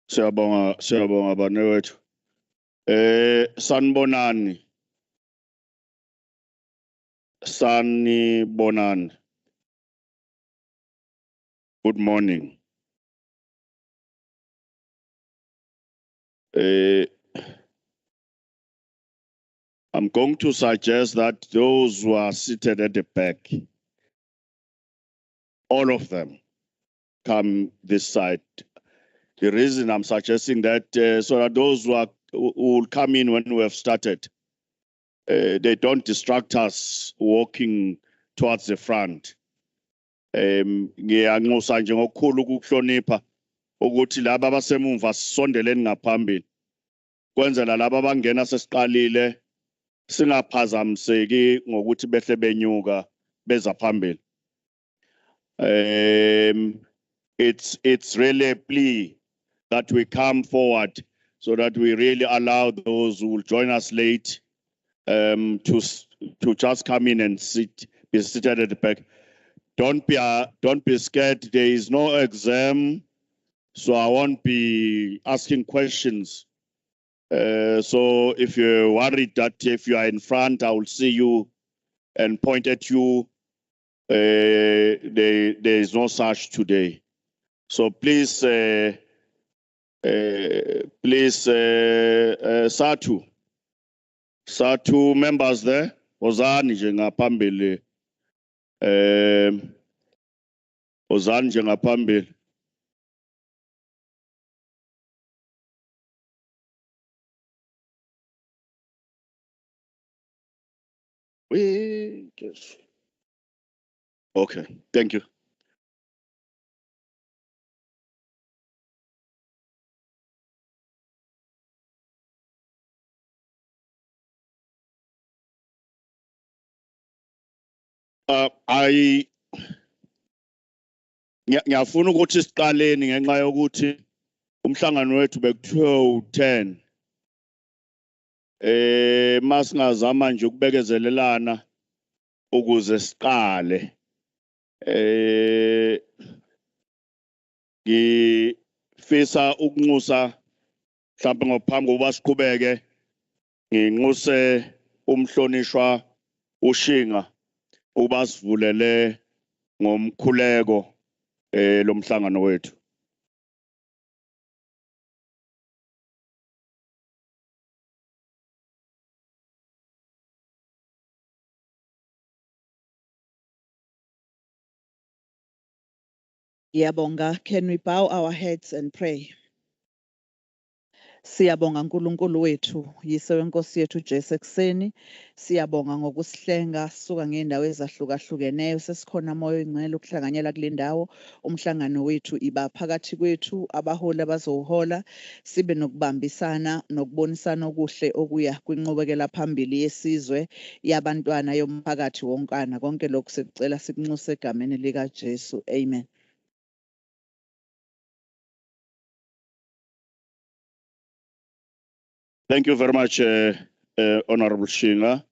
Siyabonga banewethu. Sanibonani. Sanibonani. Good morning. I'm going to suggest that those who are seated at the back, all of them, come this side. The reason I'm suggesting that, so that those who will come in when we have started, they don't distract us walking towards the front. Ngiyanxusa nje ngokukhulu ukuhlonipha ukuthi laba abasemumva sisondeleni ngaphambili. Kwenzela laba abangena sesiqalile singaphazamiseki ngokuthi behle benyuka beza phambili. It's really a plea that we come forward so that we really allow those who will join us late to just come in and be seated at the back. Don't be scared. There is no exam, so I won't be asking questions. So if you're worried that if you are in front, I will see you and point at you, there is no such today. So please, Satu members there, Ozani njengapambili, Ozani njengapambili. Okay, thank you. Ngiyafuna ukuthi siqaleni ngenxa yokuthi umhlangano wethu bekuthiwe u10. Masingazama nje ukubekezelelana ukuze siqale. Ngifisa ukunxusa mhlawumbe ngaphambi kokuba siqhubeke nginxuse umhlonishwa uShinga uba sivulele ngomkhuleko lo mhlangano wethu. Yabonga, can we bow our heads and pray? Siyabonga nkulunkulu wethu, yise wenkosi yethu Jesu ekseni, siyabonga ngokusihlenga suka ngeendawo ezahlukahlukeneyo sesikhona moya oyingcwele ukuhlanganyela kule ndawo. Umhlangano wethu iba phakathi kwethu, abaholi abazowuhola, sibe nokubambisana nokubonisana okuhle okuya kwinqubekela phambili yesizwe yabantwana yomphakathi wonkana. Konke lokhu sikucela sikunxuse egameni lika Jesu. Amen. Thank you very much, Honorable Shinga.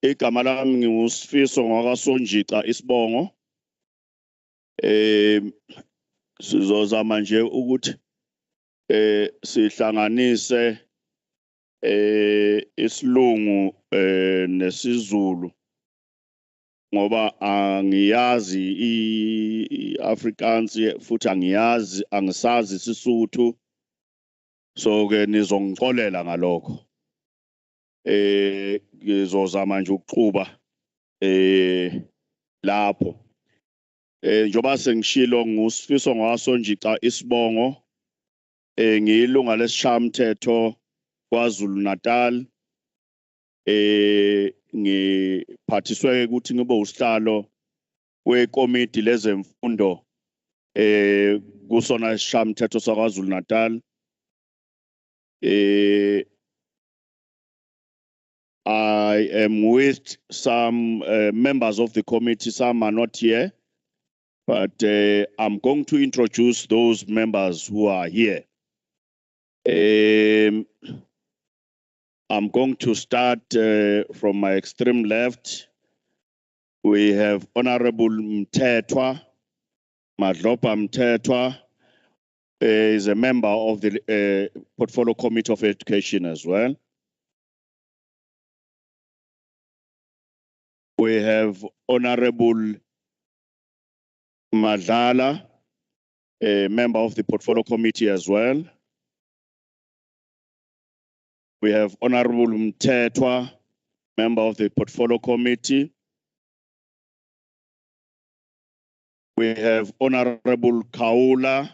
Igama lami nginguSifiso ngwakaSonjika Isibongo. Sizozama nje ukuthi sihlanganise isilungu nesizulu ngoba angiyazi iAfrikaans futhi angisazi isiSuthu, so ke nizongixolela ngalokho. Ngizozama nje ukuqhuba lapho. Njoba sengishilo nguSifiso ngwakaSonjika Isibongo, ngiyilunga lesishayamathetho KwaZulu-Natal. Ngiphathiswe ukuthi ngibe usihlalo wekomiti lezemfundo kusona isishayamathetho saKwaZulu-Natal. I am with some members of the committee. Some are not here, but I'm going to introduce those members who are here. I'm going to start from my extreme left. We have Honorable Mthethwa Madlopa Mthethwa is a member of the Portfolio Committee of Education as well. We have Honorable Madlala, a member of the Portfolio Committee as well. We have Honorable Mthethwa, member of the Portfolio Committee. We have Honorable Kaula,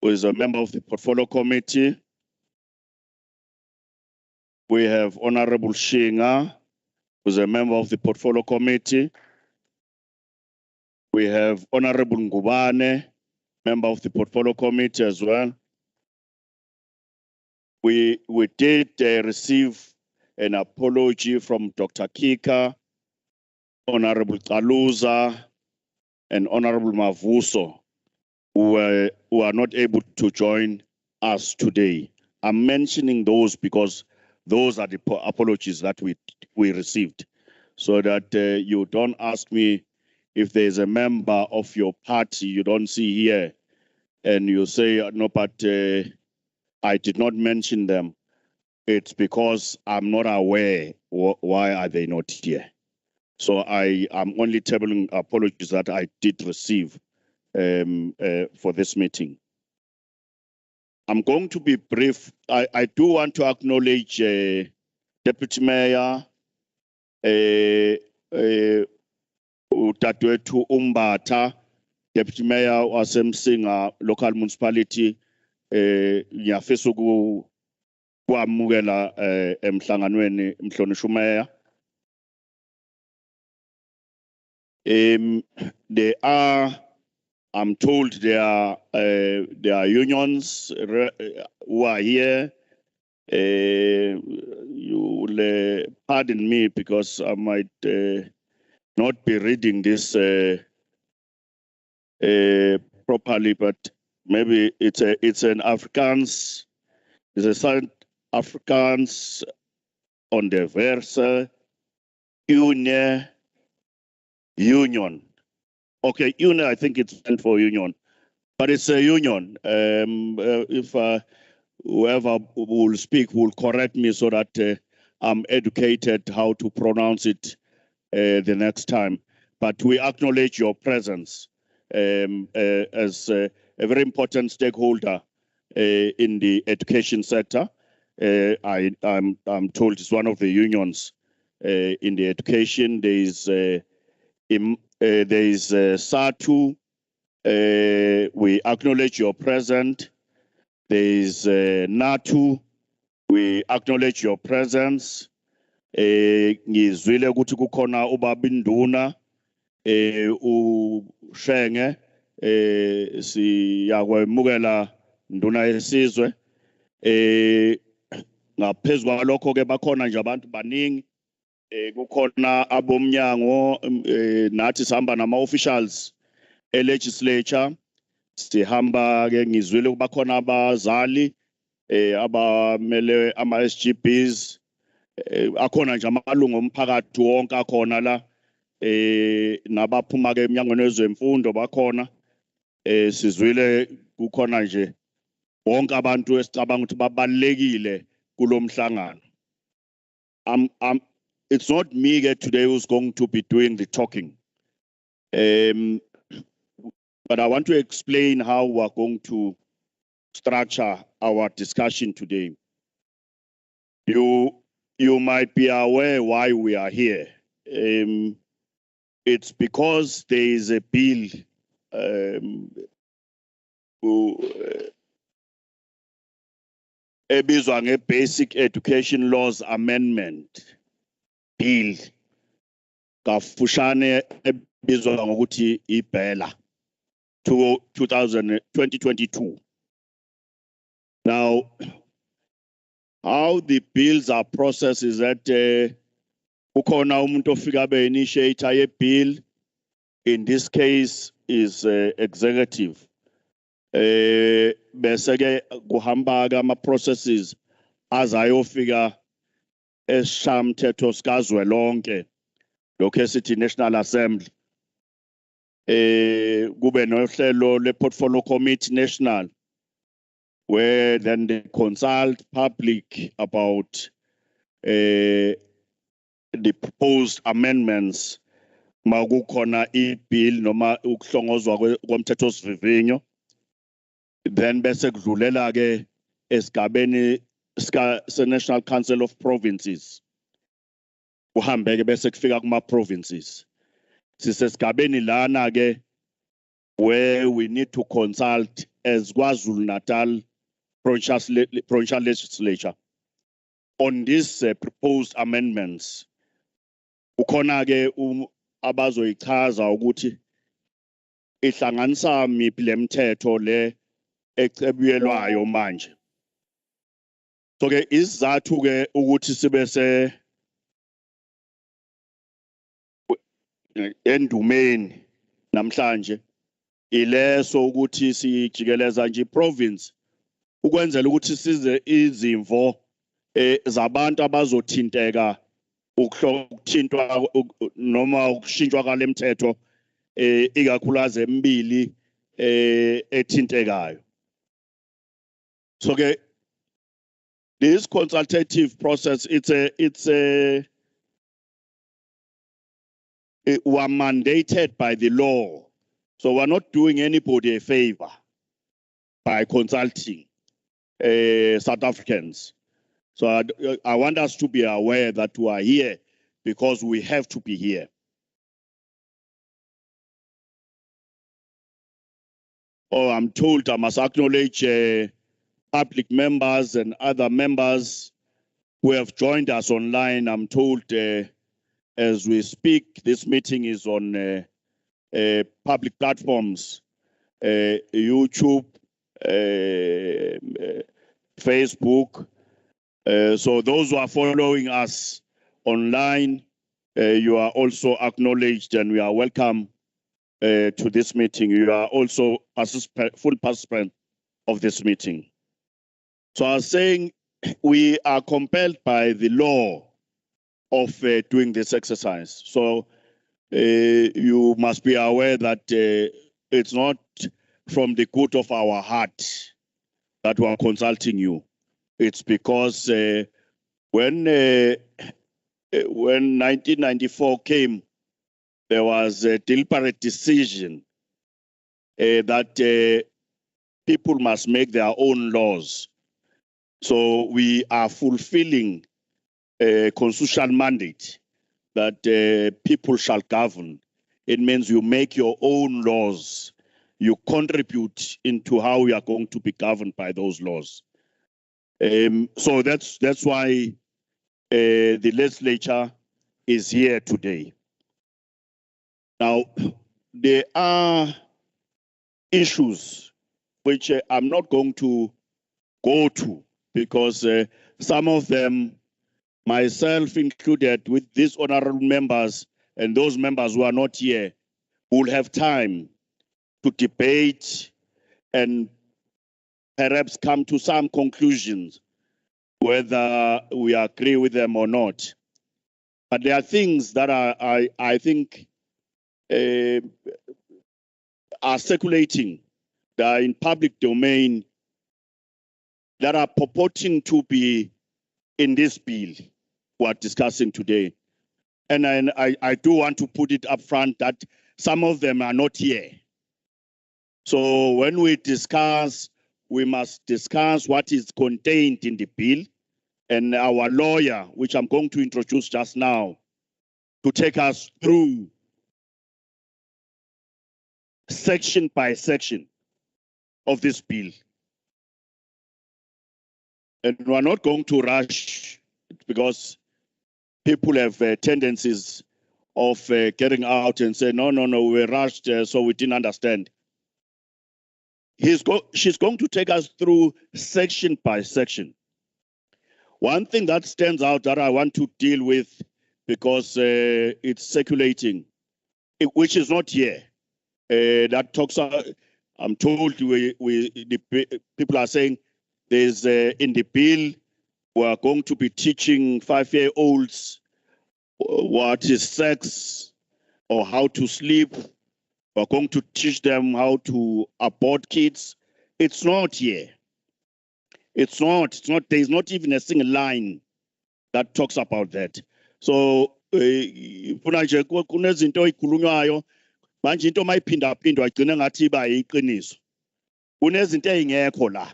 who is a member of the Portfolio Committee. We have Honorable Shinga, who is a member of the Portfolio Committee. We have Honorable Ngubane, member of the Portfolio Committee as well. We did receive an apology from Dr. Kika, Honorable Kaluza, and Honorable Mavuso, who are not able to join us today. I'm mentioning those because those are the apologies that we received, so that you don't ask me if there's a member of your party you don't see here, and you say, no, but I did not mention them. It's because I'm not aware why are they not here. So I am only tabling apologies that I did receive for this meeting. I'm going to be brief. I do want to acknowledge Deputy Mayor Utadwetu Umbata, Deputy Mayor wasemsinga local municipality, ngiyafisa ukwamukela emhlanganweni Mhlonishwa Mayor. There are, I'm told there are unions who are here. You will pardon me because I might not be reading this properly, but maybe it's an Afrikaans, it's a South Afrikaans on the verse union. Okay, union, I think it's meant for union, but it's a union. If whoever will speak will correct me so that I'm educated how to pronounce it the next time. But we acknowledge your presence as a very important stakeholder in the education sector. I'm told it's one of the unions in the education. There is SATU. We acknowledge your presence. There is NATU. We acknowledge your presence. Ngizwile ukuthi kukhona ubabinduna ushenge siyakwemukela nduna yesizwe. Ngaphezu kwalokho ke bakhona nje abantu baningi, kukhona abomnyango, nathi sihamba nama-officials e-legislature, sihamba ke ngizwile kubakhona abazali abamele ama-SGBs, akhona nje amalungu omphakathi wonke akhona la, nabaphuma ke emnyangweni wezemfundo bakhona. Sizwile kukhona nje wonke abantu esicabanga ukuthi babalekile kulomhlangano. It's not me today who's going to be doing the talking. But I want to explain how we're going to structure our discussion today. You might be aware why we are here. It's because there is a bill ebizwa nge-Basic Education Laws Amendment Bill, kafushane ebizwa ngokuthi BELA 2022. Now, how the bills are processed is that ukhona umuntu ofika be-initiator ye-bill. In this case is executive. Bese ke kuhamba ke ama-processes azayofika esishamthetho sikazwelonke, lokho esithi National Assembly. kube nohlelo le-portfolio committee national, where then they consult public about the proposed amendments makukhona i-bill noma ukuhlongozwa komthethosivivinyo. Then bese kudlulela ke esigabeni se-National Council of Provinces. Kuhambe ke bese kufika kuma-provinces. Sisesigabeni lana ke where we need to consult as KwaZulu-Natal provincial legislature on these proposed amendments. Ukhona ke abazoyichaza ukuthi ihlanganisa miphi lemthetho le ecebuyelwayo manje. So ke isizathu ke ukuthi sibe se Endumeni namhlanje ileso ukuthi sijikeleza nje province ukwenzela ukuthi size izimvo zabantu abazothinteka ukuthintwa noma ukushintshwa kwalemthetho ikakhulukazi emibili ethintekayo. So ke this consultative process we're mandated by the law. So we're not doing anybody a favor by consulting South Africans. So I want us to be aware that we are here because we have to be here. Oh, I'm told I must acknowledge public members and other members who have joined us online. I'm told as we speak, this meeting is on public platforms, YouTube, Facebook. So those who are following us online, you are also acknowledged and we are welcome to this meeting. You are also full participant of this meeting. So I was saying we are compelled by the law of doing this exercise. So you must be aware that it's not from the good of our heart that we are consulting you. It's because when 1994 came, there was a deliberate decision that people must make their own laws. So we are fulfilling a constitutional mandate that people shall govern. It means you make your own laws. You contribute into how we are going to be governed by those laws. So that's why the legislature is here today. Now, there are issues which I'm not going to go to because some of them, myself included, with these honorable members and those members who are not here, will have time to debate and perhaps come to some conclusions, whether we agree with them or not. But there are things that I think are circulating, that are in public domain, that are purporting to be in this bill we're discussing today. And I do want to put it up front that some of them are not here. So when we discuss, we must discuss what is contained in the bill, and our lawyer, which I'm going to introduce just now, to take us through section by section of this bill. And we're not going to rush because people have tendencies of getting out and say, no, we rushed, so we didn't understand. She's going to take us through section by section. One thing that stands out that I want to deal with, because it's circulating, which is not here, that talks, I'm told the people are saying there's in the bill, we are going to be teaching 5-year-olds what is sex or how to sleep. We're going to teach them how to abort kids. It's not here. It's not. There's not even a single line that talks about that. So, funa nje kunezinto ikhulunywayo manje into mayiphinda-phindwa agcine ngathi iba yiqiniso. Kunezinto ey'ngekho la.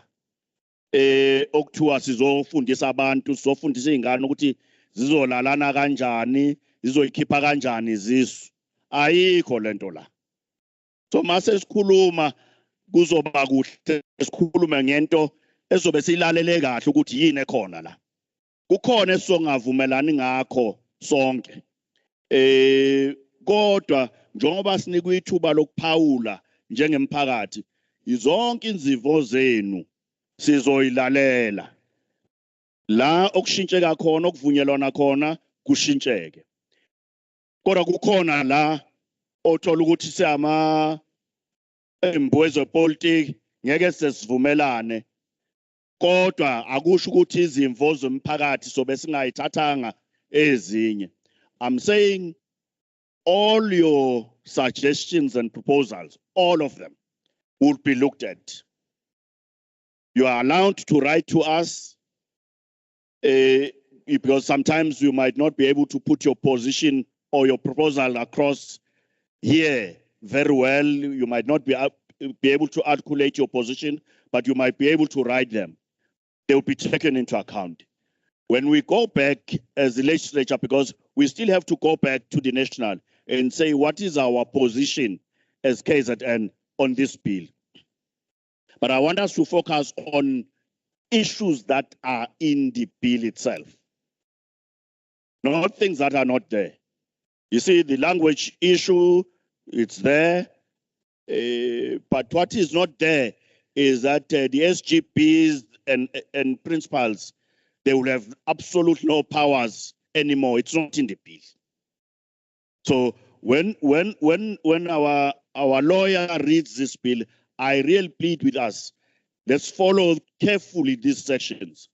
Okuthiwa sizofundisa abantu, sizofundisa iy'ngane ukuthi zizolalana kanjani, zizoyikhipha kanjani izisu. Ayikho lento la. So mase sikhuluma kuzoba kuhle sikhulume ngento ezobe siyilalele kahle ukuthi yini ekhona la. Kukhona esongavumelani ngakho sonke. Kodwa njengoba sinikwe ithuba lokuphawula njengemphakathi, izonke inzivo zenu sizoyilalela. La okushintsheka khona okuvunyelwana khona kushintsheke. Kodwa kukhona la othola ukuthi siyama embwezo politics ngeke sesivumelane. Kodwa akusho ukuthi izimvo zomphakathi sobe singayithathanga ezinye. I'm saying all your suggestions and proposals, all of them, will be looked at. You are allowed to write to us because sometimes you might not be able to put your position or your proposal across here very well. You might not be able to articulate your position, but you might be able to write them. They will be taken into account. When we go back as the legislature, because we still have to go back to the national and say what is our position as KZN on this bill. But I want us to focus on issues that are in the bill itself, not things that are not there. You see, the language issue, it's there, but what is not there is that the SGPs and principals, they will have absolute no powers anymore. It's not in the bill. So when our lawyer reads this bill, I really plead with us, let's follow carefully these sections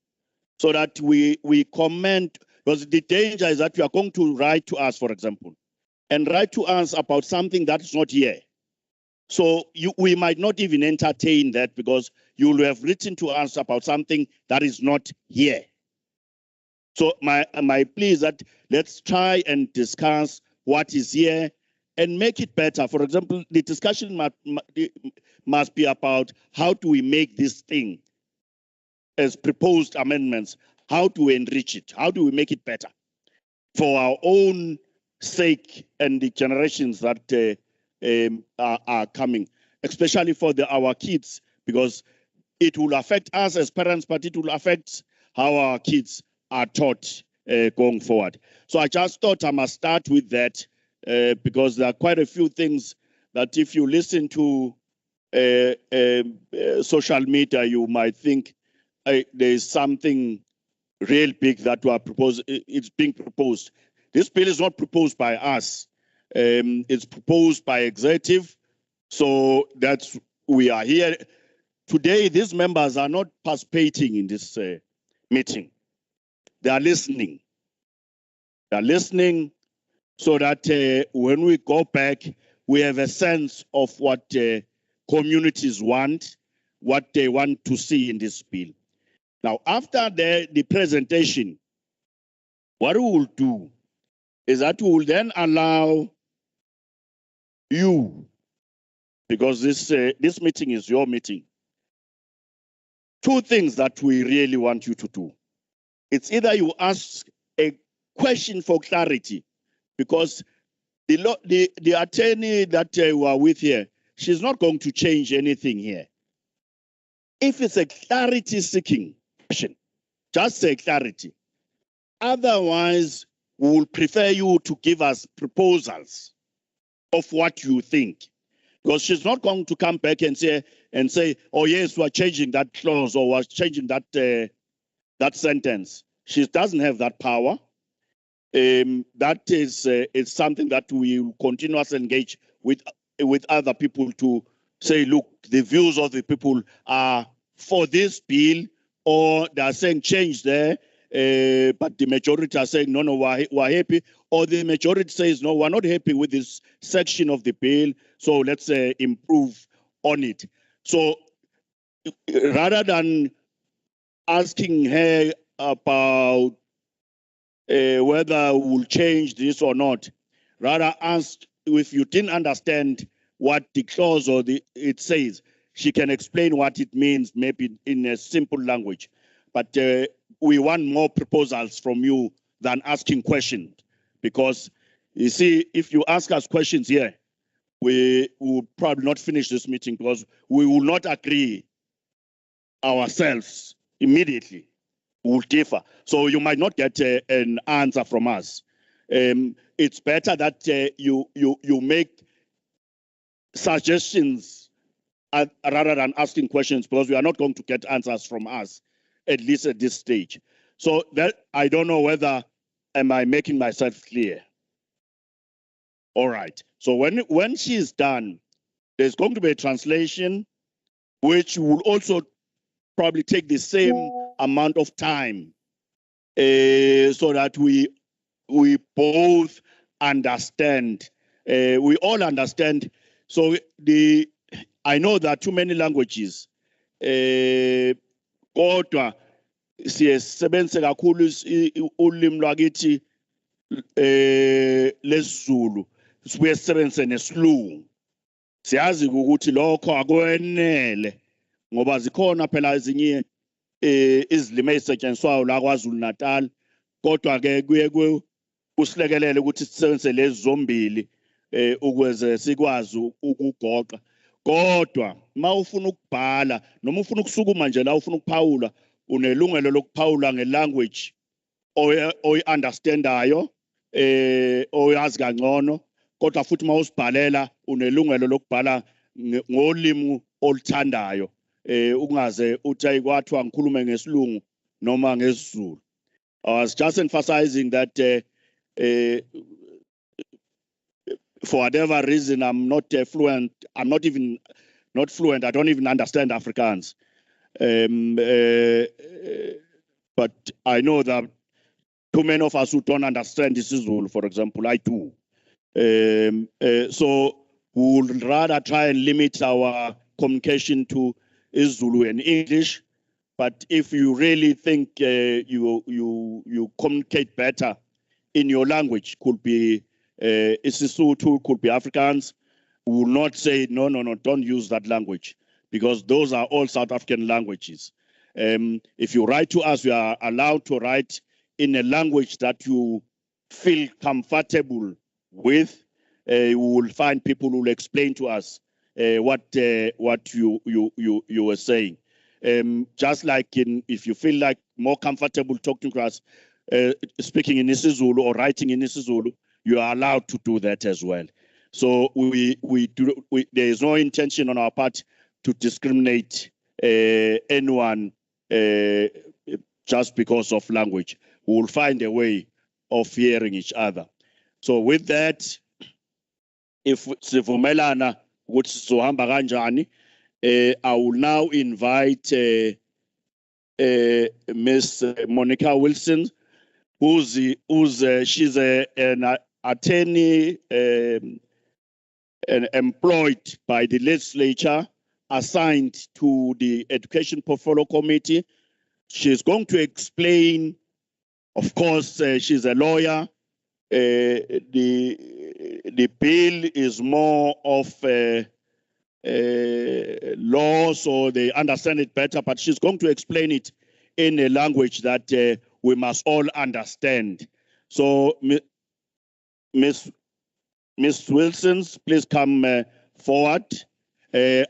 so that we comment, because the danger is that you are going to write to us, for example, and write to us about something that is not here. So we might not even entertain that because you will have written to us about something that is not here. So my plea is that let's try and discuss what is here and make it better. For example, the discussion must be about how do we make this thing as proposed amendments, how do we enrich it? How do we make it better for our own sake and the generations that are coming, especially for our kids, because it will affect us as parents, but it will affect how our kids are taught going forward. So I just thought I must start with that because there are quite a few things that if you listen to social media, you might think there is something real big that we are proposing. It's being proposed. This bill is not proposed by us. It's proposed by executive. So that's we are here today. These members are not participating in this meeting. They are listening. They are listening so that when we go back, we have a sense of what communities want, what they want to see in this bill. Now, after the presentation, what we will do is that we will then allow you, because this meeting is your meeting, two things that we really want you to do. It's either you ask a question for clarity, because the attorney that we are with here, she's not going to change anything here. If it's a clarity-seeking question, just say clarity. Otherwise, we will prefer you to give us proposals of what you think, because she's not going to come back and say, oh yes, we're changing that clause or we're changing that sentence. She doesn't have that power. That is it's something that we will continuously engage with other people to say, look, the views of the people are for this bill, or they are saying change there, but the majority are saying, no, we're happy. Or the majority says, no, we're not happy with this section of the bill, so let's improve on it. So rather than asking her about whether we'll change this or not, rather ask if you didn't understand what the clause or it says, she can explain what it means, maybe in a simple language. But we want more proposals from you than asking questions, because you see, if you ask us questions here, we will probably not finish this meeting because we will not agree ourselves immediately. Will differ. So you might not get an answer from us. It's better that you make suggestions rather than asking questions, because we are not going to get answers from us, at least at this stage. So that I don't know whether am I making myself clear. All right. So when she is done, there's going to be a translation, which will also probably take the same amount of time, so that we both understand. We all understand. So I know there are too many languages. Kodwa siyasebenzisa kakhulu ulimi lwakithi lesiZulu, sibuye sisebenzise nesilungu. Siyazi ukuthi lokho akwenele ngoba zikhona phela ezinye izilimi ezisetshenziswayo la KwaZulu-Natal, kodwa ke kuye kusilekelele ukuthi sisebenzise lezi zombili ukuze sikwazi ukugoqa. Kodwa mawufuna ukubhala noma ufuna ukusukuma nje la ufuna ukuphawula, unelungelo lokuphawula ngelanguage oyi-understandayo, oyazi kangcono, kodwa futhi mawusibhalela unelungelo lokubhala ngolimi oluthandayo, ungaze uthi kwathiwa ngikhulume ngesilungu noma ngesiZulu. I was just emphasizing that for whatever reason, I'm not fluent. I'm not fluent. I don't even understand Afrikaans. But I know that too many of us who don't understand isiZulu, for example, I do. So we would rather try and limit our communication to isiZulu and English. But if you really think you communicate better in your language, could be isiSotho, could be Afrikaans, we will not say no, don't use that language, because those are all South African languages. If you write to us, you are allowed to write in a language that you feel comfortable with. You will find people who will explain to us what you were saying. Just like if you feel like more comfortable talking to us, speaking in isiZulu or writing in isiZulu, you are allowed to do that as well. So there is no intention on our part to discriminate anyone just because of language. We will find a way of hearing each other. So with that, if sivumelana ukuthi sizohamba kanjani, I will now invite Miss Monica Wilson, she's an attorney employed by the legislature, assigned to the Education Portfolio Committee. She's going to explain, of course, she's a lawyer. The bill is more of law, so they understand it better, but she's going to explain it in a language that we must all understand. So, Miss Wilson, please come forward.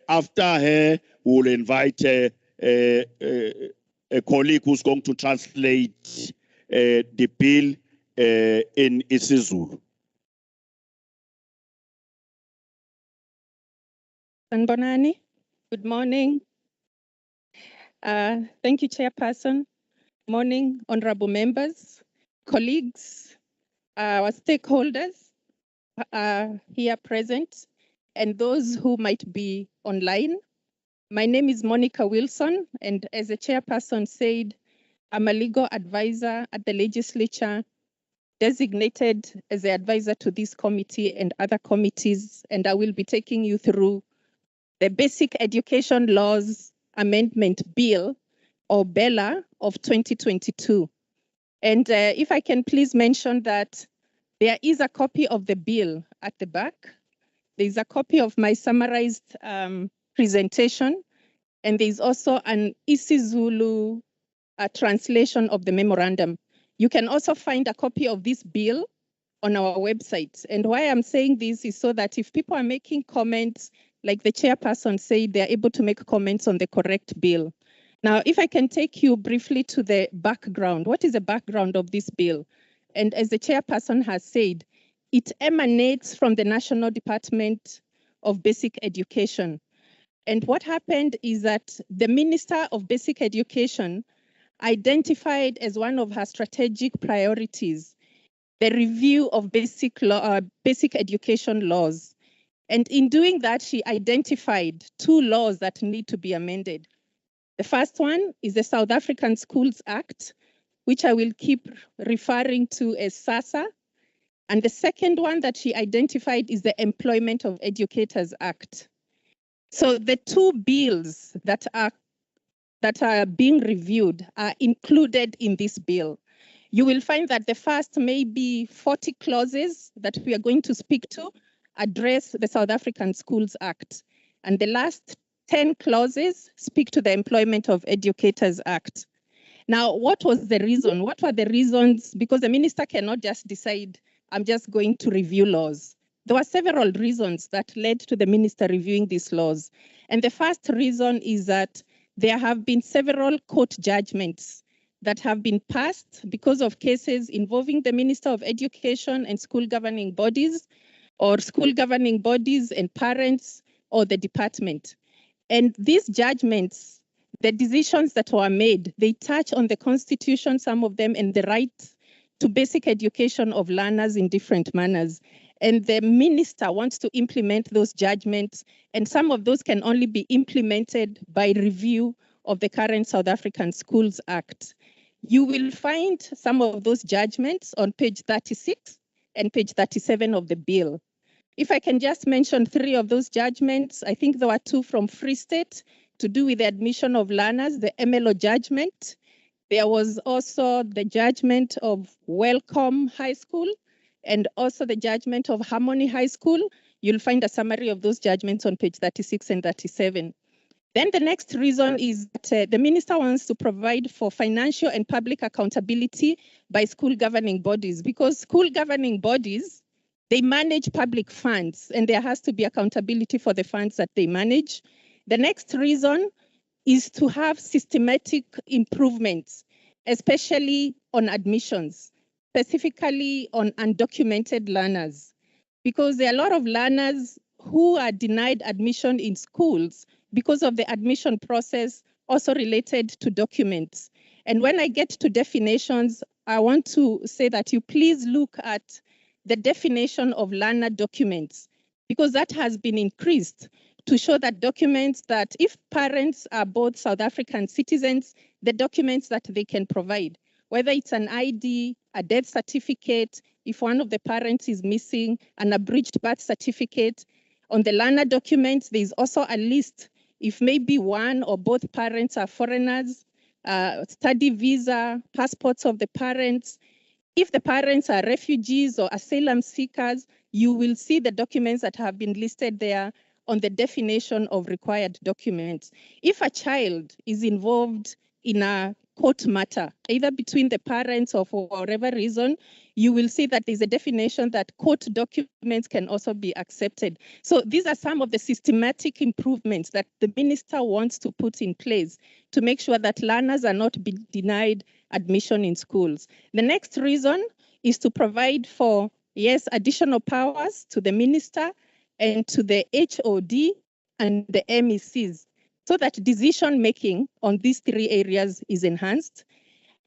After her, we'll invite a colleague who's going to translate the bill in isiZulu. Sanbonani, good morning. Thank you, Chairperson. Morning, honorable members, colleagues, our stakeholders here present, and those who might be online. My name is Monica Wilson, and as the Chairperson said, I'm a legal advisor at the legislature, designated as the advisor to this committee and other committees, and I will be taking you through the Basic Education Laws Amendment Bill, or BELA, of 2022. And if I can please mention that there is a copy of the bill at the back. There's a copy of my summarized presentation, and there's also an isiZulu translation of the memorandum. You can also find a copy of this bill on our website. And why I'm saying this is so that if people are making comments, like the chairperson said, they're able to make comments on the correct bill. Now, if I can take you briefly to the background, what is the background of this bill? And as the chairperson has said, it emanates from the National Department of Basic Education. And what happened is that the Minister of Basic Education identified as one of her strategic priorities the review of basic education laws. And in doing that, she identified 2 laws that need to be amended. The first one is the South African Schools Act, which I will keep referring to as SASA. And the second one that she identified is the Employment of Educators Act. So the 2 bills that are being reviewed are included in this bill. You will find that the first maybe 40 clauses that we are going to speak to address the South African Schools Act. And the last 10 clauses speak to the Employment of Educators Act. Now, what was the reason? What were the reasons? Because the minister cannot just decide, I'm just going to review laws. There were several reasons that led to the minister reviewing these laws. And the first reason is that there have been several court judgments that have been passed because of cases involving the Minister of Education and school governing bodies, or school governing bodies and parents, or the department. And these judgments, the decisions that were made, they touch on the Constitution, some of them, and the right to basic education of learners in different manners. And the minister wants to implement those judgments, and some of those can only be implemented by review of the current South African Schools Act. You will find some of those judgments on page 36 and page 37 of the bill. If I can just mention 3 of those judgments, I think there were 2 from Free State to do with the admission of learners, the MLO judgment. There was also the judgment of Welcome High School and also the judgment of Harmony High School. You'll find a summary of those judgments on page 36 and 37. Then the next reason is that the minister wants to provide for financial and public accountability by school governing bodies, because school governing bodies, they manage public funds and there has to be accountability for the funds that they manage. The next reason is to have systematic improvements, especially on admissions, specifically on undocumented learners, because there are a lot of learners who are denied admission in schools because of the admission process also related to documents. And when I get to definitions, I want to say that you please look at the definition of learner documents, because that has been increased to show that documents that if parents are both South African citizens, the documents that they can provide, whether it's an ID, a death certificate, if one of the parents is missing, an abridged birth certificate. On the learner documents, there's also a list if maybe one or both parents are foreigners, study visa, passports of the parents. If the parents are refugees or asylum seekers, you will see the documents that have been listed there on the definition of required documents. If a child is involved in a court matter, either between the parents or for whatever reason, you will see that there's a definition that court documents can also be accepted. So these are some of the systematic improvements that the minister wants to put in place to make sure that learners are not denied admission in schools. The next reason is to provide for, yes, additional powers to the minister and to the HOD and the MECs, so that decision-making on these 3 areas is enhanced.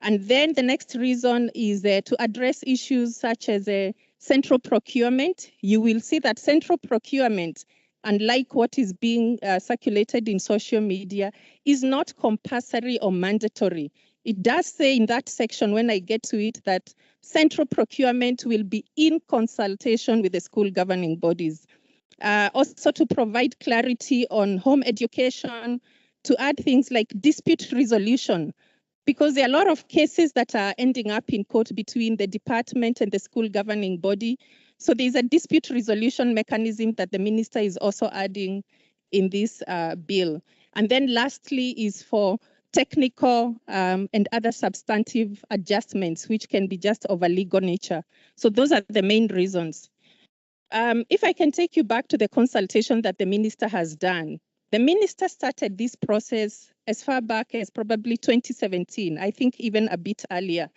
And then the next reason is to address issues such as central procurement. You will see that central procurement, unlike what is being circulated in social media, is not compulsory or mandatory. it does say in that section, when I get to it, that central procurement will be in consultation with the school governing bodies. Also to provide clarity on home education, to add things like dispute resolution, because there are a lot of cases that are ending up in court between the department and the school governing body. So there's a dispute resolution mechanism that the minister is also adding in this bill. And then lastly is for technical and other substantive adjustments, which can be just of a legal nature. So those are the main reasons. If I can take you back to the consultation that the minister has done, the minister started this process as far back as probably 2017, I think even a bit earlier.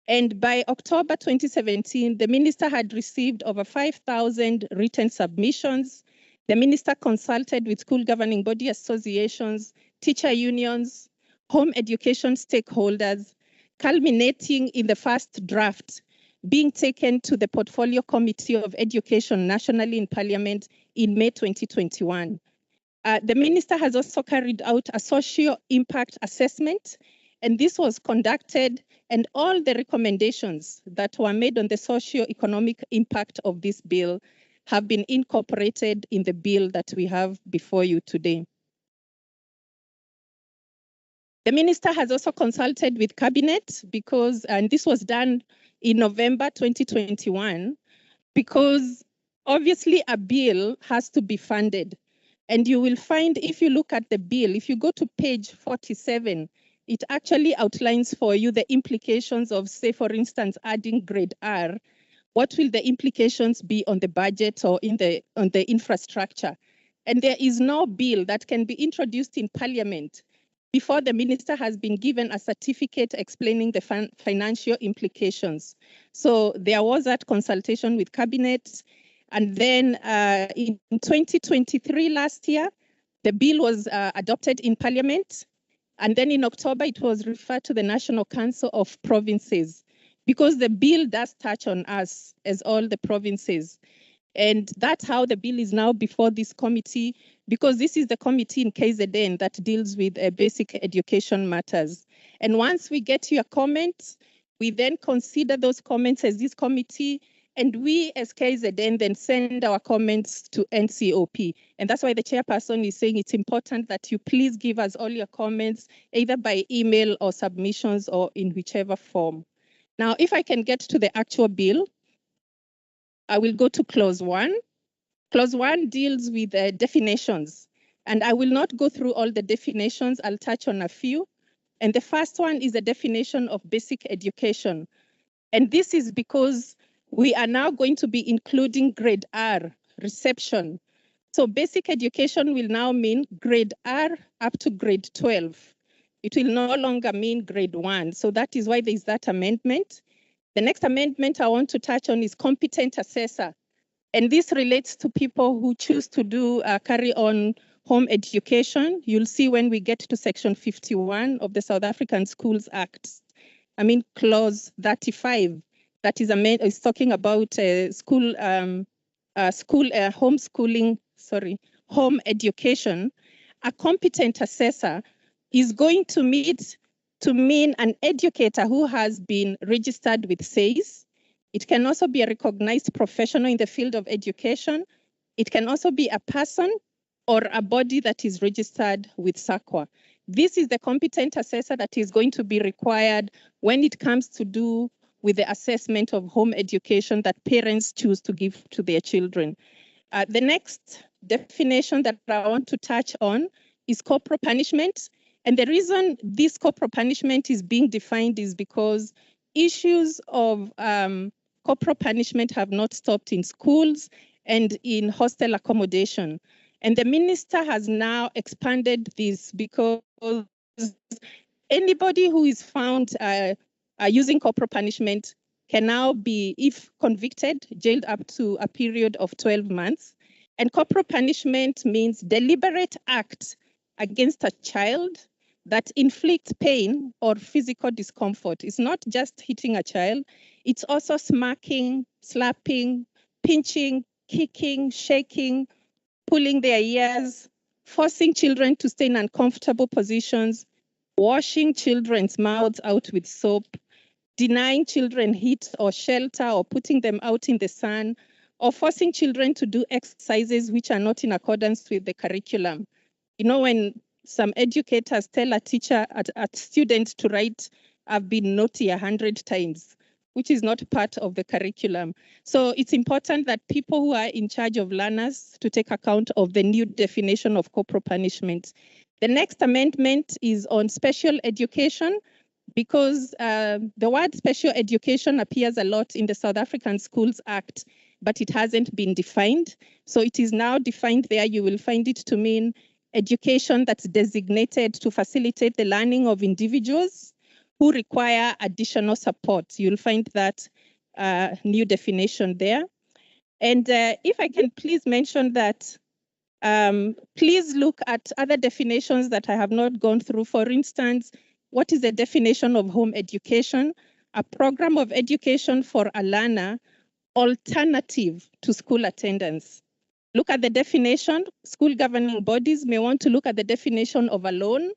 And by October 2017, the minister had received over 5,000 written submissions. The minister consulted with school governing body associations, teacher unions, home education stakeholders, culminating in the first draft being taken to the Portfolio Committee of Education nationally in Parliament in May 2021. The minister has also carried out a socio impact assessment, and this was conducted, and all the recommendations that were made on the socio-economic impact of this bill have been incorporated in the bill that we have before you today. The minister has also consulted with cabinet because, and this was done in November 2021, because obviously a bill has to be funded. And you will find, if you look at the bill, if you go to page 47, it actually outlines for you the implications of, say, for instance, adding grade R. What will the implications be on the budget or on the infrastructure? And there is no bill that can be introduced in Parliament before the minister has been given a certificate explaining the financial implications. So there was that consultation with cabinet. And then in 2023, last year, the bill was adopted in Parliament. And then in October, it was referred to the National Council of Provinces, because the bill does touch on us as all the provinces. And that's how the bill is now before this committee, because this is the committee in KZN that deals with basic education matters. And once we get your comments, we then consider those comments as this committee, and we as KZN then send our comments to NCOP. And that's why the chairperson is saying it's important that you please give us all your comments, either by email or submissions or in whichever form. Now, if I can get to the actual bill, I will go to clause 1. Clause 1 deals with definitions, and I will not go through all the definitions. I'll touch on a few. And the first one is a definition of basic education. And this is because we are now going to be including grade R, reception. So basic education will now mean grade R up to grade 12. It will no longer mean grade 1. So that is why there is that amendment. The next amendment I want to touch on is competent assessor. And this relates to people who choose to do carry on home education. You'll see when we get to section 51 of the South African Schools Act. I mean, clause 35, that is talking about home education. A competent assessor is going to mean an educator who has been registered with SAYS. It can also be a recognized professional in the field of education. It can also be a person or a body that is registered with SAQA. This is the competent assessor that is going to be required when it comes to do with the assessment of home education that parents choose to give to their children. The next definition that I want to touch on is corporal punishment. And the reason this corporal punishment is being defined is because issues of corporal punishment have not stopped in schools and in hostel accommodation. And the minister has now expanded this because anybody who is found using corporal punishment can now be, if convicted, jailed up to a period of 12 months. And corporal punishment means deliberate act against a child that inflicts pain or physical discomfort. It's not just hitting a child, it's also smacking, slapping, pinching, kicking, shaking, pulling their ears, forcing children to stay in uncomfortable positions, washing children's mouths out with soap, denying children heat or shelter or putting them out in the sun, or forcing children to do exercises which are not in accordance with the curriculum. You know, when some educators tell a teacher, a student to write, "I've been naughty 100 times," which is not part of the curriculum. So it's important that people who are in charge of learners to take account of the new definition of corporal punishment. The next amendment is on special education, because the word special education appears a lot in the South African Schools Act, but it hasn't been defined. So it is now defined there. You will find it to mean education that's designated to facilitate the learning of individuals who require additional support. You'll find that new definition there. And if I can please mention that, please look at other definitions that I have not gone through. For instance, what is the definition of home education? A program of education for a learner alternative to school attendance. Look at the definition. School governing bodies may want to look at the definition of a loan,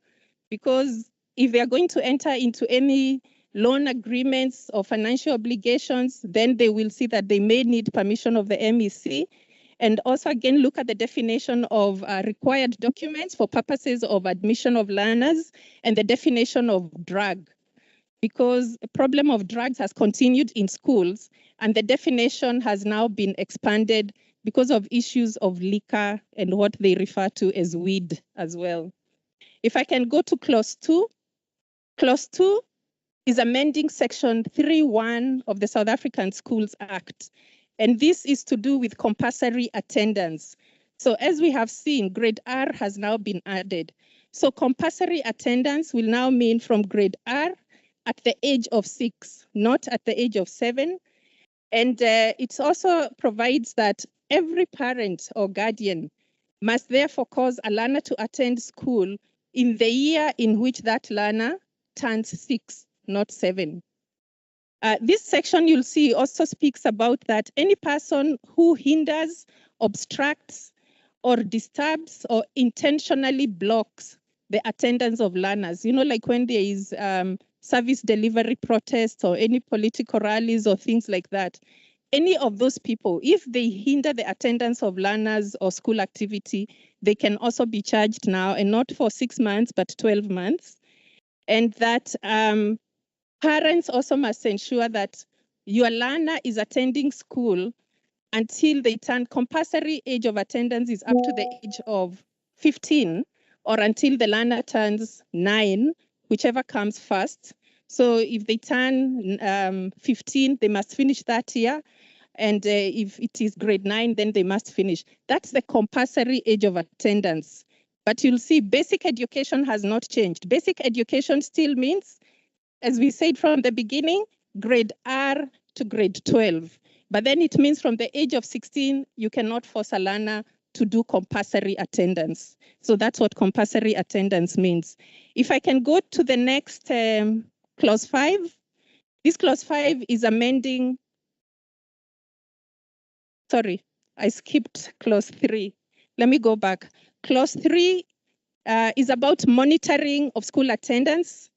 because if they are going to enter into any loan agreements or financial obligations, then they will see that they may need permission of the MEC. And also, again, look at the definition of required documents for purposes of admission of learners and the definition of drug, because the problem of drugs has continued in schools and the definition has now been expanded because of issues of liquor and what they refer to as weed as well. If I can go to clause 2. Clause 2 is amending section 3.1 of the South African Schools Act. And this is to do with compulsory attendance. So as we have seen, grade R has now been added. So compulsory attendance will now mean from grade R at the age of 6, not at the age of 7. And it also provides that every parent or guardian must therefore cause a learner to attend school in the year in which that learner turns 6, not 7. This section you'll see also speaks about that any person who hinders, obstructs, or disturbs or intentionally blocks the attendance of learners, you know, like when there is service delivery protests or any political rallies or things like that, any of those people, if they hinder the attendance of learners or school activity, they can also be charged now, and not for 6 months, but 12 months. And that parents also must ensure that your learner is attending school until they turn, compulsory age of attendance is up to the age of 15, or until the learner turns 9, whichever comes first. So if they turn 15, they must finish that year. And if it is grade 9, then they must finish. That's the compulsory age of attendance. But you'll see basic education has not changed. Basic education still means, as we said from the beginning, grade R to grade 12. But then it means from the age of 16, you cannot force a learner to do compulsory attendance. So that's what compulsory attendance means. If I can go to the next clause 5. This clause 5 is amending, sorry, I skipped clause 3. Let me go back. Clause 3 is about monitoring of school attendance.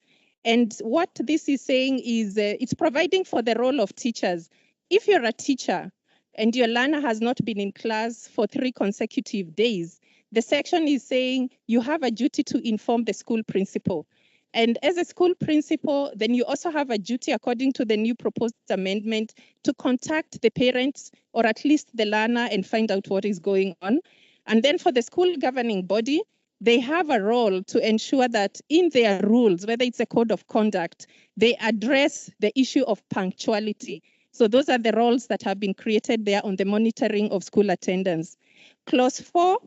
And what this is saying is it's providing for the role of teachers. If you're a teacher and your learner has not been in class for 3 consecutive days, the section is saying you have a duty to inform the school principal. And as a school principal, then you also have a duty, according to the new proposed amendment, to contact the parents or at least the learner and find out what is going on. And then for the school governing body, they have a role to ensure that in their rules, whether it's a code of conduct, they address the issue of punctuality. So those are the roles that have been created there on the monitoring of school attendance. Clause 4,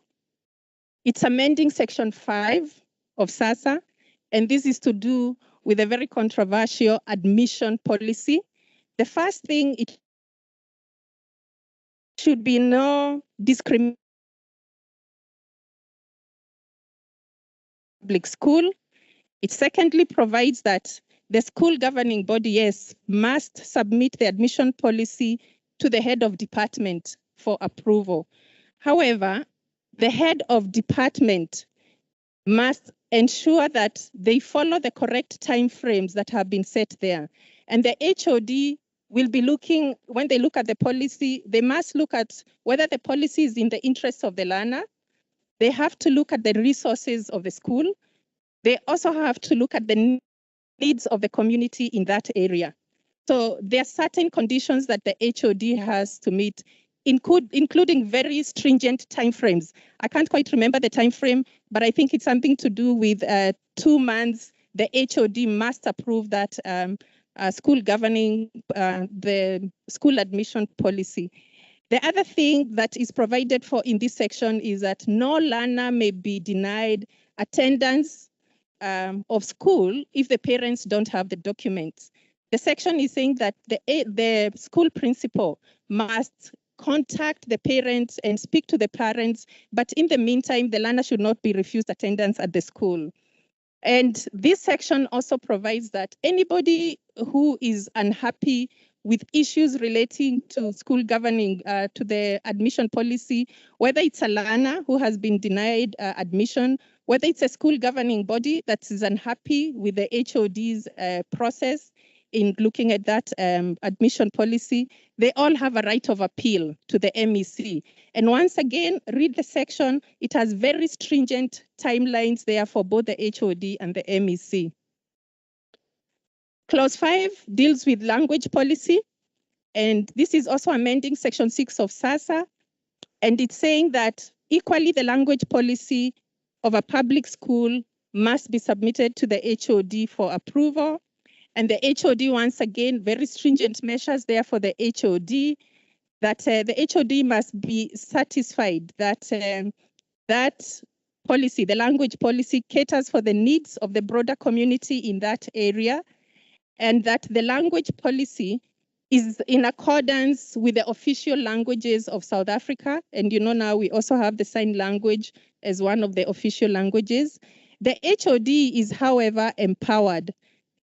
it's amending section 5 of SASA, and this is to do with a very controversial admission policy. The first thing, it should be no discrimination public school. It secondly provides that the school governing body, yes, must submit the admission policy to the head of department for approval. However, the head of department must ensure that they follow the correct time frames that have been set there. And the HOD will be looking, when they look at the policy, they must look at whether the policy is in the interest of the learner. They have to look at the resources of the school. They also have to look at the needs of the community in that area. So there are certain conditions that the HOD has to meet, including very stringent timeframes. I can't quite remember the timeframe, but I think it's something to do with 2 months. The HOD must approve that school governing the school admission policy. The other thing that is provided for in this section is that no learner may be denied attendance of school if the parents don't have the documents. The section is saying that the school principal must contact the parents and speak to the parents, but in the meantime, the learner should not be refused attendance at the school. And this section also provides that anybody who is unhappy with issues relating to school governing to the admission policy, whether it's a learner who has been denied admission, whether it's a school governing body that is unhappy with the HOD's process in looking at that admission policy, they all have a right of appeal to the MEC. And once again, read the section. It has very stringent timelines there for both the HOD and the MEC. Clause 5 deals with language policy. And this is also amending section 6 of SASSA. And it's saying that equally the language policy of a public school must be submitted to the HOD for approval. And the HOD, once again, very stringent measures there for the HOD, that the HOD must be satisfied that that policy, the language policy, caters for the needs of the broader community in that area, and that the language policy is in accordance with the official languages of South Africa. And you know, now we also have the sign language as one of the official languages. The HOD is, however, empowered.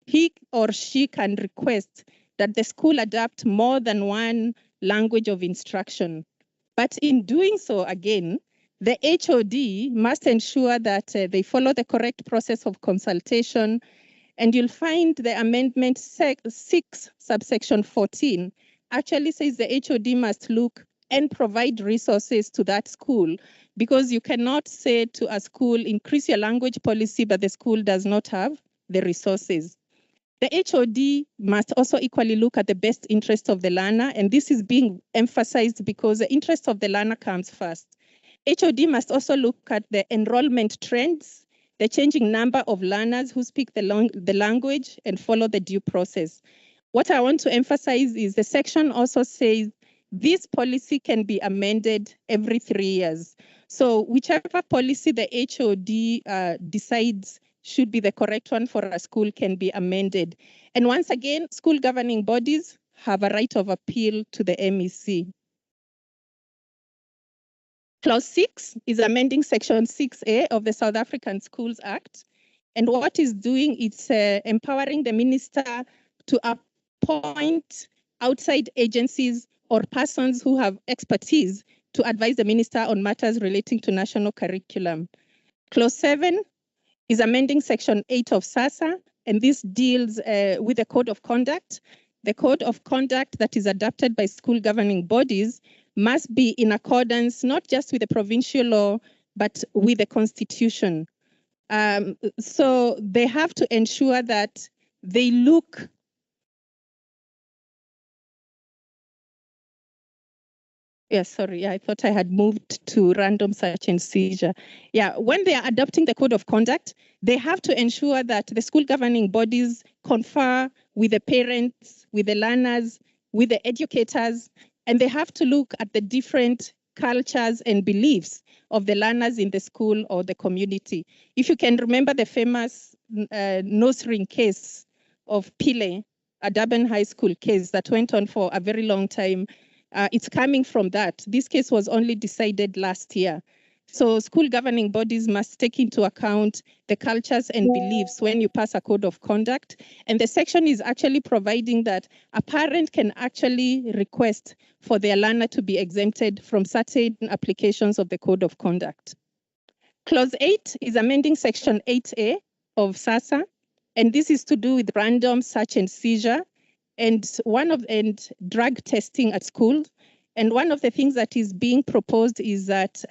He or she can request that the school adopt more than one language of instruction. But in doing so, again, the HOD must ensure that they follow the correct process of consultation. And you'll find the amendment 6, subsection 14, actually says the HOD must look and provide resources to that school, because you cannot say to a school, increase your language policy, but the school does not have the resources. The HOD must also equally look at the best interest of the learner, and this is being emphasized because the interest of the learner comes first. HOD must also look at the enrollment trends, the changing number of learners who speak the language and follow the due process. What I want to emphasize is the section also says this policy can be amended every 3 years. So whichever policy the HOD decides should be the correct one for a school can be amended. And once again, school governing bodies have a right of appeal to the MEC. Clause 6 is amending section 6A of the South African Schools Act. And what it's doing, it's empowering the minister to appoint outside agencies or persons who have expertise to advise the minister on matters relating to national curriculum. Clause 7 is amending section 8 of SASSA, and this deals with the code of conduct. The code of conduct that is adopted by school governing bodies must be in accordance not just with the provincial law, but with the constitution. So they have to ensure that they look I thought I had moved to random search and seizure. Yeah, when they are adopting the code of conduct, they have to ensure that the school governing bodies confer with the parents, with the learners, with the educators, and they have to look at the different cultures and beliefs of the learners in the school or the community. If you can remember the famous nose ring case of Pile, a Durban High School case that went on for a very long time, it's coming from that. This case was only decided last year. So school governing bodies must take into account the cultures and beliefs when you pass a code of conduct. And the section is actually providing that a parent can actually request for their learner to be exempted from certain applications of the code of conduct. Clause 8 is amending Section 8A of SASSA, and this is to do with random search and seizure and drug testing at school. And one of the things that is being proposed is that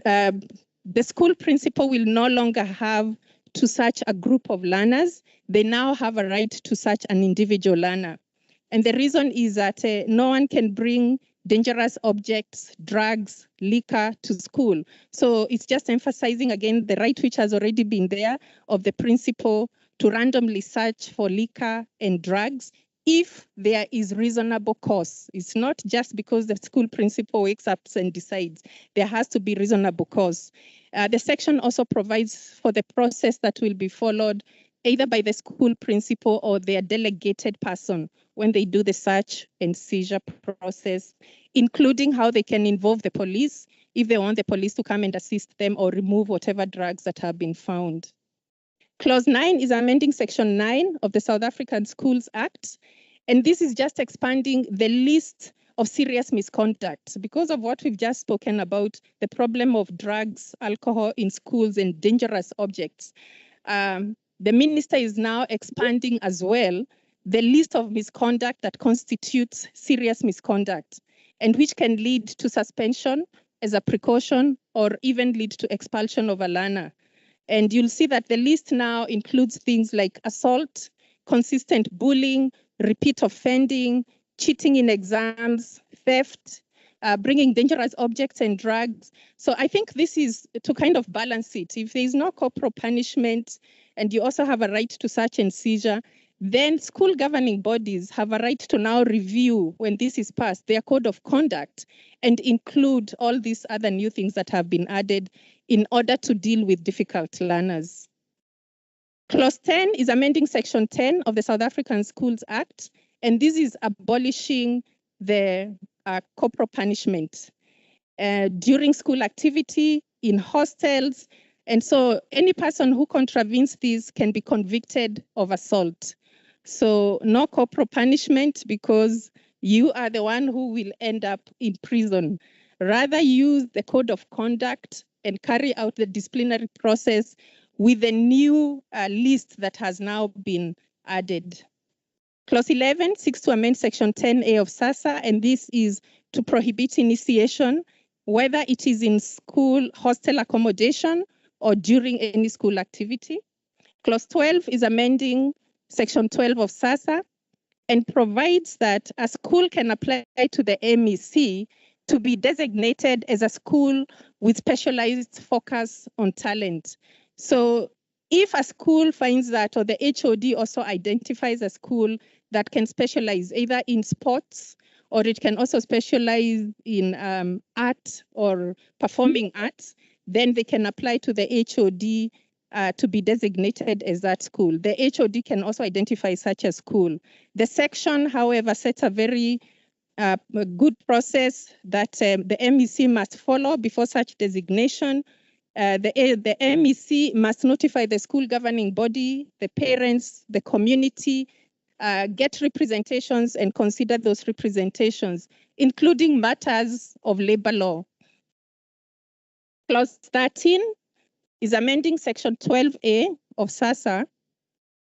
the school principal will no longer have to search a group of learners. They now have a right to search an individual learner. And the reason is that no one can bring dangerous objects, drugs, liquor to school. So it's just emphasizing again the right which has already been there of the principal to randomly search for liquor and drugs if there is reasonable cause. It's not just because the school principal wakes up and decides. There has to be reasonable cause. The section also provides for the process that will be followed either by the school principal or their delegated person when they do the search and seizure process, including how they can involve the police if they want the police to come and assist them or remove whatever drugs that have been found. Clause 9 is amending Section 9 of the South African Schools Act, and this is just expanding the list of serious misconduct because of what we've just spoken about, the problem of drugs, alcohol in schools and dangerous objects. The minister is now expanding as well the list of misconduct that constitutes serious misconduct and which can lead to suspension as a precaution or even lead to expulsion of a learner. And you'll see that the list now includes things like assault, consistent bullying, repeat offending, cheating in exams, theft, bringing dangerous objects and drugs. So I think this is to kind of balance it. If there is no corporal punishment and you also have a right to search and seizure, then school governing bodies have a right to now review, when this is passed, their code of conduct and include all these other new things that have been added in order to deal with difficult learners. Clause 10 is amending Section 10 of the South African Schools Act, and this is abolishing the corporal punishment during school activity, in hostels, and so any person who contravenes these can be convicted of assault. So no corporal punishment because you are the one who will end up in prison. Rather use the code of conduct and carry out the disciplinary process with the new list that has now been added. Clause 11 seeks to amend Section 10A of SASSA, and this is to prohibit initiation, whether it is in school hostel accommodation or during any school activity. Clause 12 is amending Section 12 of SASSA and provides that a school can apply to the MEC to be designated as a school with specialized focus on talent. So if a school finds that, or the HOD also identifies a school that can specialize either in sports, or it can also specialize in art or performing arts, then they can apply to the HOD to be designated as that school. The HOD can also identify such a school. The section, however, sets a very good process that the MEC must follow before such designation. The MEC must notify the school governing body, the parents, the community, get representations and consider those representations, including matters of labor law. Clause 13 is amending Section 12A of SASSA,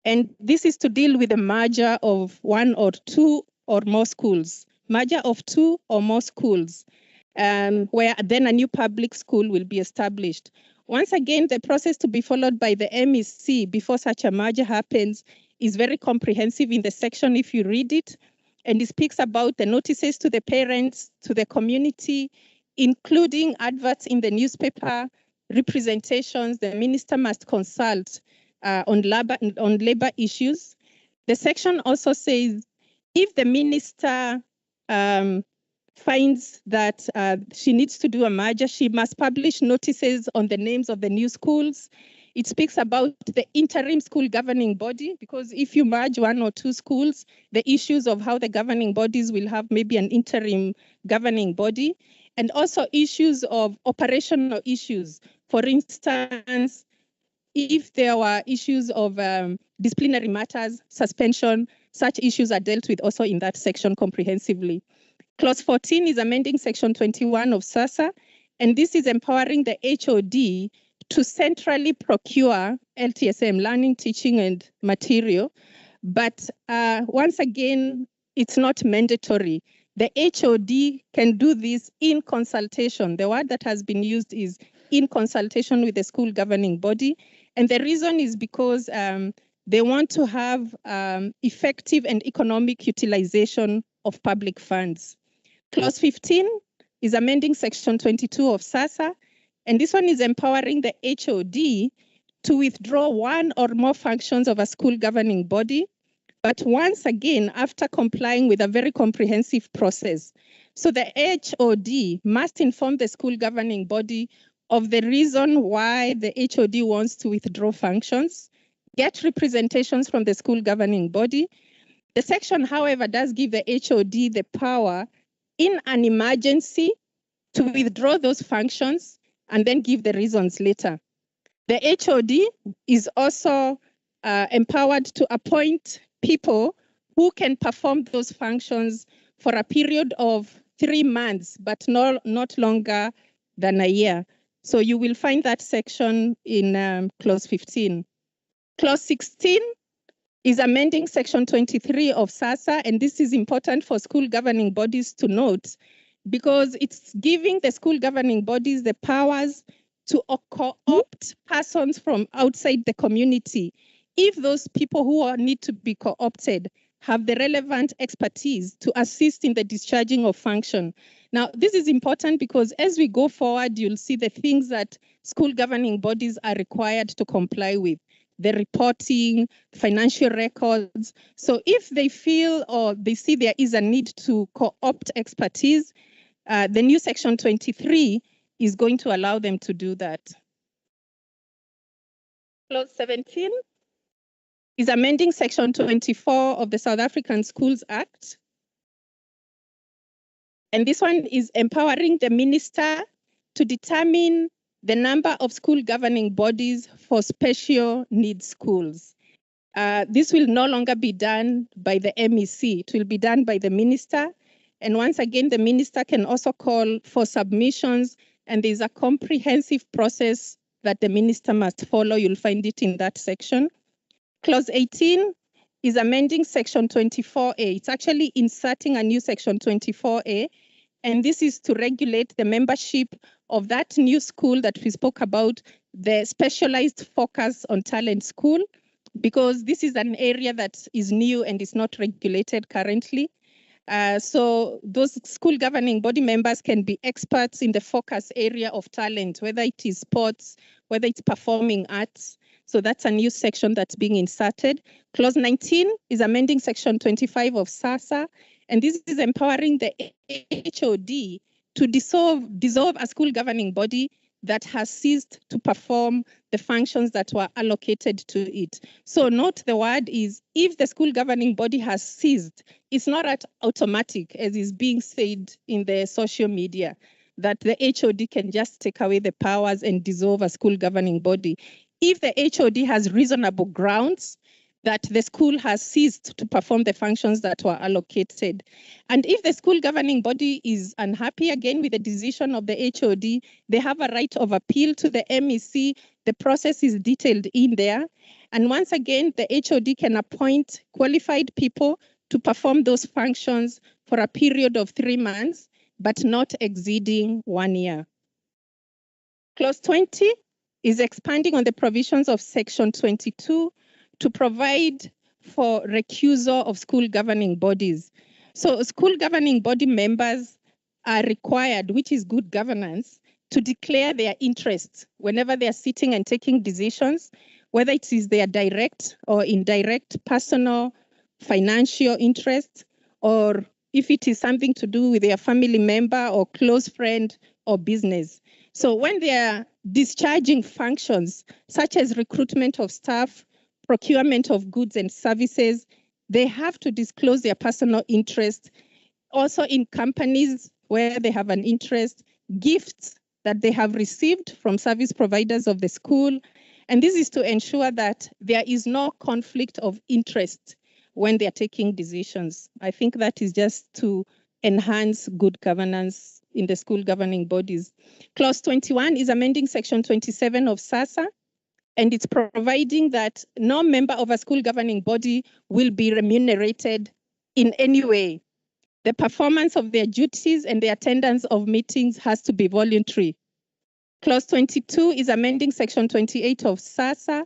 and this is to deal with the merger of one or two or more schools, merger of two or more schools, where then a new public school will be established. Once again, the process to be followed by the MEC before such a merger happens is very comprehensive in the section if you read it, and it speaks about the notices to the parents, to the community, including adverts in the newspaper, representations. The minister must consult on labor issues. The section also says if the minister finds that she needs to do a merger, she must publish notices on the names of the new schools. It speaks about the interim school governing body, because if you merge one or two schools, the issues of how the governing bodies will have maybe an interim governing body, and also issues of operational issues. For instance, if there were issues of disciplinary matters, suspension, such issues are dealt with also in that section comprehensively. Clause 14 is amending Section 21 of SASSA, And this is empowering the HOD to centrally procure LTSM, learning, teaching, and material. But once again, it's not mandatory. The HOD can do this in consultation. The word that has been used is in consultation with the school governing body. And the reason is because they want to have effective and economic utilization of public funds. Clause 15 is amending Section 22 of SASSA, and this one is empowering the HOD to withdraw one or more functions of a school governing body, but once again, after complying with a very comprehensive process. So the HOD must inform the school governing body of the reason why the HOD wants to withdraw functions, get representations from the school governing body. The section, however, does give the HOD the power in an emergency to withdraw those functions and then give the reasons later. The HOD is also empowered to appoint people who can perform those functions for a period of 3 months, but not longer than a year. So you will find that section in clause 15. Clause 16 is amending Section 23 of SASSA, and this is important for school governing bodies to note because it's giving the school governing bodies the powers to co-opt persons from outside the community if those people who need to be co-opted have the relevant expertise to assist in the discharging of function. Now, this is important because as we go forward, you'll see the things that school governing bodies are required to comply with, the reporting, financial records. So if they feel or they see there is a need to co-opt expertise, the new Section 23 is going to allow them to do that. Clause 17 is amending Section 24 of the South African Schools Act. And this one is empowering the minister to determine the number of school governing bodies for special needs schools. This will no longer be done by the MEC. It will be done by the minister. And once again, the minister can also call for submissions, and there's a comprehensive process that the minister must follow. You'll find it in that section. Clause 18 is amending Section 24A. It's actually inserting a new Section 24A, and this is to regulate the membership of that new school that we spoke about, the specialized focus on talent school, because this is an area that is new and is not regulated currently. So those school governing body members can be experts in the focus area of talent, whether it is sports, whether it's performing arts. So that's a new section that's being inserted. Clause 19 is amending Section 25 of SASSA, and this is empowering the HOD to dissolve a school governing body that has ceased to perform the functions that were allocated to it. So note the word is, if the school governing body has ceased, it's not automatic, as is being said in the social media, that the HOD can just take away the powers and dissolve a school governing body. If the HOD has reasonable grounds that the school has ceased to perform the functions that were allocated. And if the school governing body is unhappy again with the decision of the HOD, they have a right of appeal to the MEC. The process is detailed in there. And once again, the HOD can appoint qualified people to perform those functions for a period of 3 months, but not exceeding 1 year. Clause 20 is expanding on the provisions of Section 22 to provide for recusal of school governing bodies. So school governing body members are required, which is good governance, to declare their interests whenever they are sitting and taking decisions, whether it is their direct or indirect personal financial interest, or if it is something to do with their family member or close friend or business. So when they are discharging functions such as recruitment of staff, procurement of goods and services, they have to disclose their personal interest. Also in companies where they have an interest, gifts that they have received from service providers of the school. And this is to ensure that there is no conflict of interest when they are taking decisions. I think that is just to enhance good governance in the school governing bodies. Clause 21 is amending section 27 of SASSA, and it's providing that no member of a school governing body will be remunerated in any way. The performance of their duties and the attendance of meetings has to be voluntary. Clause 22 is amending section 28 of SASSA,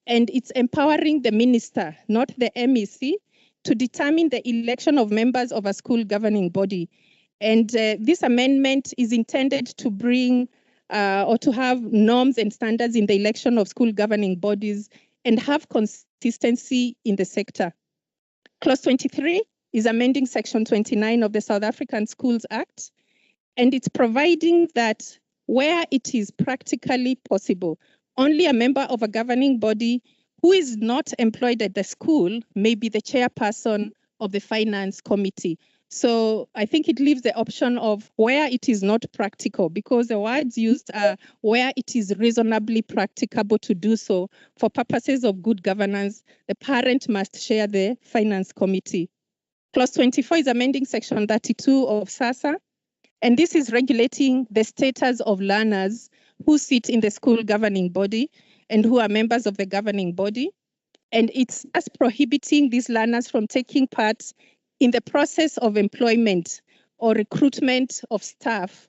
and it's empowering the minister, not the MEC, to determine the election of members of a school governing body. And this amendment is intended to bring or to have norms and standards in the election of school governing bodies and have consistency in the sector. Clause 23 is amending section 29 of the South African Schools Act, and it's providing that where it is practically possible, only a member of a governing body who is not employed at the school may be the chairperson of the finance committee. So I think it leaves the option of where it is not practical, because the words used are where it is reasonably practicable to do so. For purposes of good governance, the parent must share the finance committee. Clause 24 is amending section 32 of SASSA, and this is regulating the status of learners who sit in the school governing body and who are members of the governing body. And it's as prohibiting these learners from taking part in the process of employment or recruitment of staff,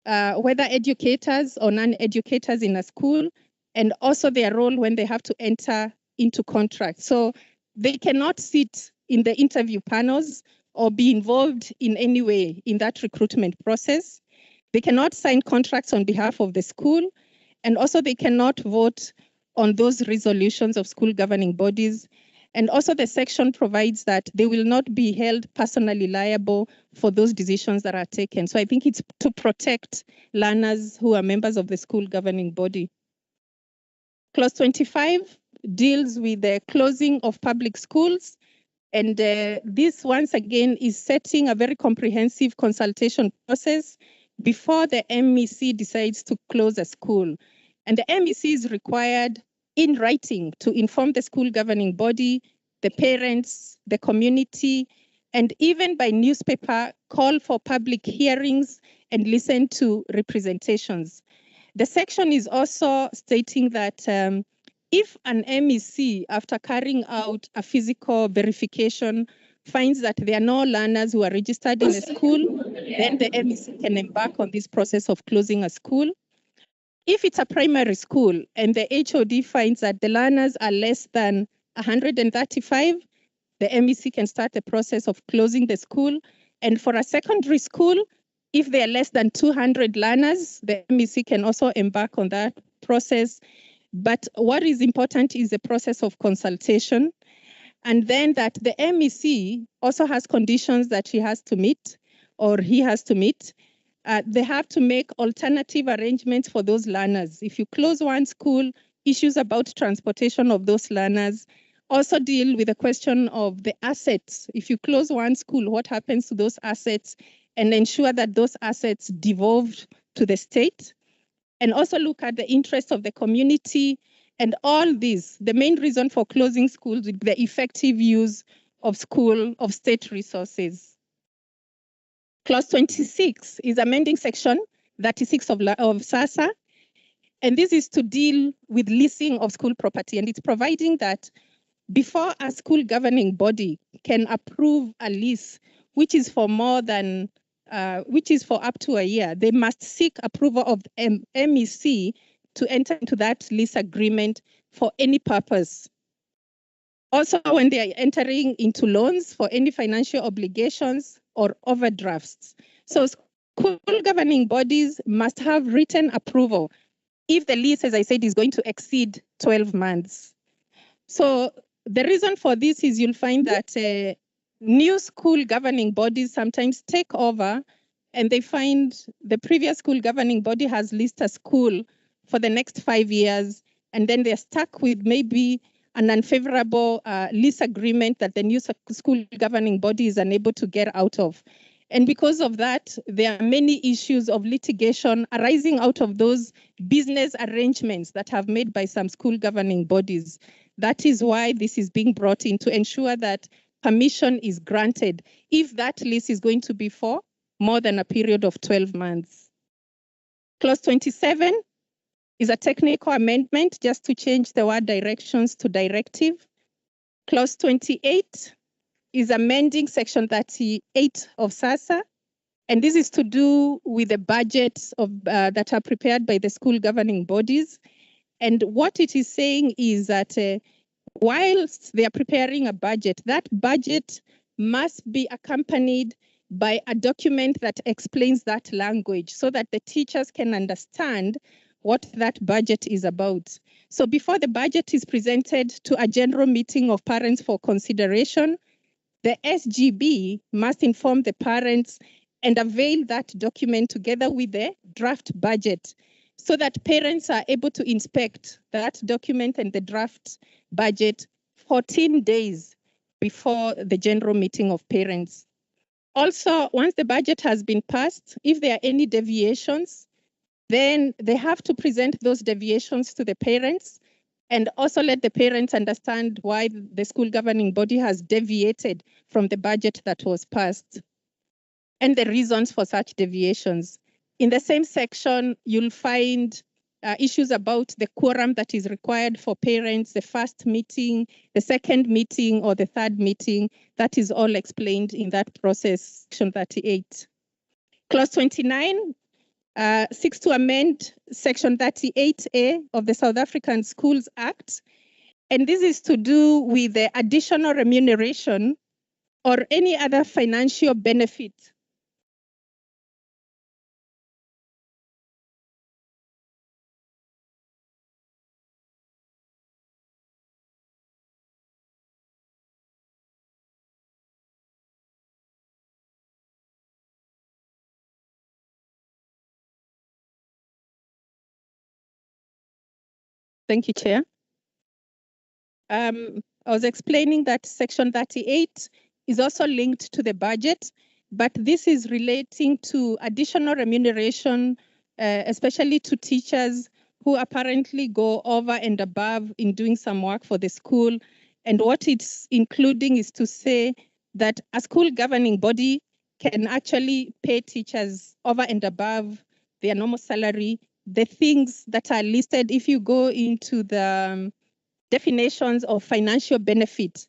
whether educators or non-educators in a school, and also their role when they have to enter into contracts. So they cannot sit in the interview panels or be involved in any way in that recruitment process. They cannot sign contracts on behalf of the school, and also they cannot vote on those resolutions of school governing bodies. And also the section provides that they will not be held personally liable for those decisions that are taken. So I think it's to protect learners who are members of the school governing body. Clause 25 deals with the closing of public schools. And this, once again, is setting a very comprehensive consultation process before the MEC decides to close a school. And the MEC is required in writing to inform the school governing body, the parents, the community, and even by newspaper, call for public hearings and listen to representations. The section is also stating that if an MEC, after carrying out a physical verification, finds that there are no learners who are registered in a school, then the MEC can embark on this process of closing a school. If it's a primary school and the HOD finds that the learners are less than 135, the MEC can start the process of closing the school. And for a secondary school, if there are less than 200 learners, the MEC can also embark on that process. But what is important is the process of consultation, and then that the MEC also has conditions that she has to meet or he has to meet. They have to make alternative arrangements for those learners. If you close one school, issues about transportation of those learners also deal with the question of the assets. If you close one school, what happens to those assets, and ensure that those assets devolve to the state. And also look at the interests of the community and all this. The main reason for closing schools is the effective use of state resources. Clause 26 is amending section 36 of SASSA, and this is to deal with leasing of school property, and it's providing that before a school governing body can approve a lease, which is for more than which is for up to a year, they must seek approval of MEC to enter into that lease agreement for any purpose. Also, when they are entering into loans for any financial obligations or overdrafts. So school governing bodies must have written approval if the lease, as I said, is going to exceed 12 months. So the reason for this is you'll find that new school governing bodies sometimes take over, and they find the previous school governing body has leased a school for the next 5 years, and then they're stuck with maybe an unfavorable lease agreement that the new school governing body is unable to get out of. And because of that, there are many issues of litigation arising out of those business arrangements that have made by some school governing bodies. That is why this is being brought in, to ensure that permission is granted if that lease is going to be for more than a period of 12 months. Clause 27 is a technical amendment just to change the word directions to directive. Clause 28 is amending section 38 of SASSA, and this is to do with the budgets of that are prepared by the school governing bodies. And what it is saying is that whilst they are preparing a budget, that budget must be accompanied by a document that explains that language so that the teachers can understand what that budget is about. So before the budget is presented to a general meeting of parents for consideration, the SGB must inform the parents and avail that document together with the draft budget so that parents are able to inspect that document and the draft budget 14 days before the general meeting of parents. Also, once the budget has been passed, if there are any deviations, then they have to present those deviations to the parents and also let the parents understand why the school governing body has deviated from the budget that was passed and the reasons for such deviations. In the same section, you'll find issues about the quorum that is required for parents, the first meeting, the second meeting, or the third meeting. That is all explained in that process, section 38. Clause 29 seeks to amend section 38A of the South African Schools Act. And this is to do with the additional remuneration or any other financial benefit Thank you, Chair. I was explaining that section 38 is also linked to the budget, but this is relating to additional remuneration, especially to teachers who apparently go over and above in doing some work for the school. And what it's including is to say that a school governing body can actually pay teachers over and above their normal salary. The things that are listed, if you go into the definitions of financial benefit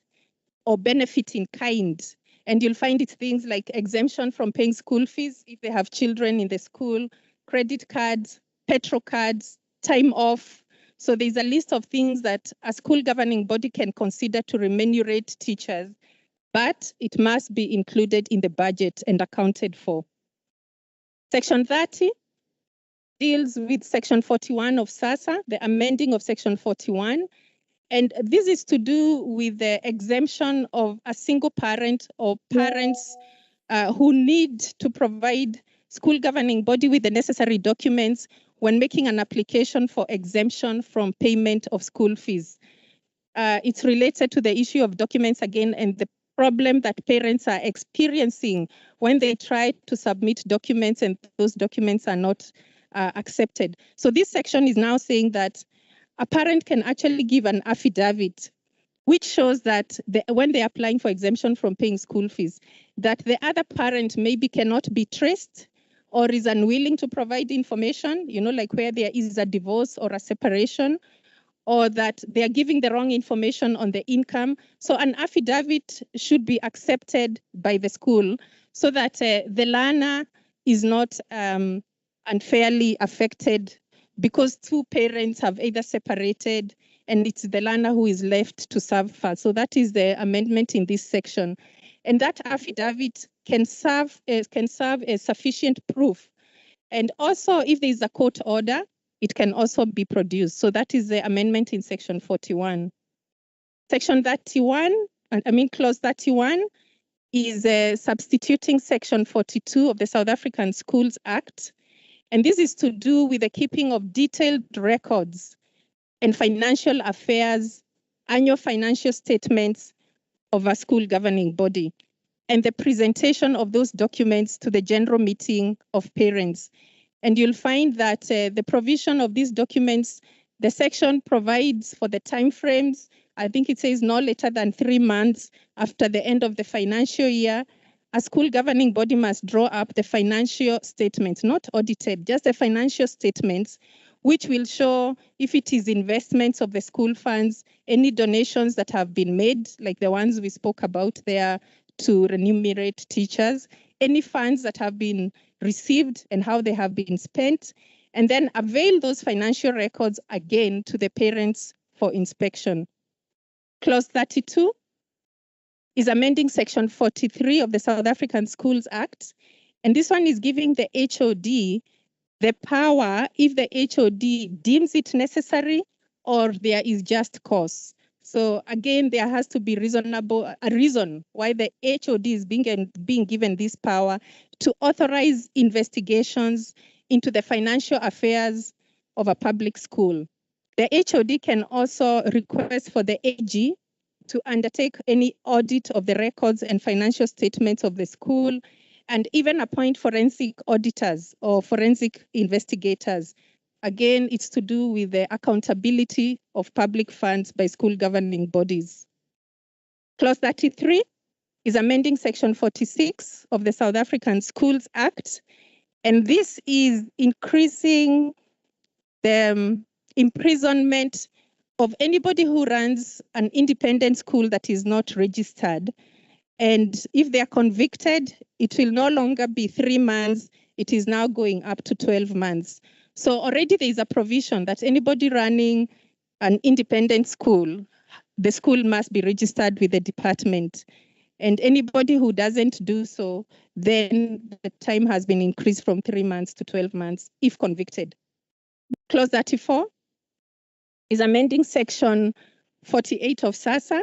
or benefit in kind, and you'll find it things like exemption from paying school fees if they have children in the school, credit cards, petrol cards, time off. So there's a list of things that a school governing body can consider to remunerate teachers, but it must be included in the budget and accounted for. Section 30 deals with section 41 of SASSA, the amending of section 41. And this is to do with the exemption of a single parent or parents who need to provide school governing body with the necessary documents when making an application for exemption from payment of school fees. It's related to the issue of documents again and the problem that parents are experiencing when they try to submit documents and those documents are not accepted. So this section is now saying that a parent can actually give an affidavit which shows that when they're applying for exemption from paying school fees, that the other parent maybe cannot be traced or is unwilling to provide information, like where there is a divorce or a separation, or that they are giving the wrong information on the income. So an affidavit should be accepted by the school so that the learner is not unfairly affected because two parents have either separated and it's the learner who is left to suffer. So that is the amendment in this section. And that affidavit can serve as sufficient proof. And also if there is a court order, it can also be produced. So that is the amendment in section 41. Section 31, clause 31 is substituting section 42 of the South African Schools Act. And this is to do with the keeping of detailed records and financial affairs, annual financial statements of a school governing body, and the presentation of those documents to the general meeting of parents. And you'll find that the provision of these documents, the section provides for the timeframes. I think it says no later than 3 months after the end of the financial year. a school governing body must draw up the financial statements, not audited, just the financial statements, which will show if it is investments of the school funds, any donations that have been made, like the ones we spoke about there to remunerate teachers, any funds that have been received and how they have been spent, and then avail those financial records again to the parents for inspection. Clause 32 is amending Section 43 of the South African Schools Act. And this one is giving the HOD the power if the HOD deems it necessary or there is just cause. So again, there has to be a reason why the HOD is being given this power to authorize investigations into the financial affairs of a public school. The HOD can also request for the AG to undertake any audit of the records and financial statements of the school, and even appoint forensic auditors or forensic investigators. Again, it's to do with the accountability of public funds by school governing bodies. Clause 33 is amending Section 46 of the South African Schools Act, and this is increasing the imprisonment of anybody who runs an independent school that is not registered. And if they are convicted, it will no longer be 3 months. It is now going up to 12 months. So already there is a provision that anybody running an independent school, the school must be registered with the department. And anybody who doesn't do so, then the time has been increased from 3 months to 12 months if convicted. Clause 34 is amending Section 48 of SASSA.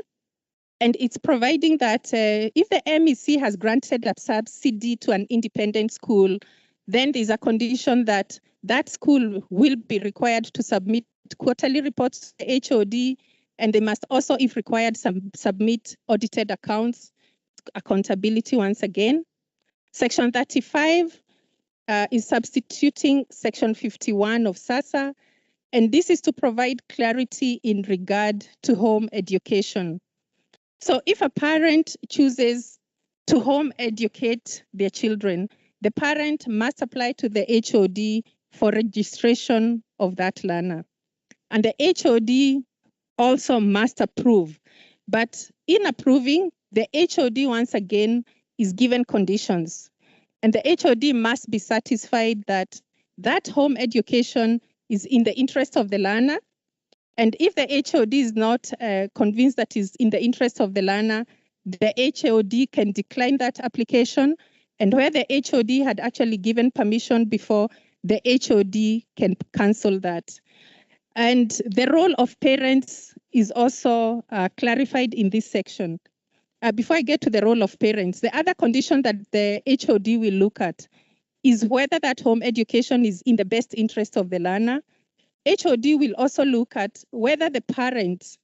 And it's providing that if the MEC has granted a subsidy to an independent school, then there's a condition that that school will be required to submit quarterly reports to the HOD, and they must also, if required, submit audited accounts, accountability once again. Section 35 is substituting Section 51 of SASSA, and this is to provide clarity in regard to home education. So if a parent chooses to home educate their children, the parent must apply to the HOD for registration of that learner. And the HOD also must approve. But in approving, the HOD once again is given conditions. And the HOD must be satisfied that that home education is in the interest of the learner. And if the HOD is not convinced that is in the interest of the learner, the HOD can decline that application. And where the HOD had actually given permission before, the HOD can cancel that. And the role of parents is also clarified in this section. Before I get to the role of parents, the other condition that the HOD will look at is whether that home education is in the best interest of the learner. HOD will also look at whether the parent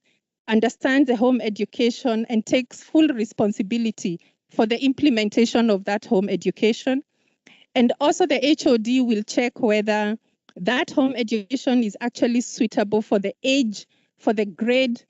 understands the home education and takes full responsibility for the implementation of that home education. And also the HOD will check whether that home education is actually suitable for the age, for the grade,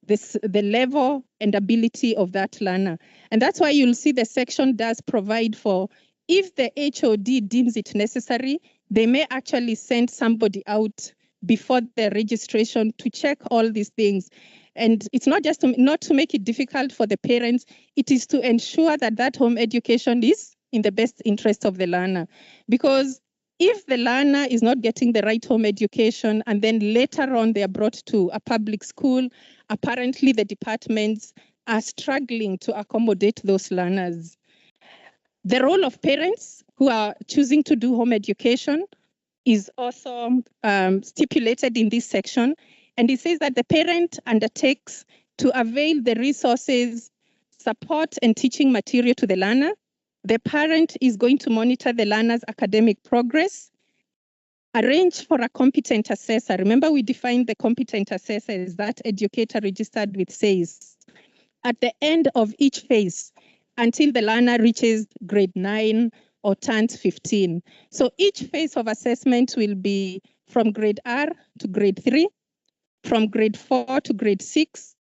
the level and ability of that learner. And that's why you'll see the section does provide for, if the HOD deems it necessary, they may actually send somebody out before the registration to check all these things. And it's not just not to make it difficult for the parents, it is to ensure that that home education is in the best interest of the learner. Because if the learner is not getting the right home education and then later on they are brought to a public school, apparently the departments are struggling to accommodate those learners. The role of parents who are choosing to do home education is also stipulated in this section. And it says that the parent undertakes to avail the resources, support and teaching material to the learner. The parent is going to monitor the learner's academic progress, arrange for a competent assessor. Remember, we defined the competent assessor as that educator registered with SAYS at the end of each phase until the learner reaches grade 9 or turns 15. So each phase of assessment will be from grade R to grade 3, from grade 4 to grade 6,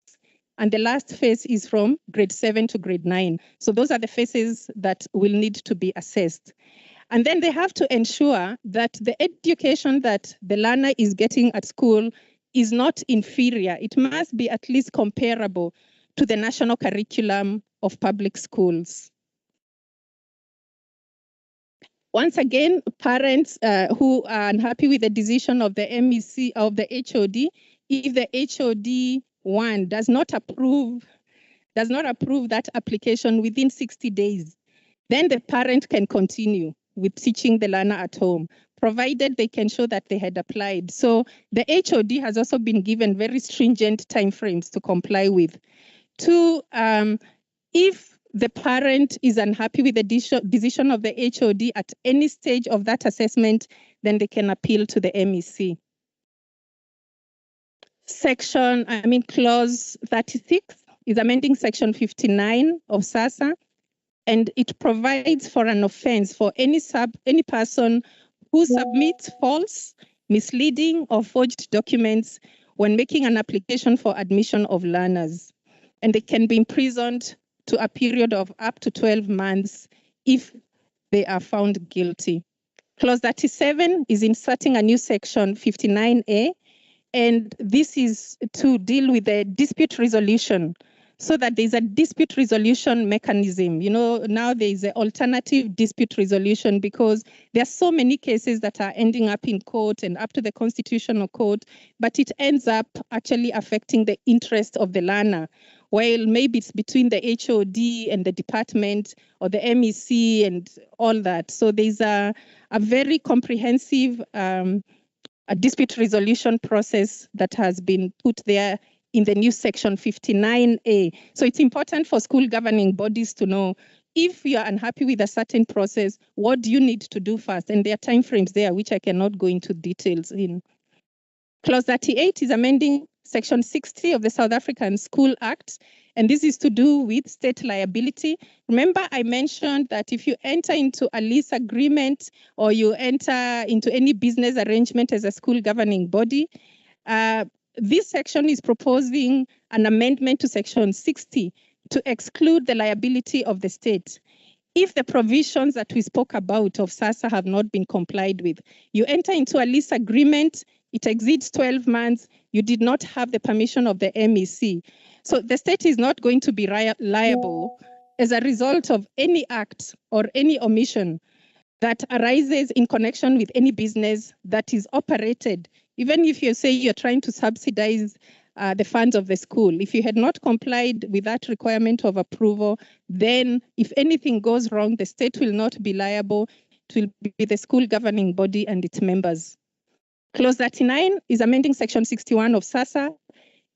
and the last phase is from grade 7 to grade 9. So those are the phases that will need to be assessed. And then they have to ensure that the education that the learner is getting at school is not inferior. It must be at least comparable to the national curriculum of public schools. Once again, parents who are unhappy with the decision of the MEC, of the HOD, if the HOD 1 does not approve that application within 60 days, then the parent can continue with teaching the learner at home, provided they can show that they had applied. So the HOD has also been given very stringent timeframes to comply with. If the parent is unhappy with the decision of the HOD at any stage of that assessment, then they can appeal to the MEC. Clause 36 is amending section 59 of SASSA, and it provides for an offense for any person who submits false, misleading, or forged documents when making an application for admission of learners. And they can be imprisoned to a period of up to 12 months if they are found guilty. Clause 37 is inserting a new section 59A, and this is to deal with the dispute resolution, so that there's a dispute resolution mechanism. You know, now there is an alternative dispute resolution because there are so many cases that are ending up in court and up to the Constitutional Court, but it ends up actually affecting the interest of the learner. While maybe it's between the HOD and the department or the MEC and all that. So there's a very comprehensive a dispute resolution process that has been put there in the new section 59A. So it's important for school governing bodies to know if you are unhappy with a certain process, what do you need to do first? And there are timeframes there, which I cannot go into details in. Clause 38 is amending section 60 of the South African School Act, and this is to do with state liability. Remember, I mentioned that if you enter into a lease agreement or you enter into any business arrangement as a school governing body, this section is proposing an amendment to section 60 to exclude the liability of the state. If the provisions that we spoke about of SASSA have not been complied with, you enter into a lease agreement, it exceeds 12 months, you did not have the permission of the MEC. So the state is not going to be liable as a result of any act or any omission that arises in connection with any business that is operated. Even if you say you're trying to subsidize the funds of the school, if you had not complied with that requirement of approval, then if anything goes wrong, the state will not be liable. It will be the school governing body and its members. Clause 39 is amending section 61 of SASSA,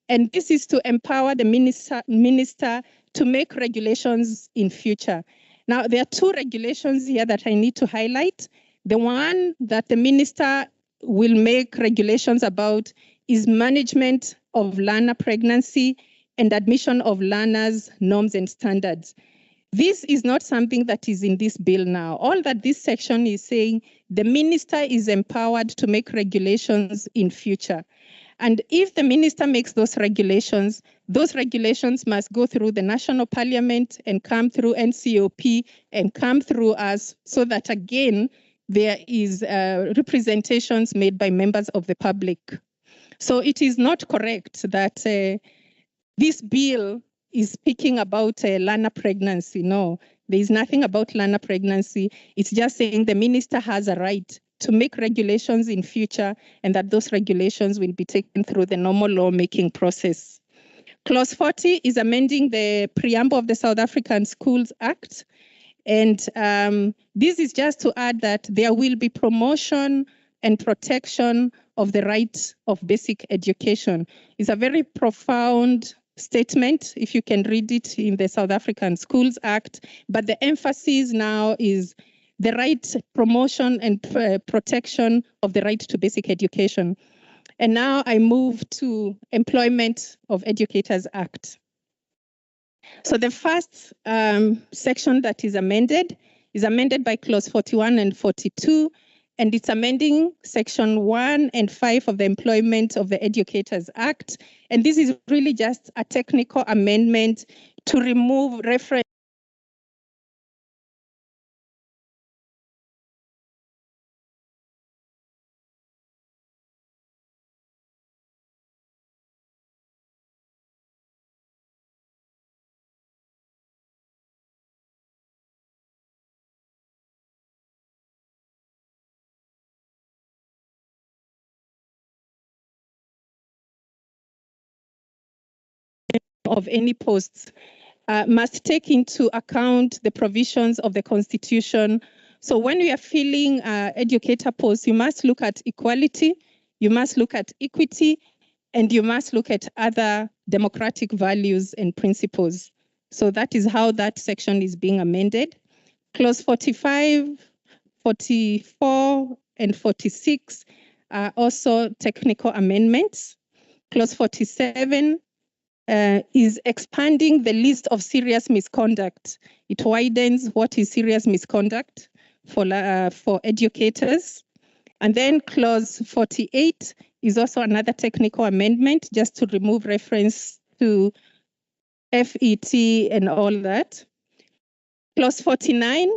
and this is to empower the minister to make regulations in future. Now, there are two regulations here that I need to highlight. The one that the minister will make regulations about is management of learner pregnancy and admission of learners, norms and standards. This is not something that is in this bill now. All that this section is saying, the minister is empowered to make regulations in future. And if the minister makes those regulations must go through the national parliament and come through NCOP and come through us, so that again, there is representations made by members of the public. So it is not correct that this bill is speaking about learner pregnancy. No, there is nothing about learner pregnancy. It's just saying the minister has a right to make regulations in future, and that those regulations will be taken through the normal lawmaking process. Clause 40 is amending the preamble of the South African Schools Act. And this is just to add that there will be promotion and protection of the right of basic education. It's a very profound statement, if you can read it in the South African Schools Act, but the emphasis now is the right promotion and protection of the right to basic education. And now I move to Employment of Educators Act. So the first section that is amended by clause 41 and 42, and it's amending Section 1 and 5 of the Employment of the Educators Act. And this is really just a technical amendment to remove reference of any posts must take into account the provisions of the Constitution. So when we are filling educator posts, you must look at equality, you must look at equity, and you must look at other democratic values and principles. So that is how that section is being amended. Clause 45, 44, and 46 are also technical amendments. Clause 47 is expanding the list of serious misconduct. It widens what is serious misconduct for educators. And then clause 48 is also another technical amendment, just to remove reference to FET and all that. Clause 49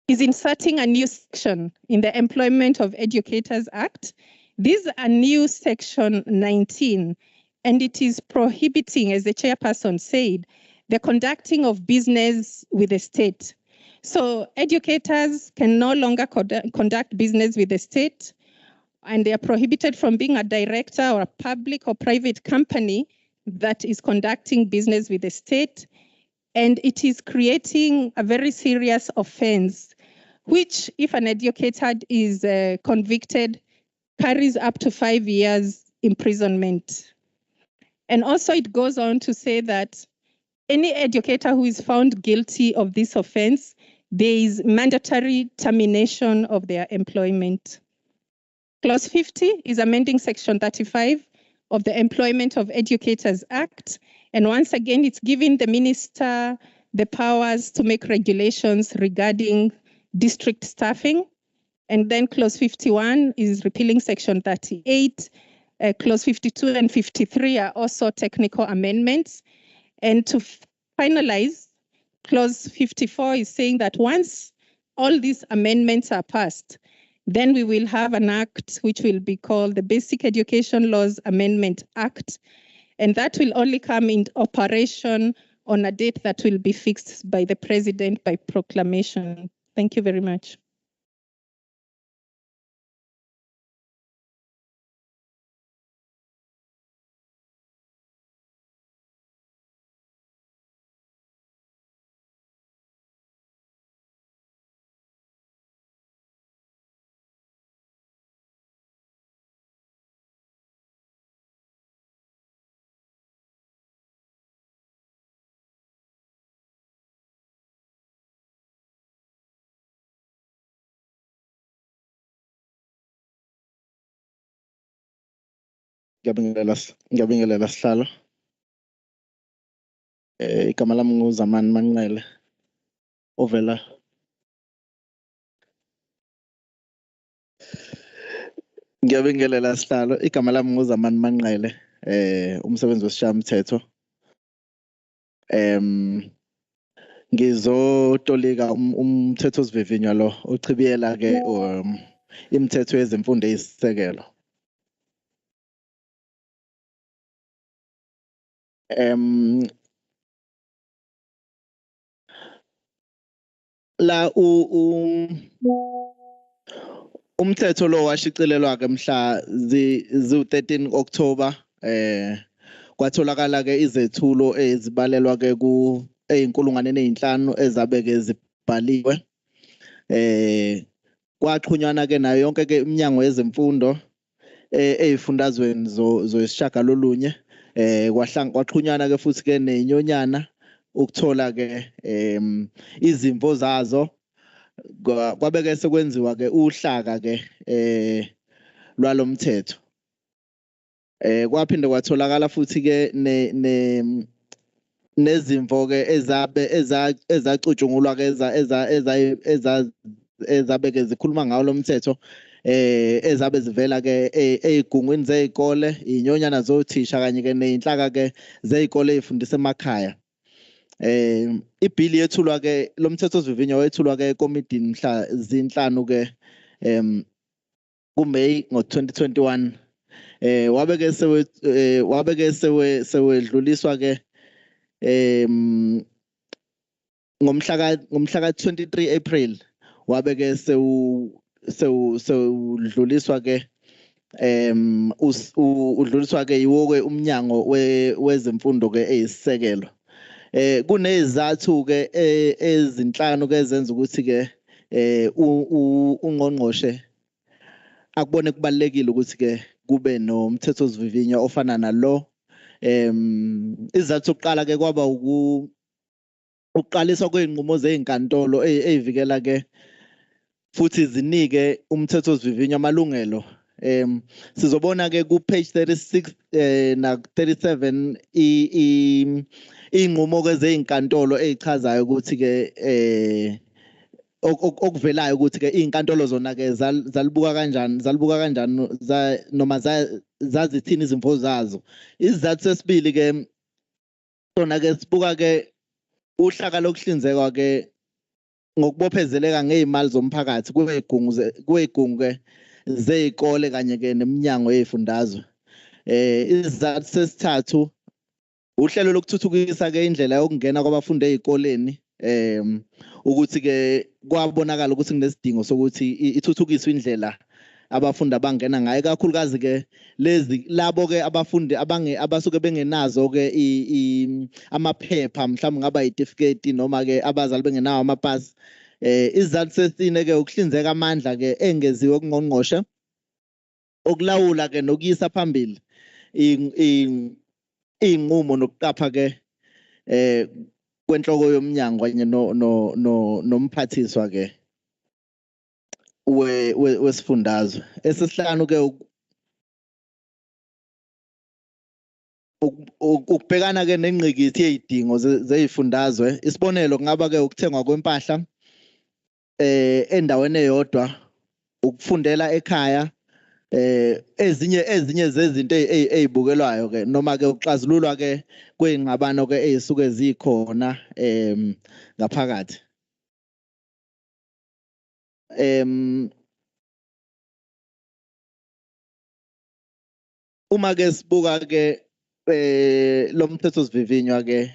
is inserting a new section in the Employment of Educators Act. This is a new section 19. And it is prohibiting, as the chairperson said, the conducting of business with the state. So educators can no longer conduct business with the state, and they are prohibited from being a director or a public or private company that is conducting business with the state. And it is creating a very serious offense, which if an educator is convicted, carries up to 5 years imprisonment. And also it goes on to say that any educator who is found guilty of this offense, there is mandatory termination of their employment. Clause 50 is amending Section 35 of the Employment of Educators Act. And once again, it's giving the minister the powers to make regulations regarding district staffing. And then Clause 51 is repealing Section 38. Clause 52 and 53 are also technical amendments. And to finalize, Clause 54 is saying that once all these amendments are passed, then we will have an act which will be called the Basic Education Laws Amendment Act. And that will only come into operation on a date that will be fixed by the President by proclamation. Thank you very much. Ngiyabingelela sihlalo. Igama lami nguZamani Manqele ovela Ngiyabingelela sihlalo. Igama lami nguZamani Manqele, umsebenzi wesishayamthetho. Ngizotolika umthetho osivivinywa lo ochibiyela ke imithetho yezemfundo eyisisekelo. La umthetho lo washicilelwa ke mhla zi-13 October kwatholakala ke izethulo ezibalelwa ke ku 5,000 ezabeke zibhaliwe kwaxhunyana ke nayo yonke ke iminyango yezemfundo ezifundazweni zoyishagalolunye kwaxhunyana ke futhi ke nenyonyana ukuthola ke izimvo zazo kwabeke sekwenziwa ke uhlaka ke lwalomthetho kwaphinde kwatholakala futhi ke nezimvo ke ezacutshungulwa ke ezabe ke zikhuluma ngawo lo mthetho ezabe zivela ke ezigungwini zezikole inyonyana zothisha kanye ke nezinhlaka ke zezikole ezifundisa emakhaya. Ibhili yethulwa ke lo mthetho sivivinywa wethulwa ke ekomidini mhla zinhlanu ke kuMay ngo-2021. Wabe ke sewedluliswa ke ngomhla ka 23 April wabe ke sewudluliswa ke udluliswa ke yiwo ke umnyango wezemfundo ke eyisisekelo. Kunezathu ke ezinhlanu ke ezenza ukuthi ke ungqongqoshe akubone kubalekile ukuthi ke kube nomthetho sivivinywa ofana nalo. Izathu sokuqala ke kwaba ukuqaliswa kweinqumo zezinkantolo ezivikela ke futhi zinike umthetho sivivinywa amalungelo. Sizobona ke ku page 36 na 37 inqumo ke zezinkantolo ezichazayo ukuthi ke okuvelayo ukuthi ke izinkantolo zona ke zalibuka kanjani noma zazithini izimvo zazo. Isizathu sesibili ke sona ke sibuka ke uhlaka lokuhlinzekwa ke ngokubophezeleka ngezimali zomphakathi kuyigungu ke zezikole kanye ke neminyango yezifundazwe. Isizathu sesithathu uhlelo lokuthuthukisa ke indlela yokungena kwabafundi ezikoleni ukuthi ke kwabonakala ukuthi kunesidingo sokuthi ithuthukiswe indlela abafundi abangena ngayo kakhulukazi ke labo ke abafundi abasuke bengenazo ke amaphepha mhlawumbe ngaba certificate noma ke abazali bengenawo amapasi. Isizathu sesine ke ukuhlinzeka amandla ke engeziwe kungqongqoshe okulawula ke nokuyisa phambili inqumo nokuqapha ke kwenhloko yomnyango kanye nomphathiswa ke wesifundazwe. Esesihlanu ke ukubhekana ke nengqikithi yezidingo zezifundazwe. Isibonelo kungaba ke ukuthengwa kwempahla endaweni eyodwa, ukufundela ekhaya, ezinye zezinto ezibukelwayo ke noma ke ukuxazululwa ke kwezingxabano ke ezisuke zikhona ngaphakathi. Uma ke sibuka ke lo mthetho sivivinywa ke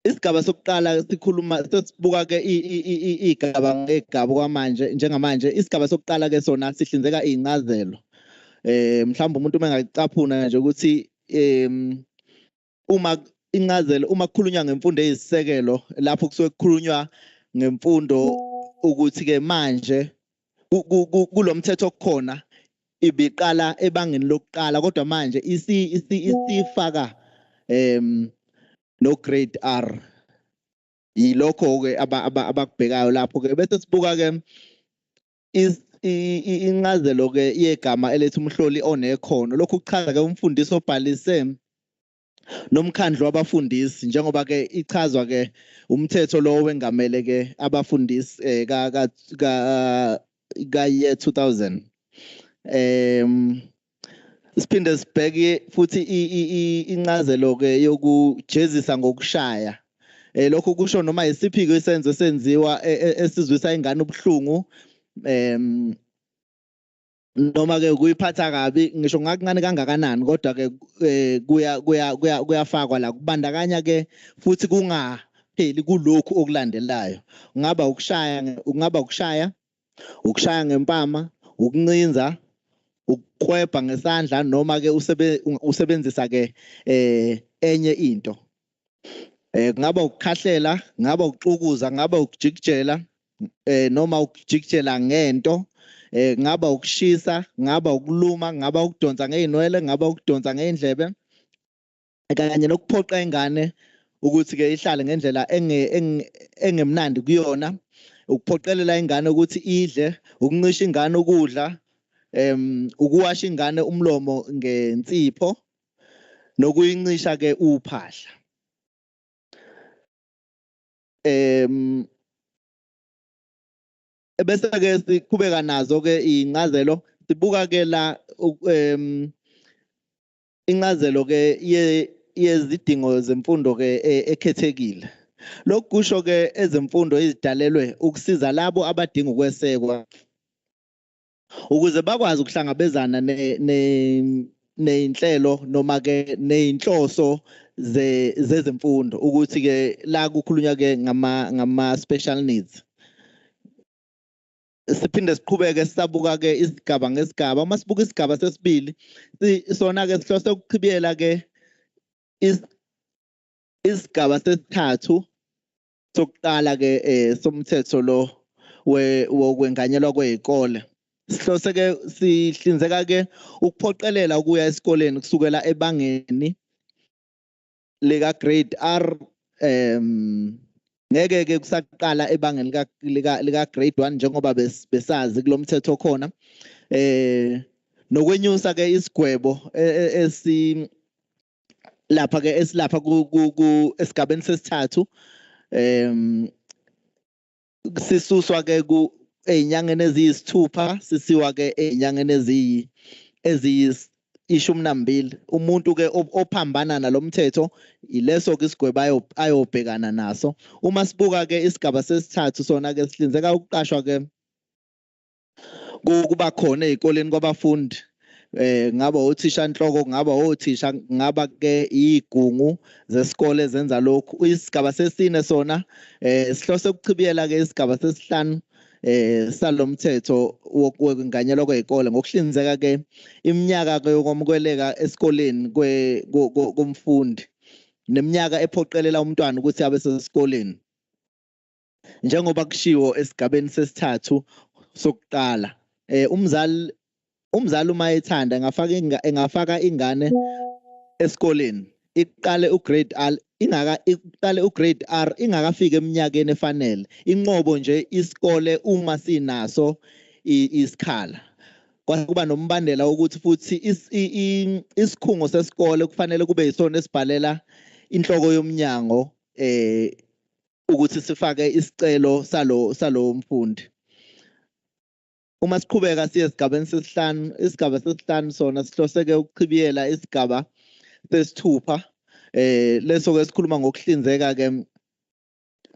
isigaba sokuqala sikhuluma sesibuka ke igaba ngegaba kwamanje njengamanje isigaba sokuqala ke sona sihlinzeka incazelo. Mhlawumbe umuntu mengacaphuna nje ukuthi uma incazelo uma kukhulunywa ngemfundo eyisisekelo lapho kusuke kukhulunywa ngemfundo ukuthi ke manje kulomthetho okukhona ibiqala ebangeni lokuqala kodwa manje isifaka no grade R. Yilokho ke abakubhekayo lapho ke bese sibuka ke incazelo ke yegama elethu umhloli onekhono. Lokhu kuchaza ke umfundisi obhalise nomkhandlu wabafundisi njengoba ke ichazwa ke umthetho lo wengamele ke abafundisi ka year 2000. Siphinde sibheke futhi incazelo ke yokujezisa ngokushaya. Lokho kusho noma isiphi isenzo senziwa esizwisa ingane ubuhlungu noma ke kuyiphatha kabi ngisho ngakuncane kangakanani kodwa ke kuyafakwa la kubandakanya ke futhi kungapheli kulokhu okulandelayo. Ukushaya ngempama, ukuncinza, ukukweba ngesandla noma ke usebenzisa ke enye into. Kungaba ukukhahlela, ngaba ukuxukuza, ngaba ukujikijela noma ukujikijela ngento, ngaba ukushisa, ngaba ukuluma, ngaba ukudonsa ngeinwele, ngaba ukudonsa ngeindlebe kanye nokuphoqa ingane ukuthi ke ihlale ngendlela engemnandi kuyona, ukuphoqelela ingane ukuthi idle, ukuncisha ingane ukudla, ukuwasha ingane umlomo ngensipho nokuyincisha ke uphahla. bese ke siqhubeka nazo ke incazelo sibuka ke la incazelo ke yezidingo zemfundo ke ekhethekile. Lokhu kusho ke ezemfundo ezidalelwe ukusiza labo abadinga ukwesekwa ukuze bakwazi ukuhlangabezana neinhlelo noma ke nezinhloso zezemfundo ukuthi ke la kukhulunywa ke ngama special needs. Siphinde siqhubeke sisabuka ke isigaba ngesigaba. Uma sibuka isigaba sesibili sona ke sihlose ukuchibiyela ke isigaba sesithathu sokuqala ke somthetho lo wokwenganyelwa kwezikole. Sihlose ke sihlinzeka ke ukuphoqelela ukuya esikoleni kusukela ebangeni lika grade R ngeke ke kusaqala ebangeni lika grade 1 njengoba besazi kulomthetho khona nokwenyusa ke isigwebo lapha ke esilapha ku esigabeni sesithathu sisuswa ke ku ezinyangeni eziyisithupha sisiwa ke ezinyangeni eziyishumi nambili. Umuntu ke ophambana nalomthetho ileso ke isigwebo ayobhekana naso. Uma sibuka ke isigaba sesithathu sona ke sihlinzeka ukuqashwa ke kuba khona ezikoleni kwabafundi ngaba uthisha inhloko ngaba othisha ngaba ke izigungu zesikole zenza lokhu. Isigaba sesine sona sihlose ukuchibiyela ke isigaba sesihlanu salomthetho wokwenganyelwa kwezikole ngokuhlinzeka ke iminyaka ke yokwamukeleka esikoleni komfundi neminyaka ephoqelela umntwana ukuthi abe sesikoleni njengoba kushiwo esigabeni sesithathu sokuqala. Umzali uma ethanda engafaka ingane esikoleni iqale ugrade R iqale ugrade R ingakafika eminyakeni efanele. Inqobo nje isikole uma sinaso isikhala. Kwakuba nombandela ukuthi futhi isikhungo sesikole kufanele kube yisona esibhalela inhloko yomnyango ukuthi sifake isicelo salo mfundi. Uma siqhubeka siye esigabeni sesihlanu, isigaba sesihlanu sona sihloseke ukuchibiyela isigaba sesithupha leso ke sikhuluma ngokuhlinzeka ke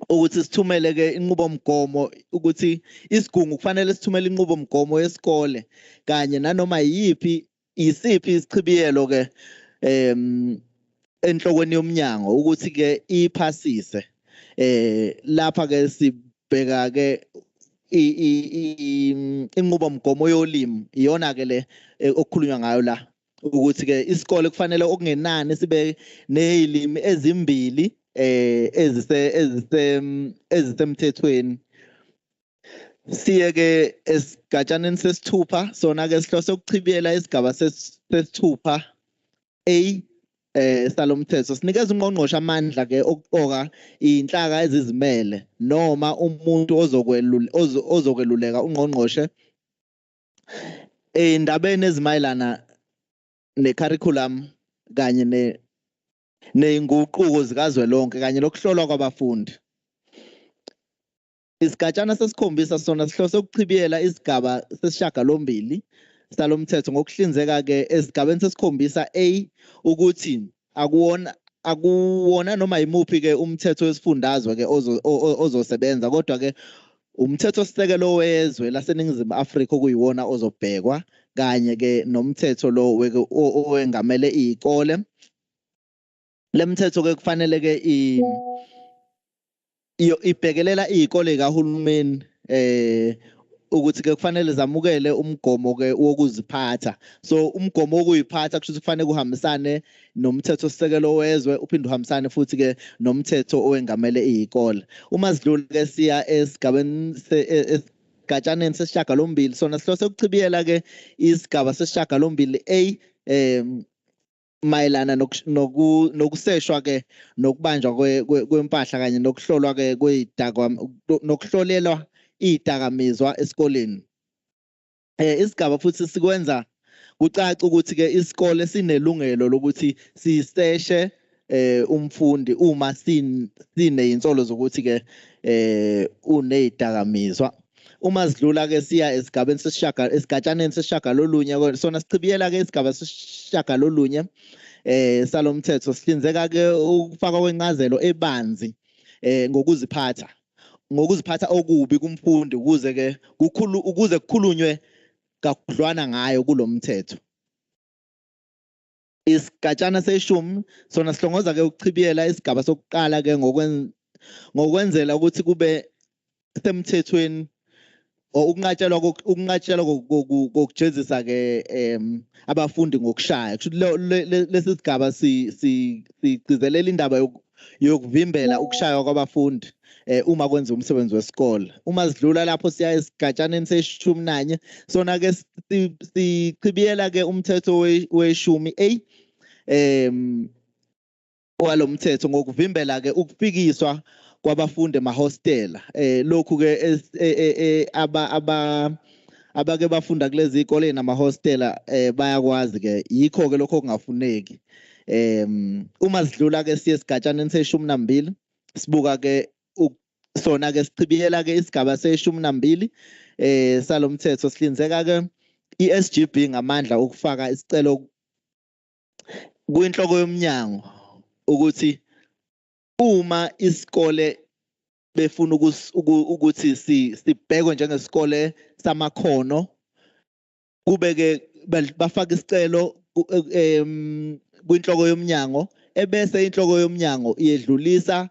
ukuthi sithumele ke inqubomgomo ukuthi isigungu kufanele sithumele inqubomgomo yesikole kanye nanoma isiphi isichibiyelo ke enhlokweni yomnyango ukuthi ke iphasise lapha ke sibheka ke inqubomgomo yolimi iyona ke le okukhulunywa ngayo la ukuthi ke isikole kufanele okungenani sibe nezilimi ezimbili ezisemthethweni. Siye ke esigatshaneni sesithupha sona ke sihlose ukuchibiyela isigaba sesithupha A salomthetho sinikeza ungqongqoshe amandla ke okuqoka inhlaka ezizimele noma umuntu ozokweluleka ungqongqoshe endabeni ezimayelana necurriculum kanye nezinguquko zikazwelonke kanye lokuhlolwa kwabafundi. Isigatshana sesikhombisa sona sihlose ukuchibiyela isigaba sesishiyagalombili salomthetho ngokuhlinzeka ke esigabeni sesikhombisa A ukuthi akuwona noma yimuphi ke umthetho wesifundazwe ke ozosebenza kodwa ke umthetho sisekelo wezwe laseNingizimu Afrika okuyiwona ozobhekwa kanye ke nomthetho lo owengamele izikole. Lemthetho ke kufanele ke ibhekelela izikole kahulumeni ukuthi ke kufanele zamukele umgomo ke wokuziphatha. So umgomo wokuyiphatha kusho ukuthi kufanele kuhambisane nomthetho sisekelo wezwe uphinde uhambisane futhi ke nomthetho owengamele izikole. Uma sidlula ke siya esigatshaneni sesishiyagalombili sona sihlose ukuchibiyela ke isigaba sesishiyagalombili A mayelana nokuseshwa ke nokubanjwa kwempahla kanye nokuhlolwa ke nokuhlolelwa izidakamizwa esikoleni. Isigaba futhi sikwenza kucaca ukuthi ke isikole sinelungelo lokuthi siseshe umfundi uma sinezinsolo zokuthi ke unezidakamizwa. uma sidlula ke siya esigabeni esigatshaneni sesishagalolunye sona sichibiyela ke isigaba sesishagalolunye salomthetho sihlinzeka ke ukufakwa kwencazelo ebanzi ngokuziphatha okubi kumfundi ukuze ke kukhulunywe kakhudlwana ngayo kulomthetho. Isigatshana seshumi sona sihlongoza ke ukuchibiyela isigaba sokuqala ke ngokwenzela ukuthi kube semthethweni ukunqatshelwa kokujezisa ke abafundi ngokushaya. Kusho lesi sigaba sigcizelela indaba yokuvimbela ukushaywa kwabafundi uma kwenza umsebenzi wesikole. Uma sidlula lapho siya esigatshaneni seshumi nanye sona ke sichibiyela ke umthetho weshumi walomthetho ngokuvimbela ke ukufikiswa kwabafundi emahostela. Lokhu ke abake bafunda kulezi izikole namahostela bayakwazi ke yikho ke lokho kungafuneki. Uma sidlula ke siye esigatshaneni seshumi nambili sibuka ke sona ke sichibiyela ke isigaba seshumi nambili salomthetho sihlinzeka ke iSGB ngamandla okufaka isicelo kwinhloko yomnyango ukuthi uma isikole befuna ukuthi sibhekwe njengesikole samakhono kube ke bafaka isicelo kwinhloko yomnyango ebese inhloko yomnyango iyedlulisa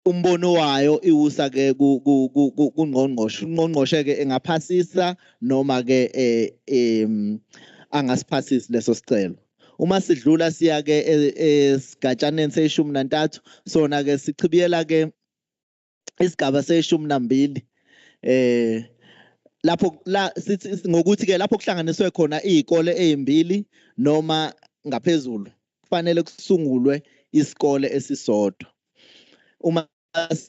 umbono wayo iwusa ke kungqongqoshe ke engaphasisa noma ke angasiphasisi leso sicelo. Uma sidlula siya ke esigatshaneni seshumi nantathu sona ke sichibiyela ke isigaba seshumi nambili lapho ngokuthi ke lapho kuhlanganiswe khona izikole ezimbili noma ngaphezulu kufanele kusungulwe isikole esisodwa. Uma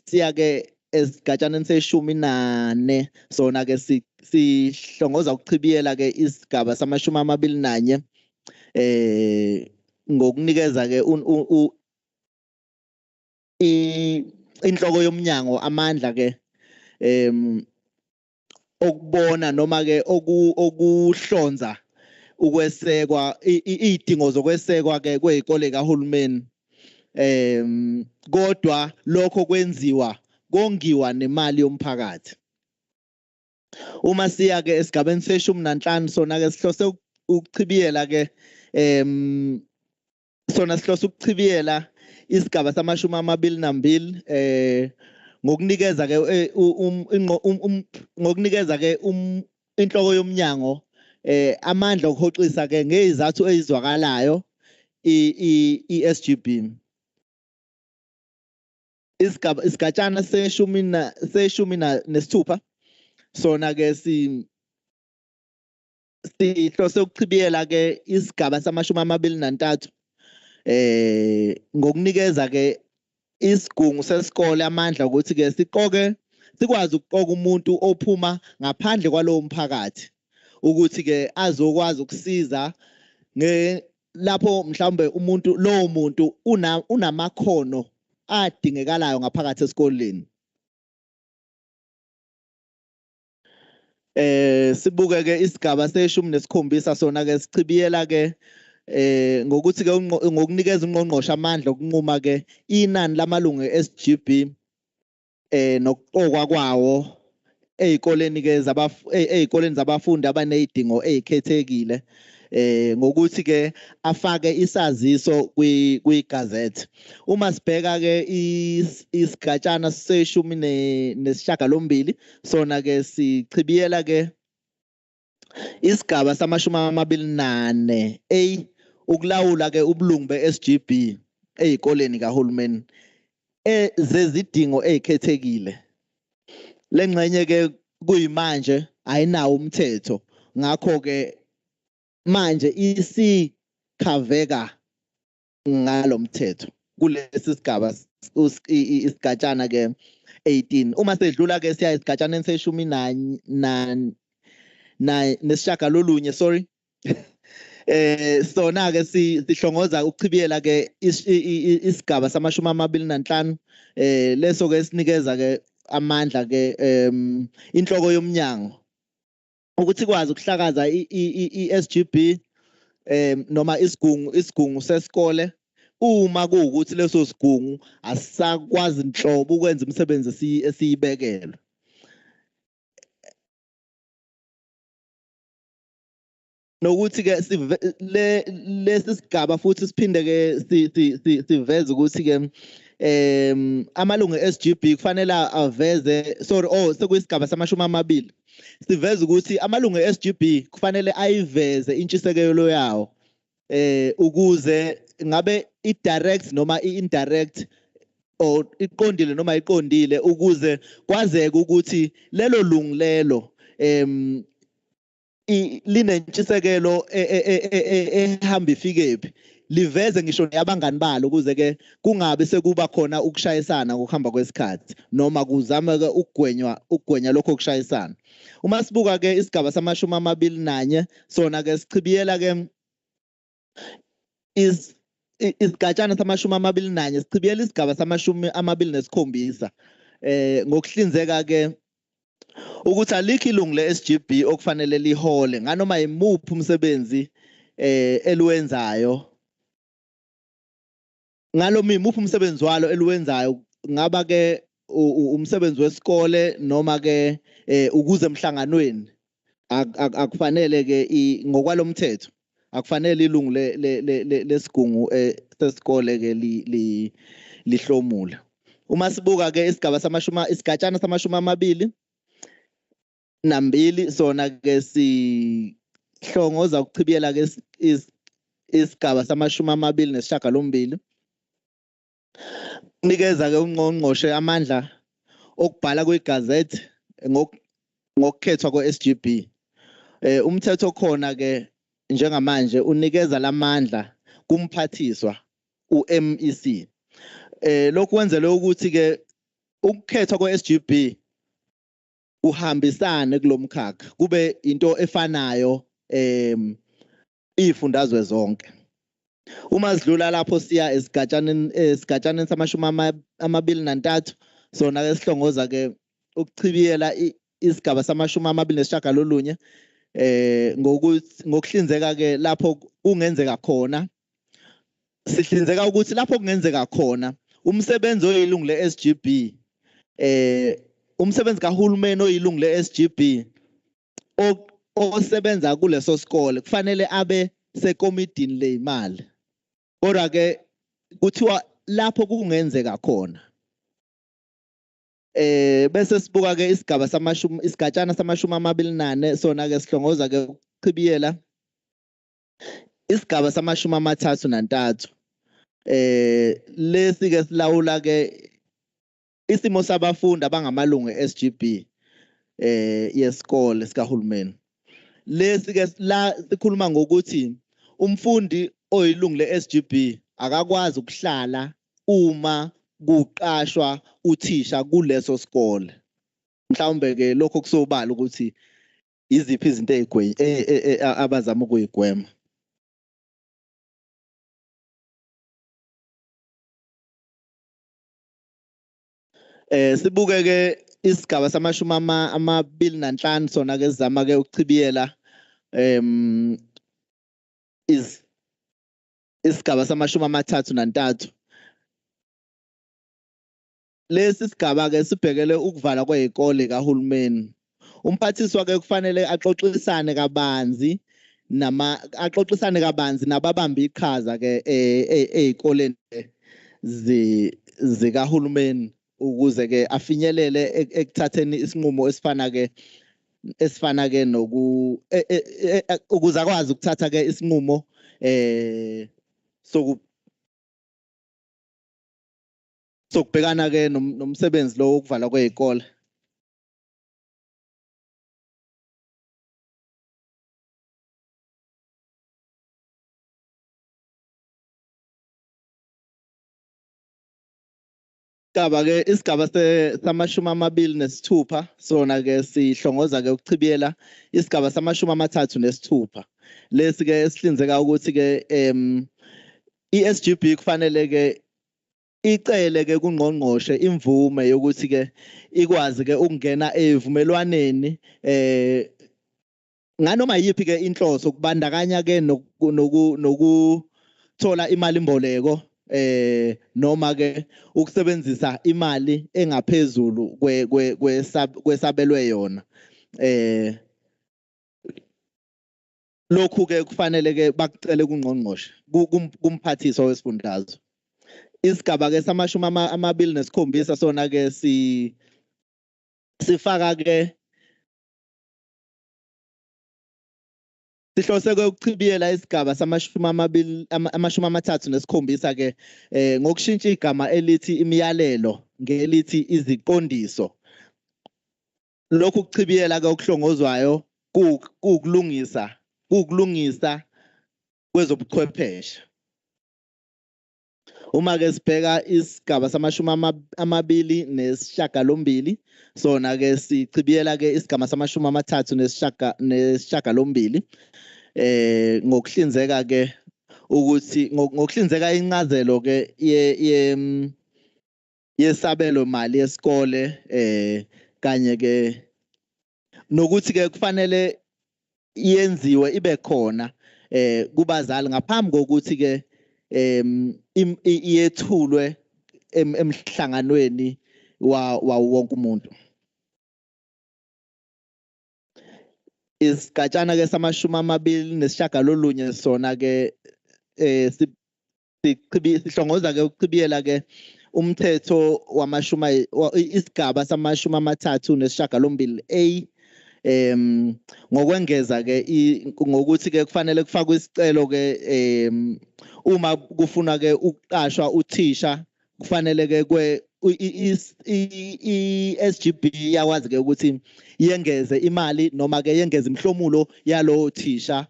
siya ke esigatshaneni seshumi nane sona ke sihlongoza ukuchibiyela ke isigaba samashumi amabili nanye ngokunikeza ke inhloko yomnyango amandla ke okubona noma ke okuhlonza ukwesekwa izidingo zokwesekwa ke kwezikole kahulumeni. Kodwa lokho kongiwa nemali yomphakathi. Uma siya ke esigabeni seshumi nanhlanu sona ke sihlose ukuchibiyela ke sona sihlose ukuchibiyela isigaba samashumi amabili nambili ngokunikeza ke ngokunikeza ke inhloko yomnyango amandla okuhoxisa ke ngezizathu ezizwakalayo iSGB. Isigatshana seshumi nesithupha sona ke sihlose ukuchibiyela ke isigaba samashumi amabili nantathu ngokunikeza ke isigungu sesikole amandla ukuthi ke sikwazi ukuqoka umuntu ophuma ngaphandle kwalowo mphakathi ukuthi ke azokwazi ukusiza lapho mhlawumbe lowo muntu unamakhono adingekalayo ngaphakathi esikoleni. Sibuke ke isigaba seshumi nesikhombisa sona ke sichibiyela ke ngokuthi ke ngokunikeza ungqongqoshe amandla okunquma ke inani lamalungu eSGB nokuqokwa kwawo ezikoleni ke ezikoleni zabafundi abanezidingo ezikhethekile ngokuthi ke afake isaziso kwigazethi. Uma sibheka ke isigatshana seshumi nesishagalombili sona ke sichibiyela ke isigaba samashumi amabili nane ukulawula ke ubulungu beSGB ezikoleni kahulumeni zezidingo ezikhethekile. Lengxenye ke kuyimanje ayinawo umthetho ngakho ke manje isikhaveka ngalomthetho kulesi sigaba isigatshana ke 18. Uma sedlula ke siya isigatshaneni seshumi nesishagalolunye sona ke sihlongoza ukuchibiyela ke isigaba samashumi amabili nanhlanu leso ke sinikeza ke amandla ke inhloko yomnyango ukuthi kwazi ukuhlakaza iSGB noma isigungu sesikole uma kuwukuthi leso sigungu asisakwazi inhlobo ukwenza umsebenzi esiyibekelwe. Nokuthi ke lesi sigaba futhi siphinde ke siveze ukuthi ke amalungu eSGB kufanele aveze sekuyisigaba sama20 siveze ukuthi amalungu eSGB kufanele ayiveze intshisekelo yawo ukuze ngabe idirect noma iindirect or iqondile noma iqondile ukuze kwazeke ukuthi lelo lungu lelo linentshisekelo ehamba ifikephi liveze ngisho neyabangani balo ukuze ke kungabe sekuba khona ukushayisana ngokuhamba kwesikhathi noma kuzama ke ukugwenya lokho ukushayisana. Uma sibuka ke isigaba sama21 sona ke sichibiyela ke isigatshana sama21 sichibiyela isigaba sama27 ngokuhlinzeka ke ukuthi alikho ilungu leSGB okufanele lihole nganoma imuphi umsebenzi eliwenzayo imuphi umsebenzi walo eliwenzayo ngaba ke umsebenzi wesikole noma ke ukuze emhlanganweni akufanele ke ngokwalomthetho akufanele ilungu lesigungu sesikole ke lihlomule. Uma sibuka ke isigatshana sama22 sona ke sihlongoza ukuchibiyela ke isigaba sama28 nikeza ke ungqongqoshe amandla okubhala kwegazethi ngokukhethwa kweSGB. Umthetho khona ke njengamanje unikeza lamandla kumphathiswa uMEC. Lokhu kwenzele ukuthi ke ukukhethwa kweSGB uhambisane kulomkhakha kube into efanayo ifundazwe zonke. Uma sidlula lapho siya esigatshaneni sama23 sona ke sihlongoza ke ukuchibiyela isigaba sama29 ngokuhlinzeka ke lapho kungenzeka khona sihlinzeka ukuthi lapho kungenzeka khona umsebenzi oyilungu leSGB umsebenzi kahulumeni oyilungu leSGB osebenza kuleso sikole kufanele abe sekomidini leimali. Kodwa ke kuthiwa lapho kungenzeka khona bese sibuka ke isigatshana sama28 sona ke sihlongoza ke ukuchibiyela isigaba sama33 lesi ke silawula ke isimo sabafundi abangamalungu eSGB yesikole sikahulumeni. Lesi ke la sikhuluma ngokuthi umfundi oyilungu leSGB akakwazi ukuhlala uma kuqashwa uthisha kuleso sikole. Mhlawumbe ke lokho kusobala ukuthi iziphi izinto abazama ukuyigwema. Sibuke ke isigaba sama25 sona ke sizama ke ukuchibiyela isigaba sama33. Lesi sigaba ke sibhekele ukuvala kwezikole kahulumeni. Umphathiswa ke kufanele axoxisane kabanzi nababamba iqhaza ke ezikoleni zikahulumeni ukuze ke afinyelele ekuthatheni isinqumo esifana ke ukuze akwazi ukuthatha ke isinqumo sokubhekana ke nomsebenzi lo wokuvala kwezikole. Isigaba sama26 sona ke sihlongoza ke ukuchibiyela isigaba sama36. Lesi ke esihlinzeka ukuthi ke iSGB kufanele ke icele ke kungqongqoshe imvume yokuthi ke ikwazi ke ukungena evumelwaneni nganoma yipi ke inhloso kubandakanya ke nokuthola imali imboleko noma ke ukusebenzisa imali engaphezulu kwesabelwe yona lokhu ke kufanele ke bakucele kungqongqoshe kumphathiswa wesifundazwe isigaba ke samashumi amabili nesikhombisa sona ke sifaka ke sihlose ke ukuchibiyela isigaba amashumi amathathu nesikhombisa ke ngokushintsha igama elithi imiyalelo ngelithi iziqondiso lokhu kuchibiyela ke okuhlongozwayo kukulungisa kwezobuchwepheshe uma ke sibheka isigaba samashumi amabili nesishiyagalombili sona ke sichibiyela ke isigaba samashumi amathathu nesishiyagalombili ngokuhlinzeka ke ukuthi ngokuhlinzeka incazelo ke yesabelo mali yesikole kanye ke nokuthi ke kufanele yenziwe ibe khona kubazali ngaphambi kokuthi ke iyethulwe emhlanganweni wa wonke umuntu isigatshana ke samashumi amabili nesishiyagalolunye sona ke sihlongoza ke ukuchibiyela ke umthetho wamashumi isigaba samashumi amathathu nesishiyagalombili ngokwengeza ke ngokuthi ke kufanele kufakwe isicelo ke uma kufuna ke ukuqashwa uthisha kufanele ke i-SGB yakwazi ke ukuthi yengeze imali noma ke yengeze imhlomulo yalowo thisha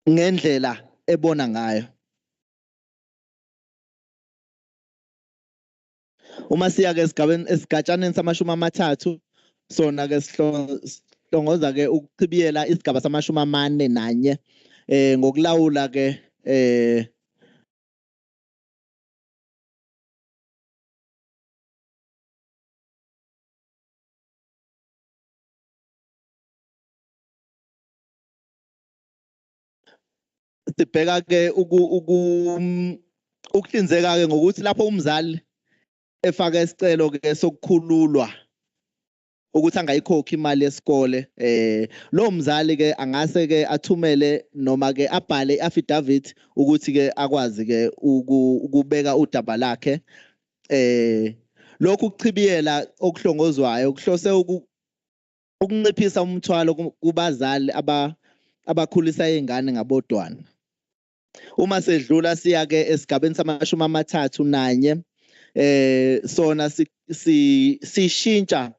ngendlela ebona ngayo uma siya ke esigatshaneni samashumi amathathu sona ke sihlongoza ke ukuchibiyela isigaba samashumi amane nanye ngokulawula ke sibheka ke ukuhlinzeka ke ngokuthi lapho umzali efaka isicelo ke sokukhululwa ukuthi angayikhokhi imali yesikole lo mzali ke angase ke athumele noma ke abhale affidavit ukuthi ke akwazi ke ukubeka udaba lakhe lokhu kuchibiyela okuhlongozwayo kuhlose ukunciphisa umthwalo kubazali abakhulisa izingane ngabodwana uma sedlula siya ke esigabeni samashumi amathathu nanye sona sishintsha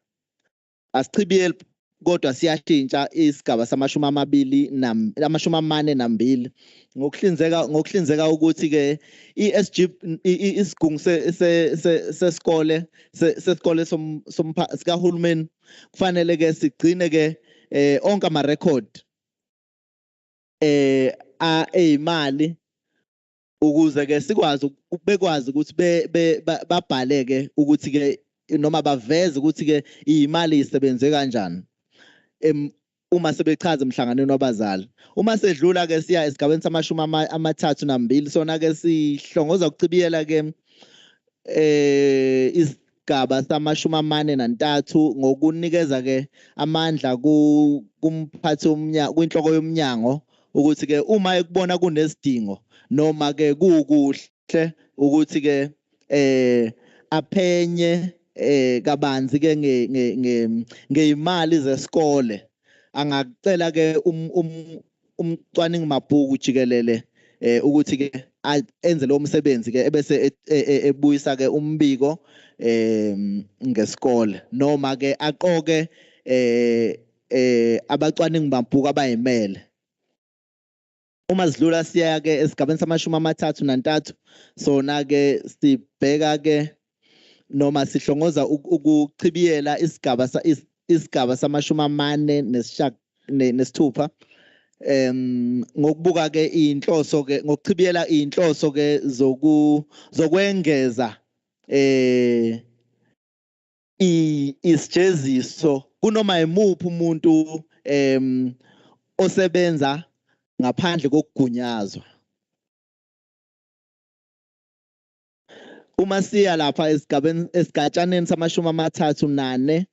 asichibiyeli kodwa siyashintsha isigaba samashumi amane nambili ngokuhlinzeka ukuthi ke isigungu sesikole sikahulumeni kufanele ke sigcine ke onke ama record eyimali ukuze ke bekwazi ukuthi babhaleke ukuthi ke noma baveze ukuthi ke imali isebenze kanjani uma sebechaza emhlanganweni wabazali uma sedlula ke siya esigabeni samashumi amathathu nambili sona ke sihlongoza ukuchibiyela ke isigaba samashumi amane nantathu ngokunikeza ke amandla kumphathi womnyango kwinhloko yomnyango ukuthi ke uma ekubona kunesidingo noma ke kukuhle ukuthi ke aphenye kabanzi ke ngeimali zesikole angacela ke umcwaningi mabhuku jikelele ukuthi ke enze lo msebenzi ke ebese ebuyisa ke umbiko ngesikole noma ke aqoke abacwaningi mabhuku abayimele uma sidlula siya ke esigabeni samashumi amathathu nantathu sona ke sibheka ke noma sihlongoza ukuchibiyela isigaba samashumi amane nesithupha ngokubuka ke inhloso ke ngokuchibiyela inhloso ke zokwengeza isijeziso kunoma imuphi umuntu osebenza ngaphandle kokugunyazwa. Uma siya lapha esigatshaneni sama-34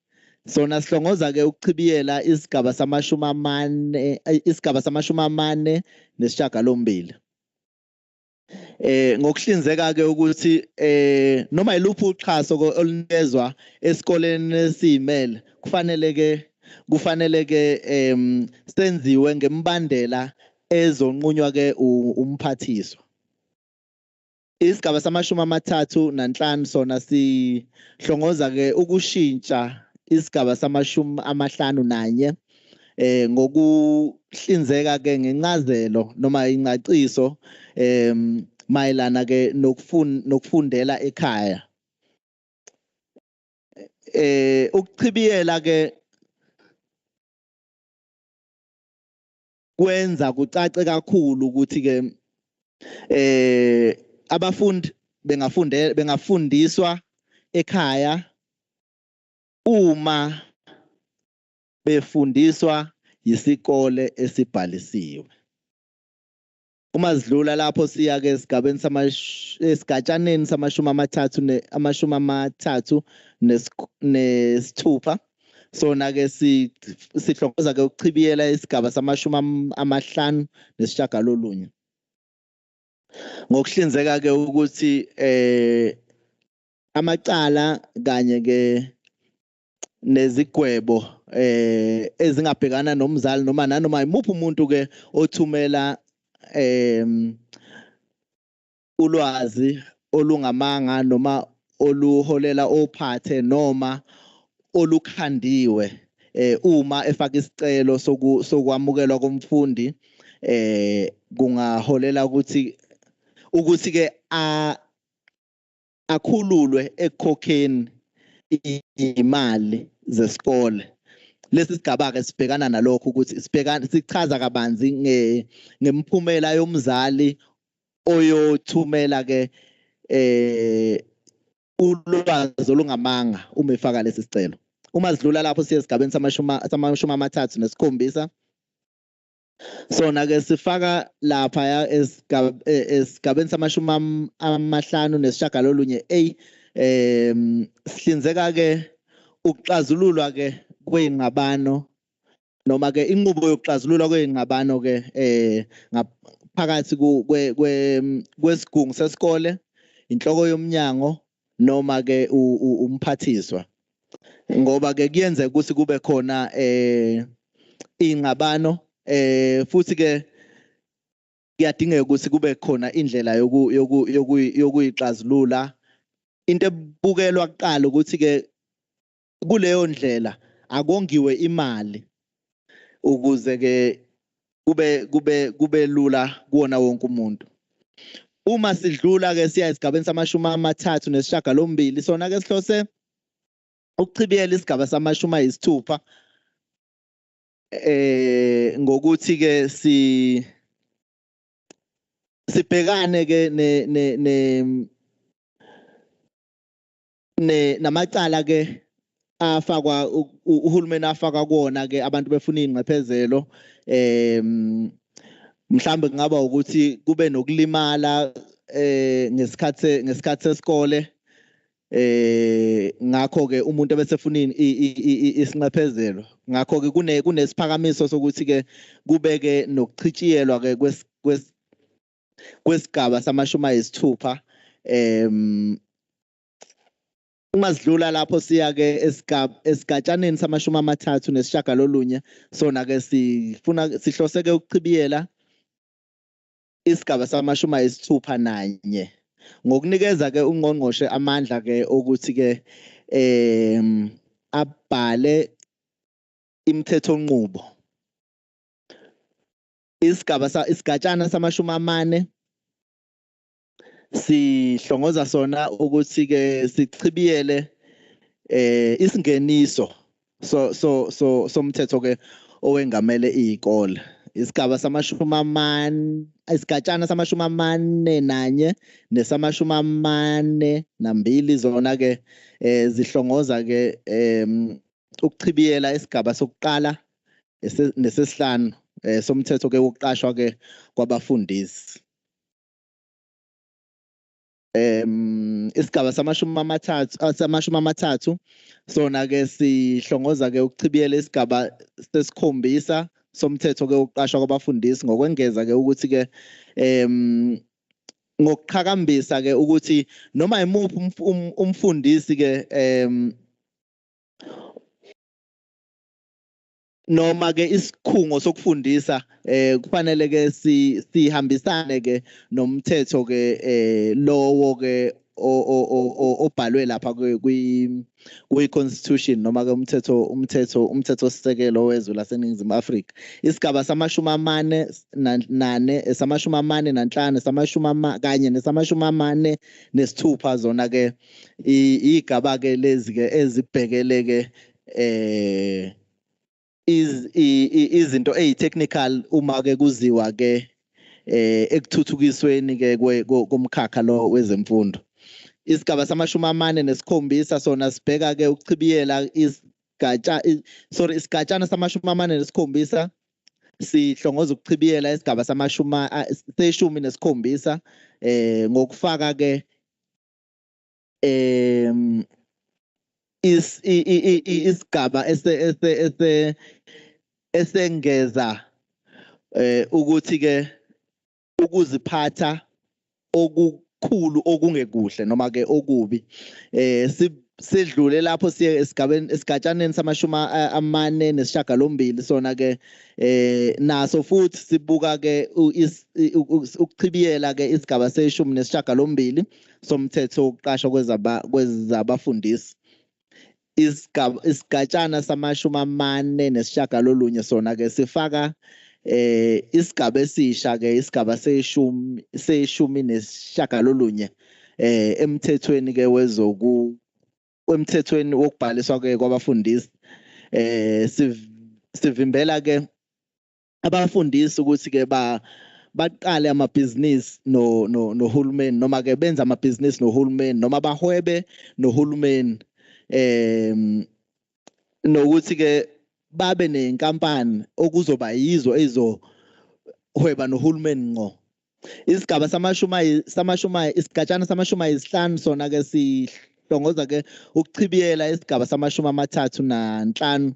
sona sihlongoza ke ukuchibiyela isigaba sama-48. Ngokuhlinzeka ke ukuthi noma yiluphi uxhaso olunikezwa esikoleni esiyimele kufanele ke senziwe ngembandela ezonqunywa ke umphathiswa. Isigaba sama-35 sona sihlongoza ke ukushintsha isigaba sama-51 ngokuhlinzeka ke ngencazelo noma incaciso mayelana ke nokufundela ekhaya. Ukuchibiyela ke kwenza kucace kakhulu ukuthi ke abafundi bengafundiswa ekhaya uma befundiswa yisikole esibhalisiwe. Uma sidlula lapho siya ke esigatshaneni sama-36 sona ke sihlongoza ke ukuchibiyela isigaba sama-59. Ngokuhlinzeka ke ukuthi amacala kanye ke nezigwebo ezingabhekana nomzali noma nanoma imuphi umuntu ke othumela ulwazi olungamanga noma oluholela ophathe noma olukhandiwe uma efaka isicelo sokwamukelwa komfundi kungaholela ukuthi ke akhululwe ekukhokheni imali zesikole. Lesi sigaba ke sibhekana nalokho ukuthi sichaza kabanzi ngemphumela yomzali oyothumela ke ulwazi olungamanga uma efaka lesi sicelo. Uma sidlula lapho siye esigabeni sama-37 sona ke sifaka lapha esigabeni sama-59 sihlinzeka ke ukuxazululwa ke kwezingxabano noma ke inqubo yokuxazululwa kwezingxabano ke phakathi kwesigungu sesikole, inhloko yomnyango noma ke umphathiswa, ngoba ke kuyenzeka ukuthi kube khona ingxabano futhi ke kuyadingeka ukuthi kube khona indlela yokuyixazulula. Into ebukelwa kuqala ukuthi ke kuleyo ndlela akongiwe imali ukuze ke kube lula kuwona wonke umuntu. Uma sidlula ke siya esigabeni sama-38 sona ke sihlose ukuchibiyela isigaba sama-60 ngokuthi ke sibhekane ke namacala ke afakwa uhulumeni afaka kuona ke abantu befuna ingcephezelo mhlambe kungaba ukuthi kube nokulimala ngesikhathi sesikole ngakho ke umuntu ebesefuna isinxephezelo. Ngakho ke kunesiphakamiso sokuthi ke kubeke nokuchitshiyelwa ke kwesigaba sama-60. Uma sidlula lapho siya ke esigatshaneni sama-39 sona ke sihlose ke ukuchibiyela isigaba sama-61 ngokunikeza ke ungqongqoshe amandla ke ukuthi ke abhale imithethonqubo. Isigatshana sama-40 sihlongoza sona ukuthi ke sichibiyele isingeniso somthetho ke owengamele izikole. isigaba samashumi amane isigatshana samashumi amane nanye nesamashumi amane nambili zona ke zihlongoza ke ukuchibiyela isigaba sokuqala nesesihlanu somthetho ke wokuqashwa ke kwabafundisi. Isigaba samashumi amathathu sona ke sihlongoza ke ukuchibiyela isigaba sesikhombisa somthetho ke wokuqashwa kwabafundisi ngokwengeza ke ukuthi ke ngokuqhakambisa ke ukuthi noma imuphi umfundisi ke noma ke isikhungo sokufundisa kufanele ke sihambisane ke nomthetho ke lowo ke obhalwe lapha kwi constitution noma ke umthetho sisekelo wezwe laseNingizimu Afrika. Isigaba samashumi amane nane esamashumi amane nanhlanu esamashumi kanye nesamashumi amane nesithupha zona ke igaba ke lezi ke ezibhekele ke izinto technical uma ke kuziwa ke ekuthuthukisweni ke komkhakha lo wezemfundo. Isigaba samashumi amane nesikhombisa sona sibheka ke ukuchibiyela isigatshana samashumi amane nesikhombisa sihlongoza ukuchibiyela isigaba seshumi nesikhombisa ngokufaka ke isigaba esengeza ukuthi ke ukuziphatha okukhulu okungekuhle noma ke okubi sidlule lapho siye esigatshaneni samashumi amane nesishiyagalombili sona ke naso futhi sibuka ke ukuchibiyela ke isigaba seshumi nesishiyagalombili somthetho wokuqashwa kwezabafundisi. Isigatshana samashumi amane nesishiyagalolunye sona ke sifaka isigaba esisha ke isigaba seshumi nesishiyagalolunye emthethweni ke emthethweni wokubhaliswa ke kwabafundisi sivimbela ke abafundisi ukuthi ke baqale amabhizinisi nohulumeni noma ke benza amabhizinisi nohulumeni noma bahwebe nohulumeni nokuthi ke babe nenkampani okuzoba yizo ezohweba nohulumeni ngqo. Isigaba isigatshana samashumi ayisihlanu sona ke sihlongoza ke ukuchibiyela isigaba samashumi amathathu nanhlanu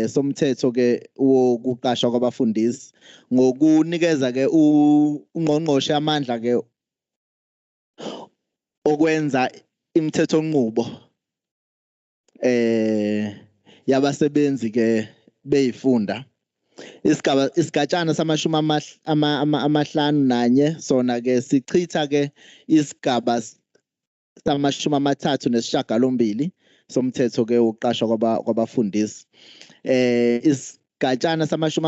somthetho ke wokuqashwa kwabafundisi ngokunikeza ke ungqongqoshe amandla ke okwenza imithetho nqubo yabasebenzi ke beyifunda. Isigatshana samashumi amahlanu nanye sona ke sichitha ke isigaba samashumi amathathu nesishiyagalombili somthetho ke wokuqashwa kwabafundisi. Isigatshana samashumi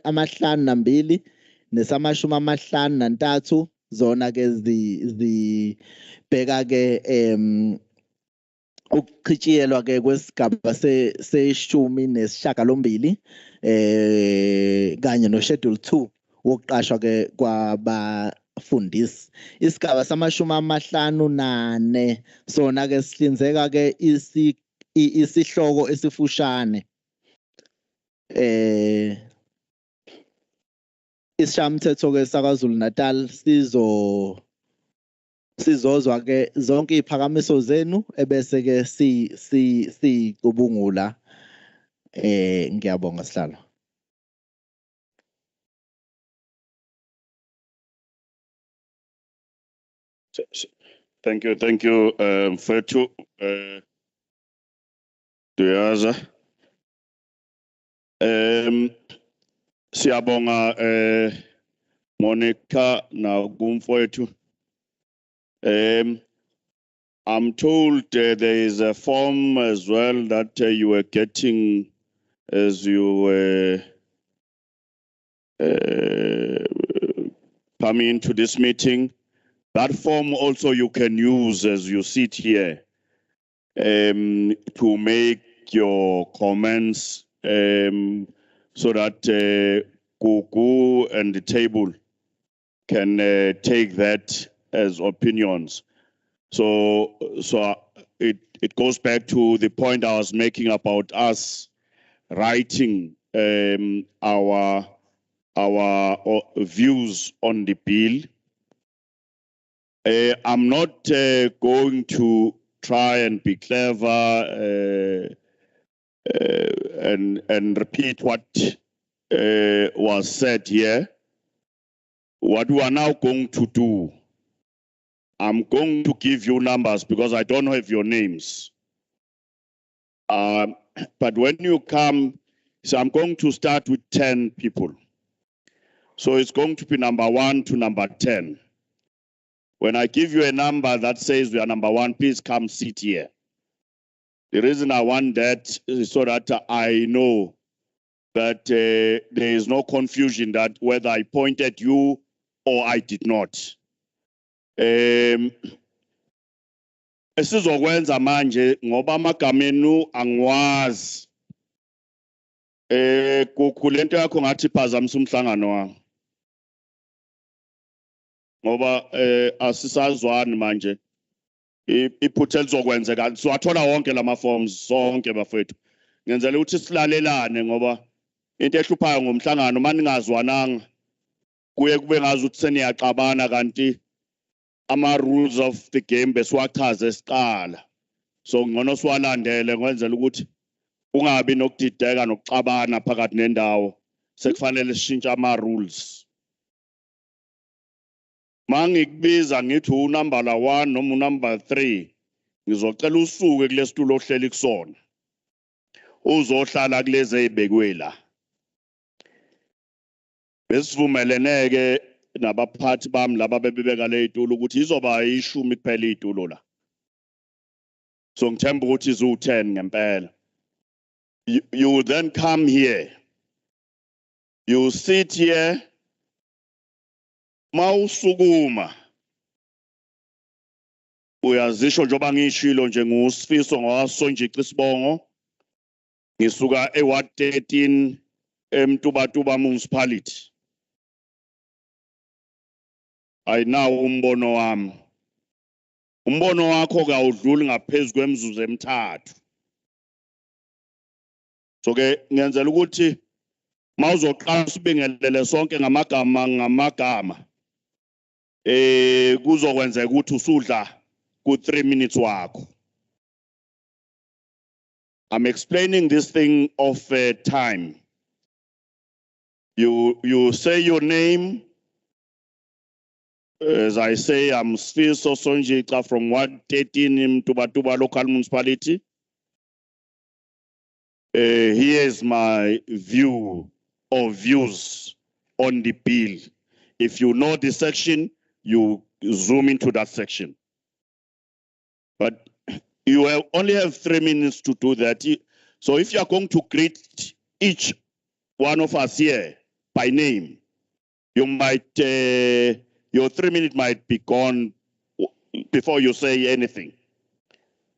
amahlanu nambili nesamashumi amahlanu nantathu zona ke zibheka ke ukuchitshiyelwa ke kwesigaba seshumi nesishiyagalombili kanye no-schedule 2 wokuqashwa ke kwabafundisi. Isigaba samashumi amahlanu nane sona ke sihlinzeka ke isihloko esifushane isishayamthetho ke saKwaZulu-Natal sizozwa ke zonke iziphakamiso zenu ebese ke sicubungula. Ngiyabonga sihlalo. Thank you, Mfethu Duyaza. Siyabonga Monica na kumfowethu. I'm told there is a form as well that you were getting as you were coming into this meeting. That form also you can use as you sit here to make your comments so that Gugu and the table can take that as opinions. So it goes back to the point I was making about us writing our views on the bill. I'm not going to try and be clever and repeat what was said here. What we are now going to do, I'm going to give you numbers because I don't have your names. But when you come, so I'm going to start with 10 people. So it's going to be number 1 to number 10. When I give you a number that says we are number 1, please come sit here. The reason I want that is so that I know that there is no confusion that whether I pointed you or I did not. Esizokwenza manje ngoba amagama enu angiwazi. Kulento yakho ngathi phazamisa umhlangano wami. Ngoba asisazwani manje. Iphutha elizokwenzeka siwathola wonke lama forms sonke bafethu. Ngenzela ukuthi silalelane ngoba into ehluphayo ngomhlangano maningazwananga kuye kube ngazi ukuthi seniyaqabana kanti ama rules of the game besiwachaza esiqala. So ngcono siwalandele kwenzela ukuthi ungabi nokudideka nokuxabana phakathi nendawo sekufanele sishintshe ama rules. Mangikubiza ngithi unumber 1 noma unumber 3 ngizocela usuke kulesitulo ohleli kusona uzohlala kulezi ezibekwe la. Besivumeleneke nabaphathi bami laba bebebeka le itulo ukuthi izoba ishumi kuphela itulo la. So ngithemba ukuthi izu10 ngempela. You then come here. You sit here. Mawusukuma. Uyazisho njoba ngishilo nje nguSifiso ngawasonjika isibongo. Ngisuka eWard 13 eMtubatuba municipality. Ayinawo umbono wami. Umbono wakho kawudluli ngaphezulu kwemizuzu emithathu. So ke ngiyenzela ukuthi mawuzoqala sibingelele sonke ngamagama kuzokwenzeka ukuthi usudla ku 3 minutes wakho. I'm explaining this thing of time. You say your name. As I say, I'm Sfiso Sonjika from Ward 13 in Tubatuba local municipality. Here is my view or views on the bill. If you know the section, you zoom into that section. But you only have 3 minutes to do that. So if you are going to greet each one of us here by name, you might, your 3 minutes might be gone before you say anything.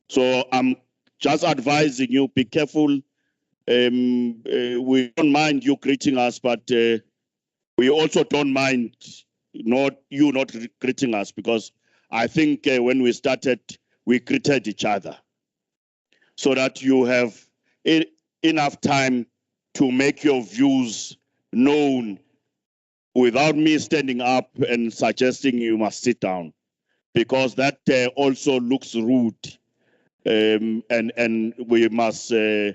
So I'm just advising you, be careful. We don't mind you greeting us, but we also don't mind not greeting us, because I think when we started, we greeted each other, so that you have enough time to make your views known without me standing up and suggesting you must sit down, because that also looks rude, and we must try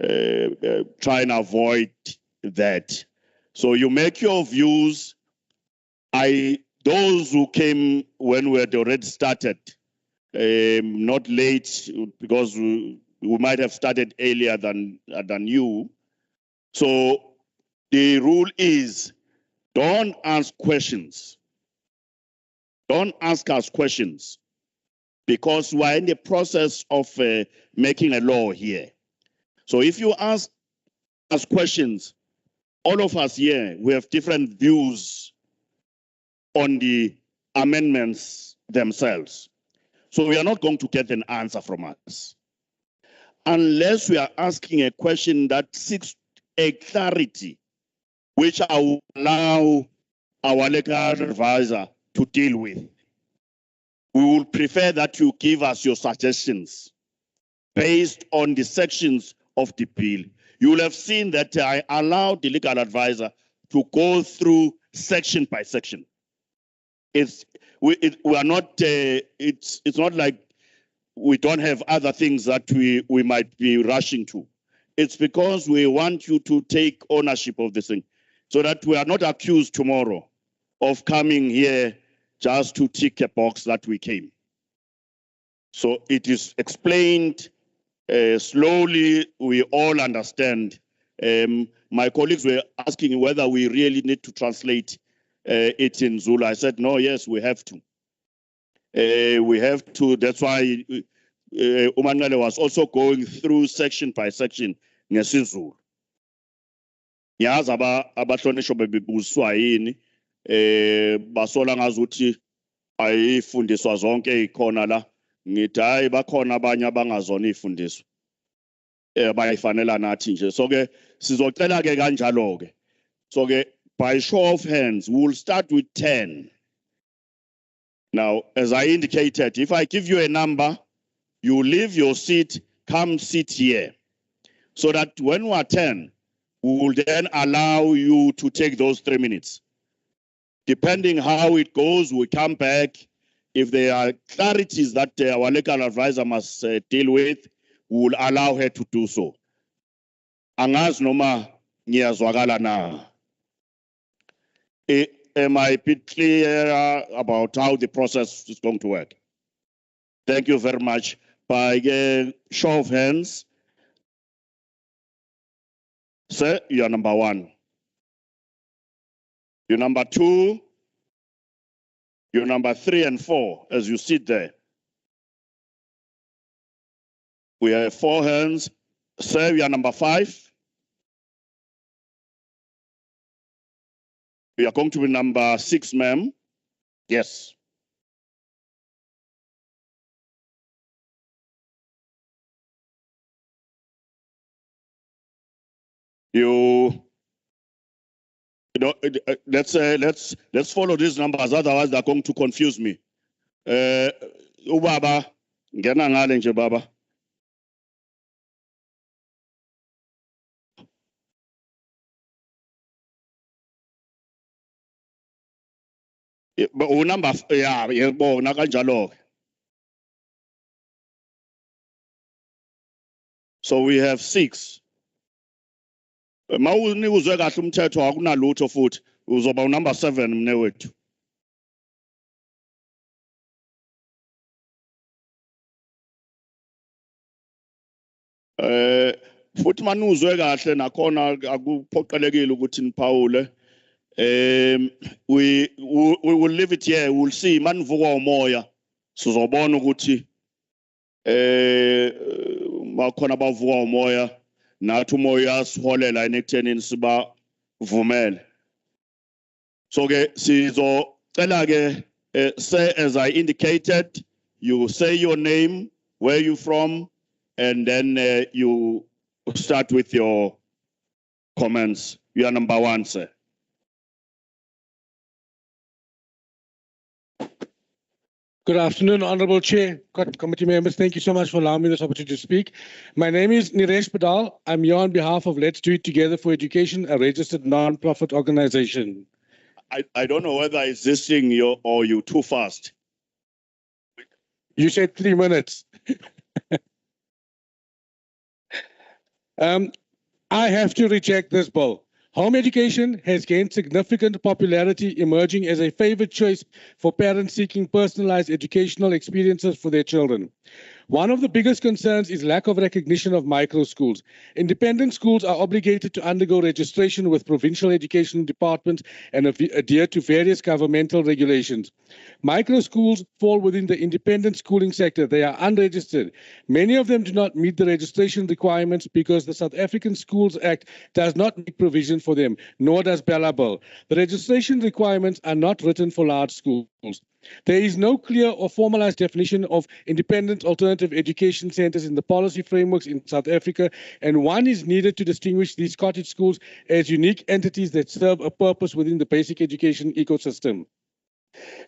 and avoid that. So you make your views. Those who came when we had already started, not late, because we might have started earlier than you. So the rule is, don't ask questions. Don't ask us questions, because we're in the process of making a law here. So if you ask us questions, all of us here, we have different views on the amendments themselves. So we are not going to get an answer from us unless we are asking a question that seeks a clarity which I will allow our legal advisor to deal with. We will prefer that you give us your suggestions based on the sections of the bill. You will have seen that I allowed the legal advisor to go through section by section. It's not like we don't have other things that we might be rushing to. It's because we want you to take ownership of this thing so that we are not accused tomorrow of coming here just to tick a box that we came. So it is explained slowly, we all understand. My colleagues were asking whether we really need to translate it in Zulu. I said, no, yes, we have to. We have to, that's why Umanele was also going through section by section ngesizulu. Yazi abahlonishwa bebuziswa yini basola ngazuthi ayifundiswa zonke ikhona la ngithi hayi bakhona abanye abangazona ifundiswa bayifanela nathi nje so ke sizocela ke kanjalo ke so ke by show of hands we will start with 10. Now as I indicated, if I give you a number, you leave your seat, come sit here, so that when we are 10, we will then allow you to take those 3 minutes. Depending how it goes, we come back. If there are clarities that our legal advisor must deal with, we will allow her to do so. Angazi noma ngiyazwakala na. Am I a bit clear about how the process is going to work? Thank you very much. By show of hands, sir, you are number 1. You're number 2. You're number 3 and 4 as you sit there. We have 4 hands. Sir, you are number 5. We are going to be number 6, ma'am. Yes. You know, let's follow these numbers, otherwise they're going to confuse me. Ubaba, ngena ngale nje baba. Number, yeah, yebona kanjalo. So we have 6. Mawunikuzwe kahle umthetho akunalutho futhi uzoba number 7 mne wethu. Futhi manuzwe kahle nakhona akuphoqelekile ukuthi niphawule. We will leave it here. We will see manivuka umoya sizobona ukuthi makhona bavuka umoya nathi umoya siholela enekuthenini siba vumele. So ke sizocela ke say as I indicated, you say your name, where you from, and then you start with your comments. You are number 1, sir. Good afternoon, Honorable Chair, committee members. Thank you so much for allowing me this opportunity to speak. My name is Niresh Badal. I'm here on behalf of Let's Do It Together for Education, a registered non-profit organization. I don't know whether it's this thing or you too fast. You said 3 minutes. I have to reject this bill. Home education has gained significant popularity, emerging as a favored choice for parents seeking personalized educational experiences for their children. One of the biggest concerns is lack of recognition of micro schools. Independent schools are obligated to undergo registration with provincial education departments and adhere to various governmental regulations. Micro schools fall within the independent schooling sector. They are unregistered. Many of them do not meet the registration requirements because the South African Schools Act does not make provision for them, nor does BELA bill. The registration requirements are not written for large schools. There is no clear or formalized definition of independent alternative education centers in the policy frameworks in South Africa, and one is needed to distinguish these cottage schools as unique entities that serve a purpose within the basic education ecosystem.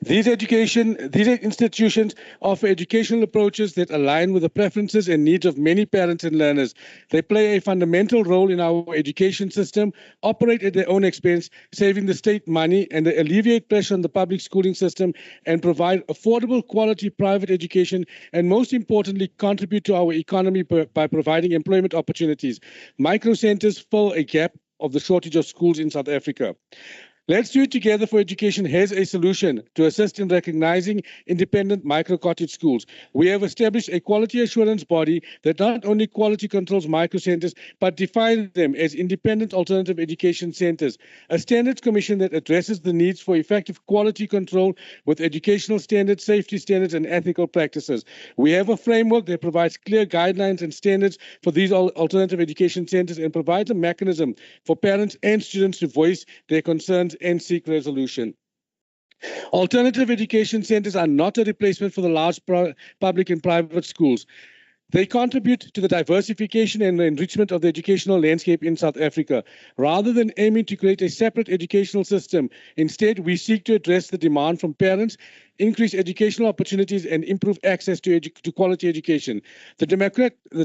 These institutions offer educational approaches that align with the preferences and needs of many parents and learners. They play a fundamental role in our education system, operate at their own expense, saving the state money, and they alleviate pressure on the public schooling system and provide affordable, quality private education, and most importantly, contribute to our economy by providing employment opportunities. Micro centers fill a gap of the shortage of schools in South Africa. Let's Do It Together for Education has a solution to assist in recognizing independent micro-cottage schools. We have established a quality assurance body that not only quality controls micro-centers, but defines them as independent alternative education centers. A standards commission that addresses the needs for effective quality control with educational standards, safety standards, and ethical practices. We have a framework that provides clear guidelines and standards for these alternative education centers and provides a mechanism for parents and students to voice their concerns and seek resolution. Alternative education centers are not a replacement for the large public and private schools. They contribute to the diversification and the enrichment of the educational landscape in South Africa. Rather than aiming to create a separate educational system, instead we seek to address the demand from parents, increase educational opportunities, and improve access to quality education. The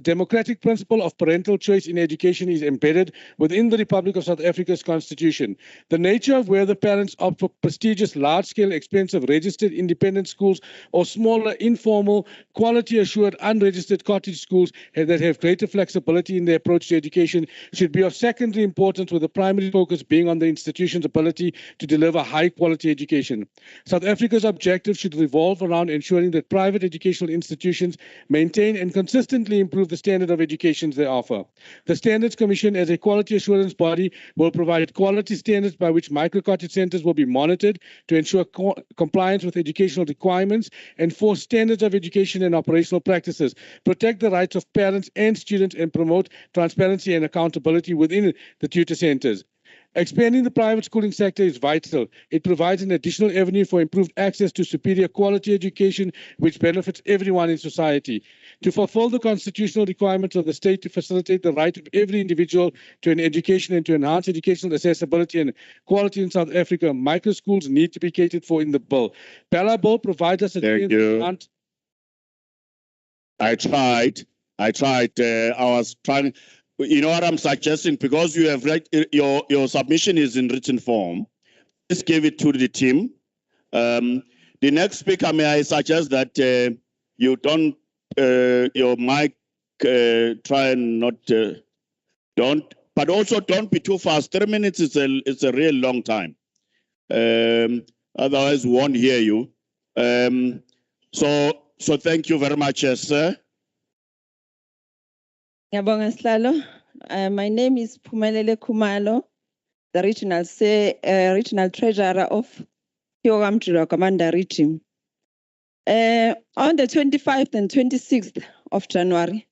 democratic principle of parental choice in education is embedded within the Republic of South Africa's constitution. The nature of whether parents opt for prestigious, large-scale, expensive, registered independent schools or smaller, informal, quality-assured, unregistered cottage schools that have greater flexibility in their approach to education should be of secondary importance, with the primary focus being on the institution's ability to deliver high-quality education. South Africa's objective should revolve around ensuring that private educational institutions maintain and consistently improve the standard of education they offer. The Standards Commission, as a quality assurance body, will provide quality standards by which micro-cottage centers will be monitored to ensure compliance with educational requirements, enforce standards of education and operational practices, protect the rights of parents and students, and promote transparency and accountability within the tutor centers. Expanding the private schooling sector is vital. It provides an additional avenue for improved access to superior quality education, which benefits everyone in society. To fulfill the constitutional requirements of the state to facilitate the right of every individual to an education and to enhance educational accessibility and quality in South Africa, micro schools need to be catered for in the bill. BELA bill provides us a I tried. I was trying. You know what I'm suggesting? Because you have your submission is in written form. Just give it to the team. The next speaker, may I suggest that you don't your mic try and not but also don't be too fast. 3 minutes is a real long time. Otherwise, we won't hear you. So thank you very much, sir. My name is Phumelele Khumalo, the regional treasurer of Kyogamjira Commander Region. On the 25th and 26th of January,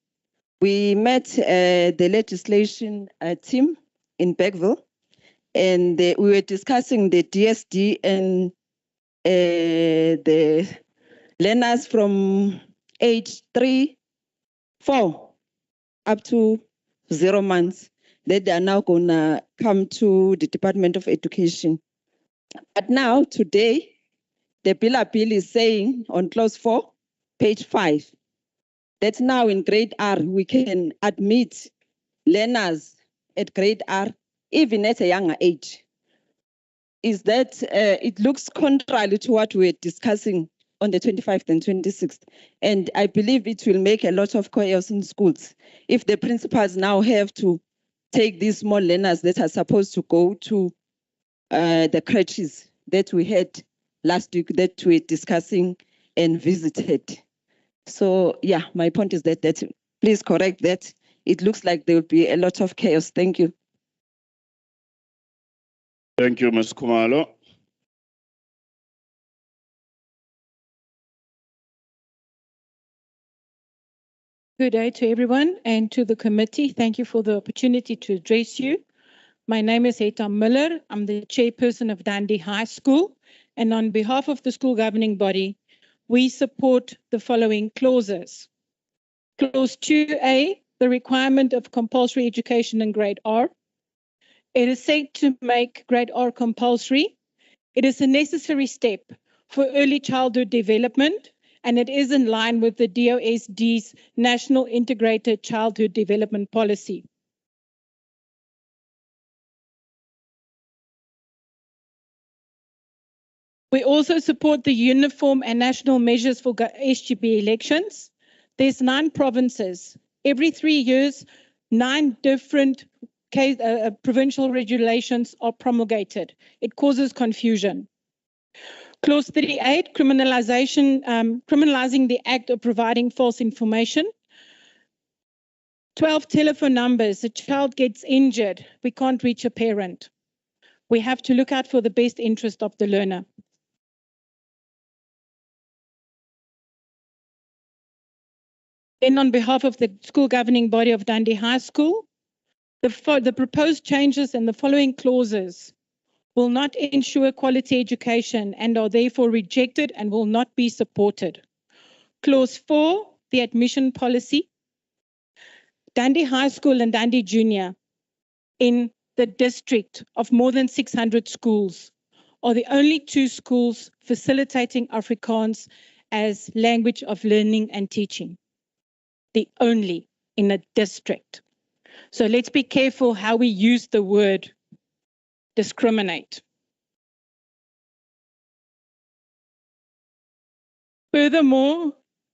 we met the legislation team in Bergville, and we were discussing the DSD and the learners from age 3, 4 up to 0 months that they are now going to come to the Department of Education. But now, today, the BELA bill is saying on clause 4, page 5, that now in grade R, we can admit learners at grade R, even at a younger age. Is that it looks contrary to what we're discussing on the 25th and 26th. And I believe it will make a lot of chaos in schools if the principals now have to take these small learners that are supposed to go to the crèches that we had last week that we're discussing and visited. So yeah, my point is that please correct that. It looks like there will be a lot of chaos. Thank you. Thank you, Ms. Khumalo. Good day to everyone and to the committee. Thank you for the opportunity to address you. My name is Heta Miller. I'm the chairperson of Dundee High School, and on behalf of the school governing body, we support the following clauses. Clause 2A, the requirement of compulsory education in grade R. It is said to make grade R compulsory. It is a necessary step for early childhood development, and it is in line with the DOSD's National Integrated Childhood Development Policy. We also support the uniform and national measures for SGB elections. There's 9 provinces. Every 3 years, 9 different provincial regulations are promulgated. It causes confusion. Clause 38, criminalizing the act of providing false information. 12 telephone numbers, a child gets injured, we can't reach a parent. We have to look out for the best interest of the learner. Then on behalf of the school governing body of Dundee High School, the proposed changes and the following clauses will not ensure quality education and are therefore rejected and will not be supported. Clause 4, the admission policy. Dundee High School and Dundee Junior in the district of more than 600 schools are the only 2 schools facilitating Afrikaans as language of learning and teaching. The only in a district. So let's be careful how we use the word discriminate. Furthermore,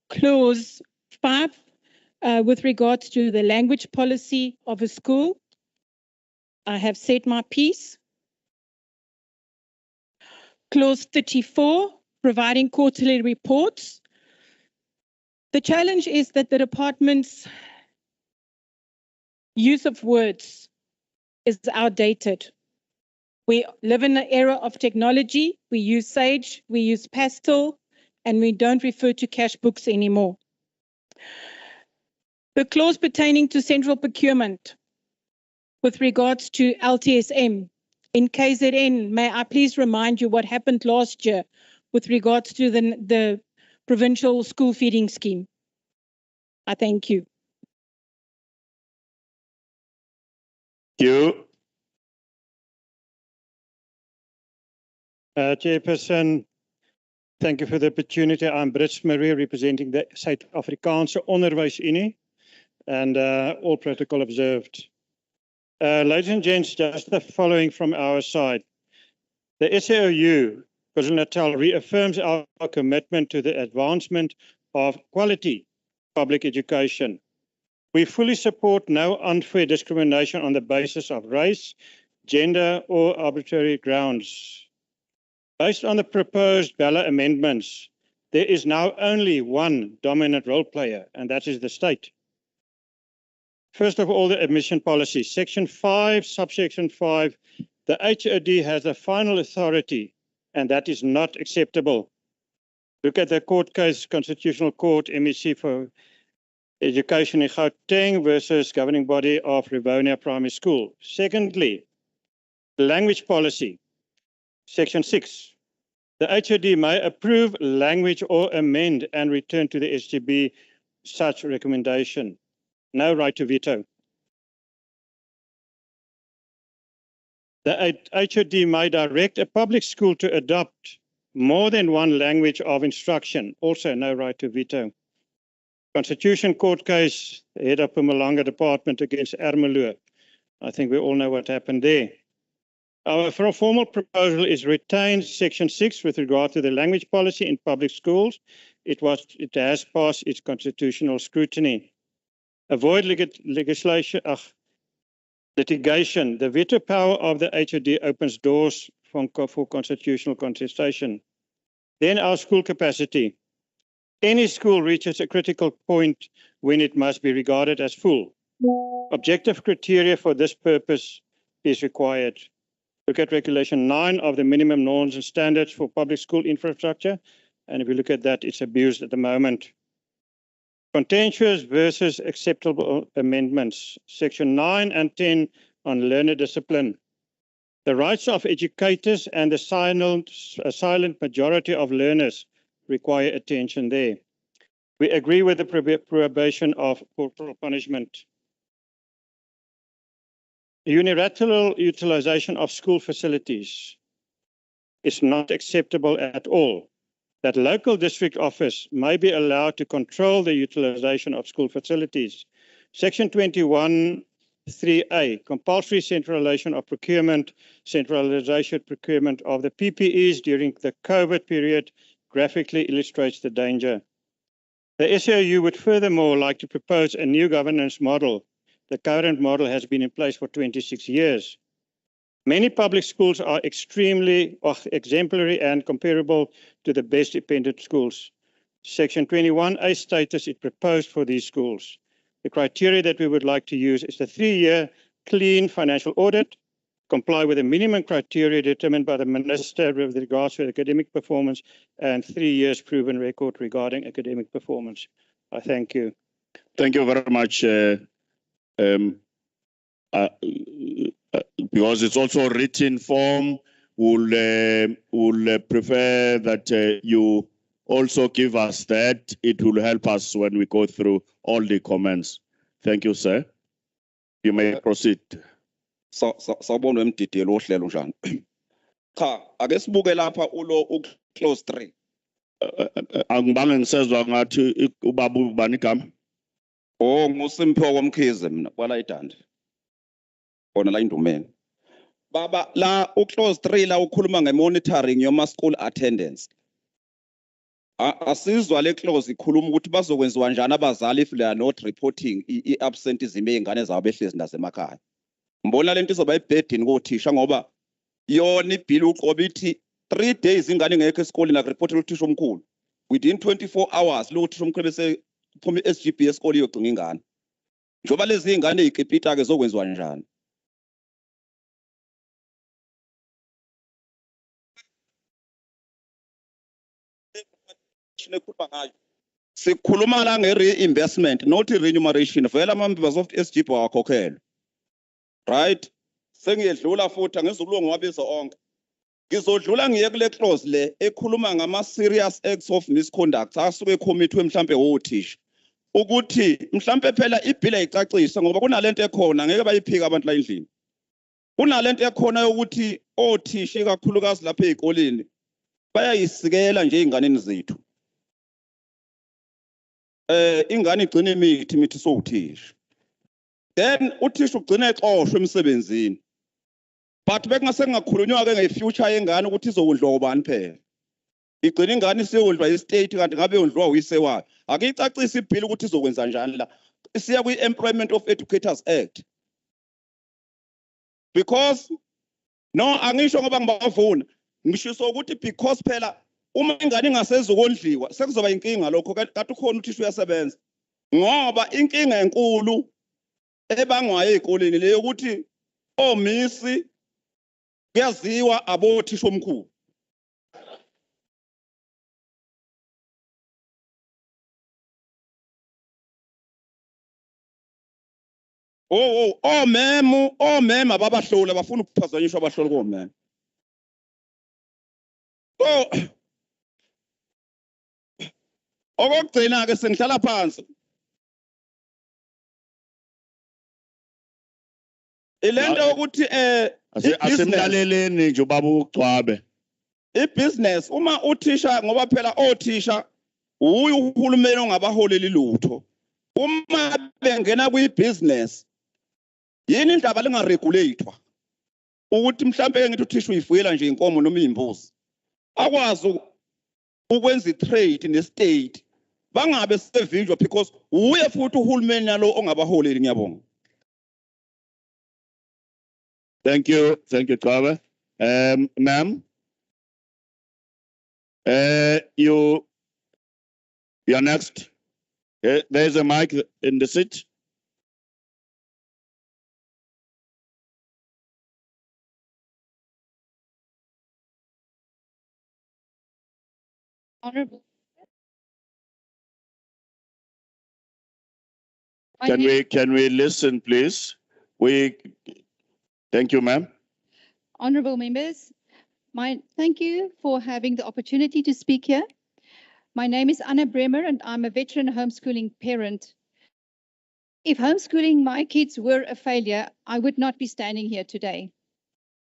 clause 5, with regards to the language policy of a school, I have said my piece. Clause 34, providing quarterly reports. The challenge is that the department's use of words is outdated. We live in an era of technology. We use Sage, we use Pastel, and we don't refer to cash books anymore. The clause pertaining to central procurement with regards to LTSM. In KZN, may I please remind you what happened last year with regards to the provincial school feeding scheme? I thank you. You. Chairperson, thank you for the opportunity. I'm Brits Marie, representing the Suid-Afrikaanse Onderwysunie, and all protocol observed. Ladies and gents, just the following from our side. The SAOU, KwaZulu-Natal, reaffirms our commitment to the advancement of quality public education. We fully support no unfair discrimination on the basis of race, gender, or arbitrary grounds. Based on the proposed BELA amendments, there is now only one dominant role player, and that is the state. First of all, the admission policy. Section 5, subsection 5, the HOD has the final authority, and that is not acceptable. Look at the court case, Constitutional Court, MEC for Education in Gauteng versus governing body of Rivonia Primary School. Secondly, the language policy. Section 6. The HOD may approve language or amend and return to the SGB such recommendation. No right to veto. The HOD may direct a public school to adopt more than one language of instruction. Also no right to veto. Constitution Court case, the head of Mpumalanga Department against Ermelo. I think we all know what happened there. Our formal proposal is retain Section 6 with regard to the language policy in public schools. It has passed its constitutional scrutiny. Avoid litigation. The veto power of the HOD opens doors for constitutional contestation. Then our school capacity. Any school reaches a critical point when it must be regarded as full. Objective criteria for this purpose is required. Look at Regulation 9 of the minimum norms and standards for public school infrastructure. And if you look at that, it's abused at the moment. Contentious versus acceptable amendments. Section 9 and 10 on learner discipline. The rights of educators and the silent majority of learners require attention there. We agree with the prohibition of corporal punishment. Unilateral utilization of school facilities is not acceptable at all. That local district office may be allowed to control the utilization of school facilities. Section 21(3)(a), compulsory centralization of procurement, centralization procurement of the PPEs during the COVID period graphically illustrates the danger. The SAU would furthermore like to propose a new governance model. The current model has been in place for 26 years. Many public schools are extremely exemplary and comparable to the best independent schools. Section 21(a) status is proposed for these schools. The criteria that we would like to use is the 3-year clean financial audit, comply with the minimum criteria determined by the Minister with regards to academic performance, and 3 years proven record regarding academic performance. I thank you. Thank you very much. Because it's also written form, we'll prefer that you also give us that. It will help us when we go through all the comments. Thank you, sir. You may proceed. Sawubona wemdidiyelo ohlelo njani. Cha, ake sibuke lapha ulo clause 3. Angibange ngisezwa ngathi ubaba ubani igama? Oh, nguSimphiwe Komkhize mina kwala iDande. Bona la Endumeni. Baba la clause 3 la ukhuluma ngemonitoring yoma school attendance. Asizwa le clause ikhuluma ukuthi bazokwenziwa njani abazali if they are not reporting i-absenteeism ey'ngane zabo behlezi nasemakhaya. Mbona lento izoba ibhedini kothisha ngoba yona ibhili uqoba ithi 3 days ingane ingekho esikoleni akureport uthisha omkhulu. Within 24 hours lo uthisha omkhulu bese phuma i-SGB esikole iyogcina ingane. Njoba lezi ingane ey'kipita ke zokwenziwa njani? Sikhuluma la nge-reinvestment, not remuneration. Vele ama-members of SGB awakhokhelwe. Right? Sengiyedlula futhi angizulungu wabiza onke. Ngizodlula ngiye kule clause le ekhuluma ngama-serious acts of misconduct asuke ekhomithwe mhlampe othisha. Ukuthi mhlampe phela ibhila icacisa ngoba kunalento ekhona ngeke bayiphika abantu la endlini. Kunalento ekhona yokuthi othisha kakhulukazi lapha ezikoleni bayayisikela nje inganeni zethu. Ingane igcina imithi sowuthisha. Then uthisha ugcina exoshwe emsebenzini. But bekungase ngakhulunywa ke ngefuture yengane ukuthi izokudlwa ubani phela. Igcina ingane isiyondlwa istate kanti ngabe yondlwa uyise wayo. Akuyicacisa ibhili ukuthi izokwenza njani la. Isiya kwi-Employment of Educators Act. Because no angisho ngoba ngibavuna. Ngisho ukuthi because phela uma ingane ingasezokondliwa sekuzoba inkinga lokho kanti ukhona uthisha uyasebenza. Ngoba inkinga enkulu ebangwayo ezikoleni leyo ukuthi omisi kuyaziwa abothisha omkhulu. Memo ababahloli abafuna ukuphazanyiswa abahloli komema. So okugcina ke sengihlala phansi. Ilento ukuthi asemlaleleni nje ubaba uCwabe. Ibusiness uma uthisha ngoba phela othisha uyu uhulumeni ongabaholeli lutho. Uma bengena kwi-business yini indaba lingaregulatewa ukuthi mhlambe ngithi uthisha uyifuyela nje inkomo noma imbuzi akwazi ukwenza i-trade ne-state bangabe sevinjwa because uye futhi uhulumeni nalo ongabaholeli ngiyabonga. Thank you, Cwabe. Ma'am, you're next. There's a mic in the seat. Honorable. Can we listen, please? Thank you, ma'am. Honourable members, thank you for having the opportunity to speak here. My name is Anna Bremer and I'm a veteran homeschooling parent. If homeschooling my kids were a failure, I would not be standing here today.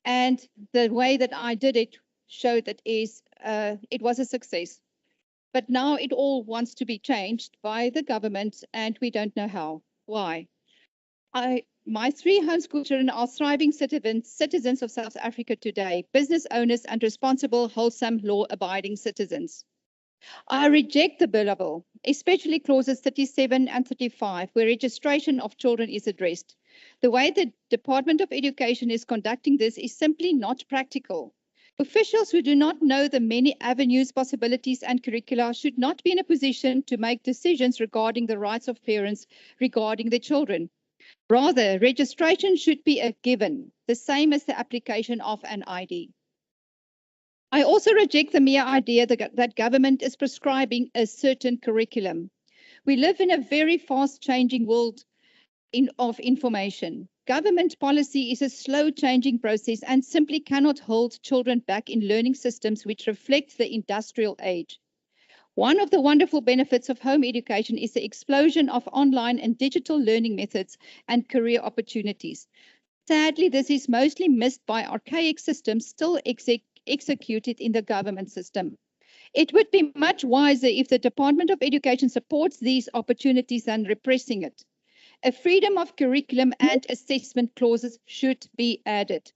And the way that I did it showed that it was a success. But now it all wants to be changed by the government and we don't know how. Why? My 3 homeschool children are thriving citizens of South Africa today, business owners and responsible, wholesome, law-abiding citizens. I reject the BELA bill, especially clauses 37 and 35, where registration of children is addressed. The way the Department of Education is conducting this is simply not practical. Officials who do not know the many avenues, possibilities, and curricula should not be in a position to make decisions regarding the rights of parents regarding their children. Rather, registration should be a given, the same as the application of an ID. I also reject the mere idea that government is prescribing a certain curriculum. We live in a very fast-changing world of information. Government policy is a slow-changing process and simply cannot hold children back in learning systems which reflect the industrial age. One of the wonderful benefits of home education is the explosion of online and digital learning methods and career opportunities. Sadly, this is mostly missed by archaic systems still executed in the government system. It would be much wiser if the Department of Education supports these opportunities than repressing it. A freedom of curriculum and assessment clauses should be added.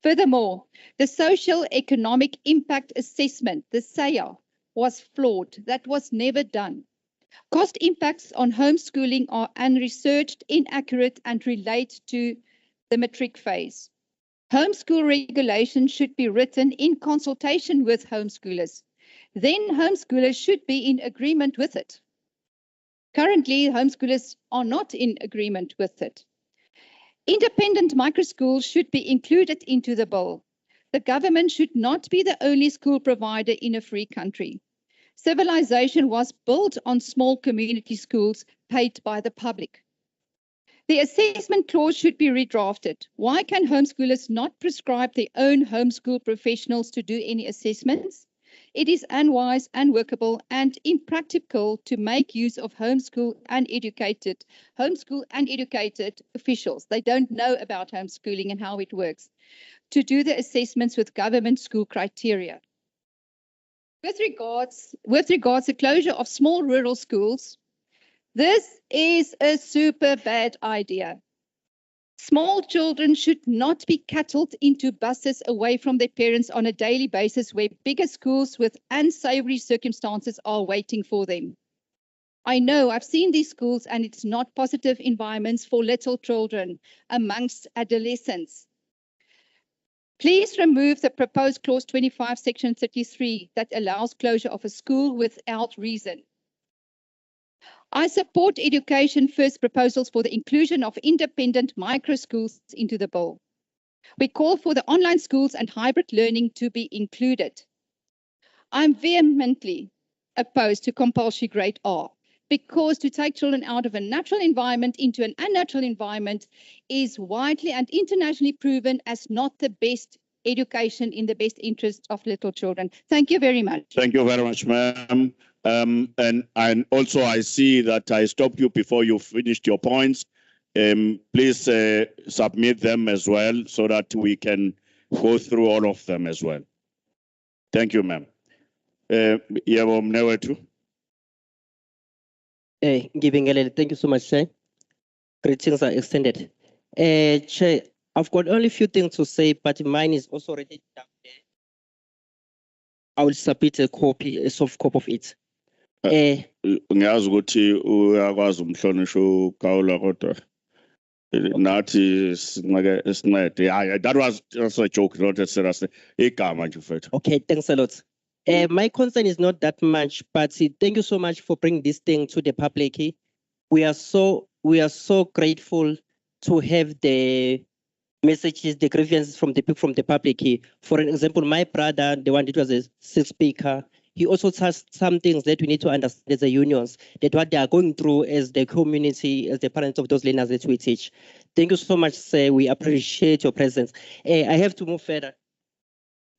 Furthermore, the social economic impact assessment, the SEIA, was flawed. That was never done. Cost impacts on homeschooling are unresearched, inaccurate, and relate to the matric phase. Homeschool regulations should be written in consultation with homeschoolers. Then homeschoolers should be in agreement with it. Currently, homeschoolers are not in agreement with it. Independent microschools should be included into the bill. The government should not be the only school provider in a free country. Civilization was built on small community schools paid by the public. The assessment clause should be redrafted. Why can homeschoolers not prescribe their own homeschool professionals to do any assessments? It is unwise, unworkable, and impractical to make use of homeschool uneducated officials. They don't know about homeschooling and how it works, to do the assessments with government school criteria. With regards to closure of small rural schools, this is a super bad idea. Small children should not be cattled into buses away from their parents on a daily basis where bigger schools with unsavory circumstances are waiting for them. I know, I've seen these schools and it's not positive environments for little children amongst adolescents. Please remove the proposed clause 25, section 33 that allows closure of a school without reason. I support Education First proposals for the inclusion of independent micro schools into the bill. We call for the online schools and hybrid learning to be included. I'm vehemently opposed to compulsory grade R because to take children out of a natural environment into an unnatural environment is widely and internationally proven as not the best education in the best interest of little children. Thank you very much. Thank you very much, ma'am. And also I see that I stopped you before you finished your points. Please submit them as well so that we can go through all of them as well. Thank you, ma'am. Yebo Mnewethu. Thank you so much, Chair. Greetings are extended. Chair, I've got only a few things to say, but mine is also written down there. I will submit a soft copy of it. Ngiyazi ukuthi uyakwazi umhlonishwa uGawula kodwa nathi sincede. Yeah, that was just a joke, not a serious igama nje mfethu. Okay, thanks a lot. My concern is not that much, but thank you so much for bringing this thing to the public. We are so grateful to have the messages, the grievances from the people, from the public. For an example, my brother, the one that was a sixth speaker, he also touched some things that we need to understand as the unions, that what they are going through as the community, as the parents of those learners that we teach. Thank you so much, sir. We appreciate your presence. I have to move further.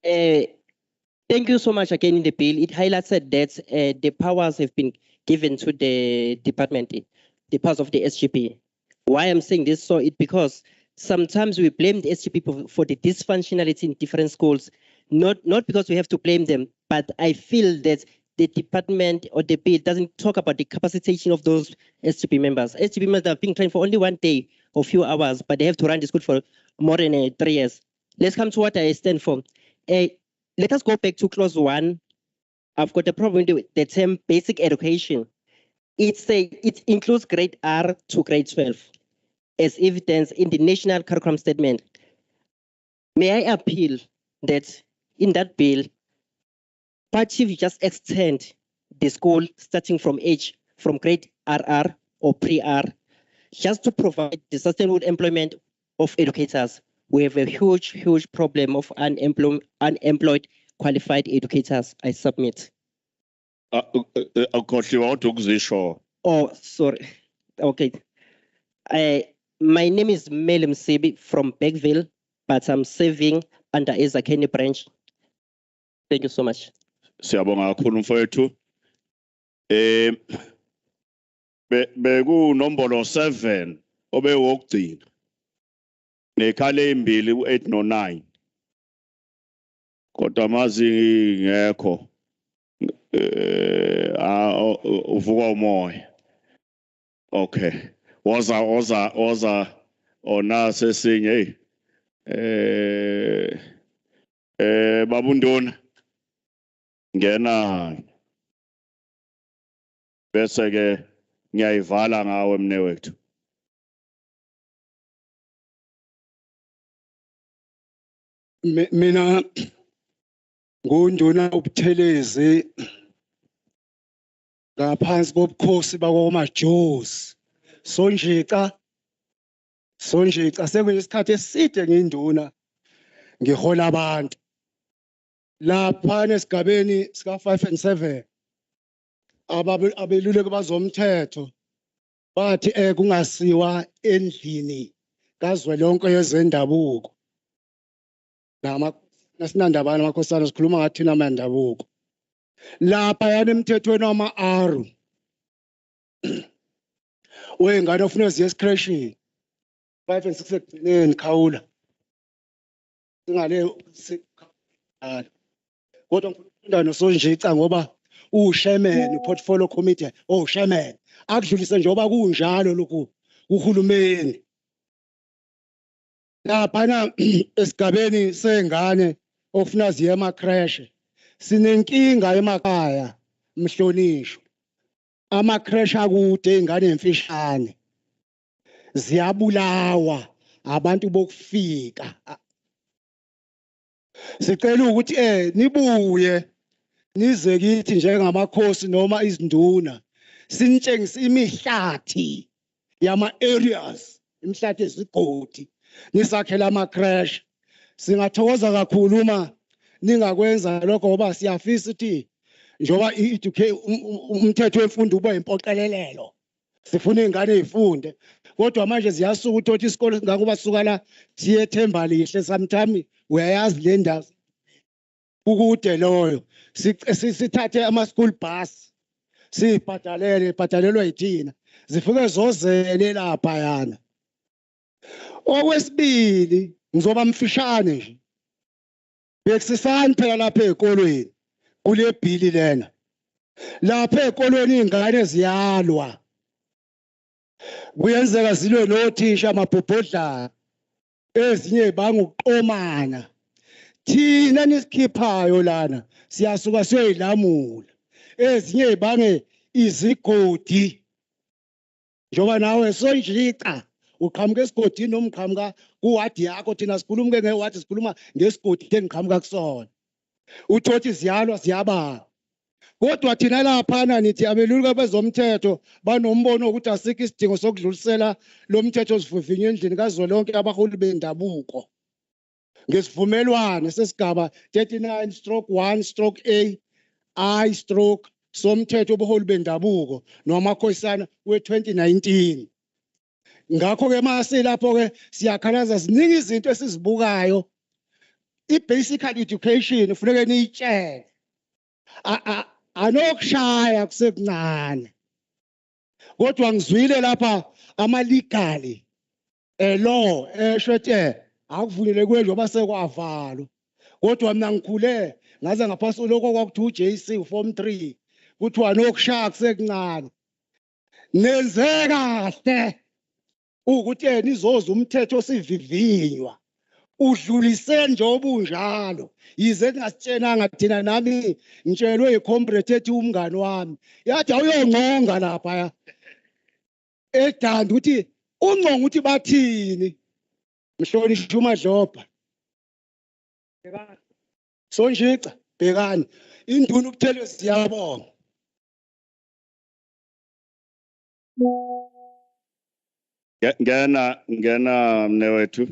Thank you so much again in the bill. It highlighted that the powers have been given to the department, the powers of the SGP. Why I'm saying this so it because sometimes we blame the SGP for the dysfunctionality in different schools, not because we have to blame them, but I feel that the department or the bill doesn't talk about the capacitation of those SGP members. SGP members have been trained for only 1 day or few hours, but they have to run the school for more than 3 years. Let's come to what I stand for. Let us go back to clause 1. I've got a problem with the term basic education. It includes grade R to grade 12 as evidence in the national curriculum statement. May I appeal that in that bill, party just extend the school starting from grade RR or pre-R, just to provide the sustainable employment of educators. We have a huge problem of unemployed qualified educators. I submit. Oh, sorry. Okay. My name is Melim Sebi from Beckville, but I'm serving under Ezakeni branch. Thank you so much. Siyabonga kakhulu mfowethu. Beku nombolo 7 obewokugcina. Nekhale imbili u8 no9. Kodwa mazi ngekho. Uvuka umoya. Okay. Woza ona sesinye babundona ngena bese ke ngiyayivala ngawe mnewethu. Mina ngunduna ubuthelezi ngaphansi kobukhosi bakwaMajosi. Sonjica sekuyisikhathi eside nginduna ngihola abantu lapha esigabeni sika 5 and 7 abeluleki bazomthetho bathi kungasiwa endlini kazwelonke yezendabuko nasinandabana amakhosana sikhuluma ngathina amandabuko lapha yana emthethweni wama-R wengane ofuna ziye escrashini 5 and 6 ekugcineni khawula singale kodwa ngifunda noSonjica ngoba uSherman portfolio committee Sherman akudlulise njengoba kunjalo lokhu uhulumeni lapha esigabeni sengane ofuna ziye ema-crash sinenkinga emakhaya mhlonisho ama-crash akude ingane emfishane ziyabulawa abantu bokufika. Sicela ukuthi nibuye nize kithi njengamakhosi noma izinduna sinitshengise imihlathi yama areas imihlathi ezigodi nisakhela ama-crash. Singathokoza kakhulu uma ningakwenza lokho ngoba siyafisa ukuthi njoba umthetho wemfundo ube impoqelelelo sifuna ingane ezifunde kodwa manje ziyasuka ukuthi isikole ngakuba suka la siye Themba Lihle sometimes uyayazi le ndawo ukude loyo sithathe ama school bus sibhadalelwe yithina zifike zozele lapha yana. Okwesibili ngizoba mfishane nje bekusisani phela lapha ezikolweni kule bhili lena lapha ezikolweni izingane ziyalwa kuyenzeka zilwe nothisha amabhobhodla ezinye banguqomana thina nisikhiphayo lana siyasuka siyoyilamula ezinye ibange izigodi njoba nawe Sonjica uqhamuka esigodini nomqhamuka kuwadi yakho thina sikhuluma ngewadi sikhuluma ngesigodi engiqhamuka kusona uthothi ziyalwa ziyabanga kodwa thina lapha nithi abeluleka bezomthetho banombono ukuthi asikho isidingo sokudlulisela lo mthetho sivivinya endlini kazwelonke abaholi bendabuko ngesivumelwano sesigaba 39/1/A I/ somthetho obuholi bendabuko nomakhoisana we-2019 ngakho ke mase lapho ke siyakhalaza ziningi izinto esizibukayo i-basic education kufuneka niyitshele anokushaya kusekuncane kodwa ngizwile lapha ama-legally law esho ethi akuvulele kwenje ngoba sekwavalwa kodwa mina ngikhule ngaze ngaphansi lokho kwakuthiwa u-JC u-form 3 kuthiwa anokushaya kusekuncane nenze kahle ukuthi nizoza umthetho sivivinywa udlulise njengoba unjalo yize ningasitshenanga thina nami ngitshelwe yicomrade ethi umngani wami yathi awuyonconga lapha edanda ukuthi unconga ukuthi bathini mhlonishwa uMadlobha Sonjica bhekani induna ubuthele siyabonga ngena mnewethu.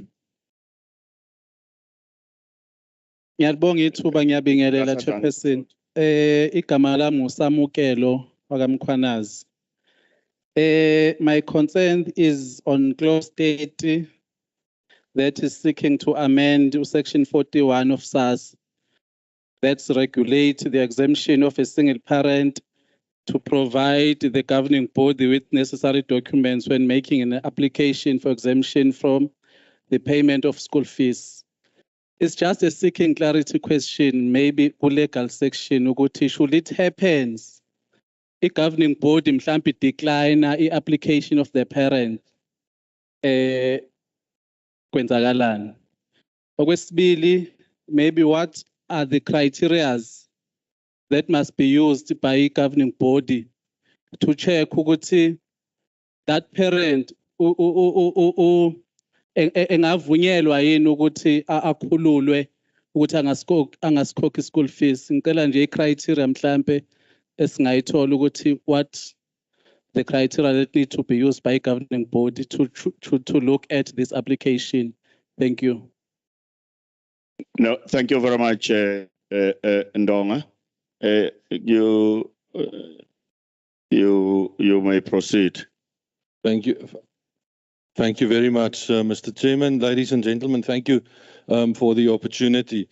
Ngiyabonga ithuba ngiyabingelela chairperson. Igama lami uSamukelo wakamkhwanazi. My concern is on clause 30 that is seeking to amend section 41 of SAS that's regulate the exemption of a single parent to provide the governing body with necessary documents when making an application for exemption from the payment of school fees. It's just a seeking clarity question, maybe legal section, ukuthi should it happens, a governing body mhlambe decline application of the parent, kwenzakalani. Okwesibili, maybe what are the criterias that must be used by a governing body to check ukuthi that parent engavunyelwa yini ukuthi akhululwe ukuthi angasikhokhi school fees. Ngicela nje i-criteria mhlambe esingayithola ukuthi what the criteria that need to be used by a governing body to look at this application. Thank you. No, thank you very much, Ndonga. You may proceed. Thank you. Thank you very much, Mr. Chairman. Ladies and gentlemen, thank you for the opportunity.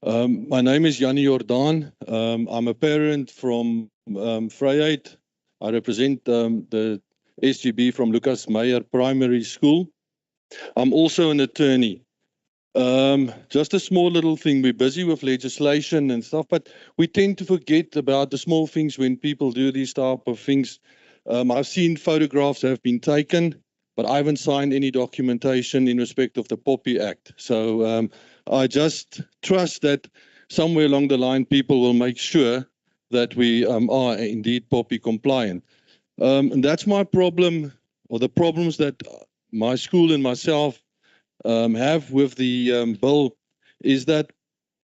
My name is Jannie Jordan. I'm a parent from Vryheid. I represent the SGB from Lucas Meyer Primary School. I'm also an attorney. Just a small little thing. We're busy with legislation and stuff, but we tend to forget about the small things when people do these type of things. I've seen photographs have been taken, but I haven't signed any documentation in respect of the Poppy Act. So I just trust that somewhere along the line, people will make sure that we are indeed Poppy compliant. And that's my problem, or the problems that my school and myself have with the bill, is that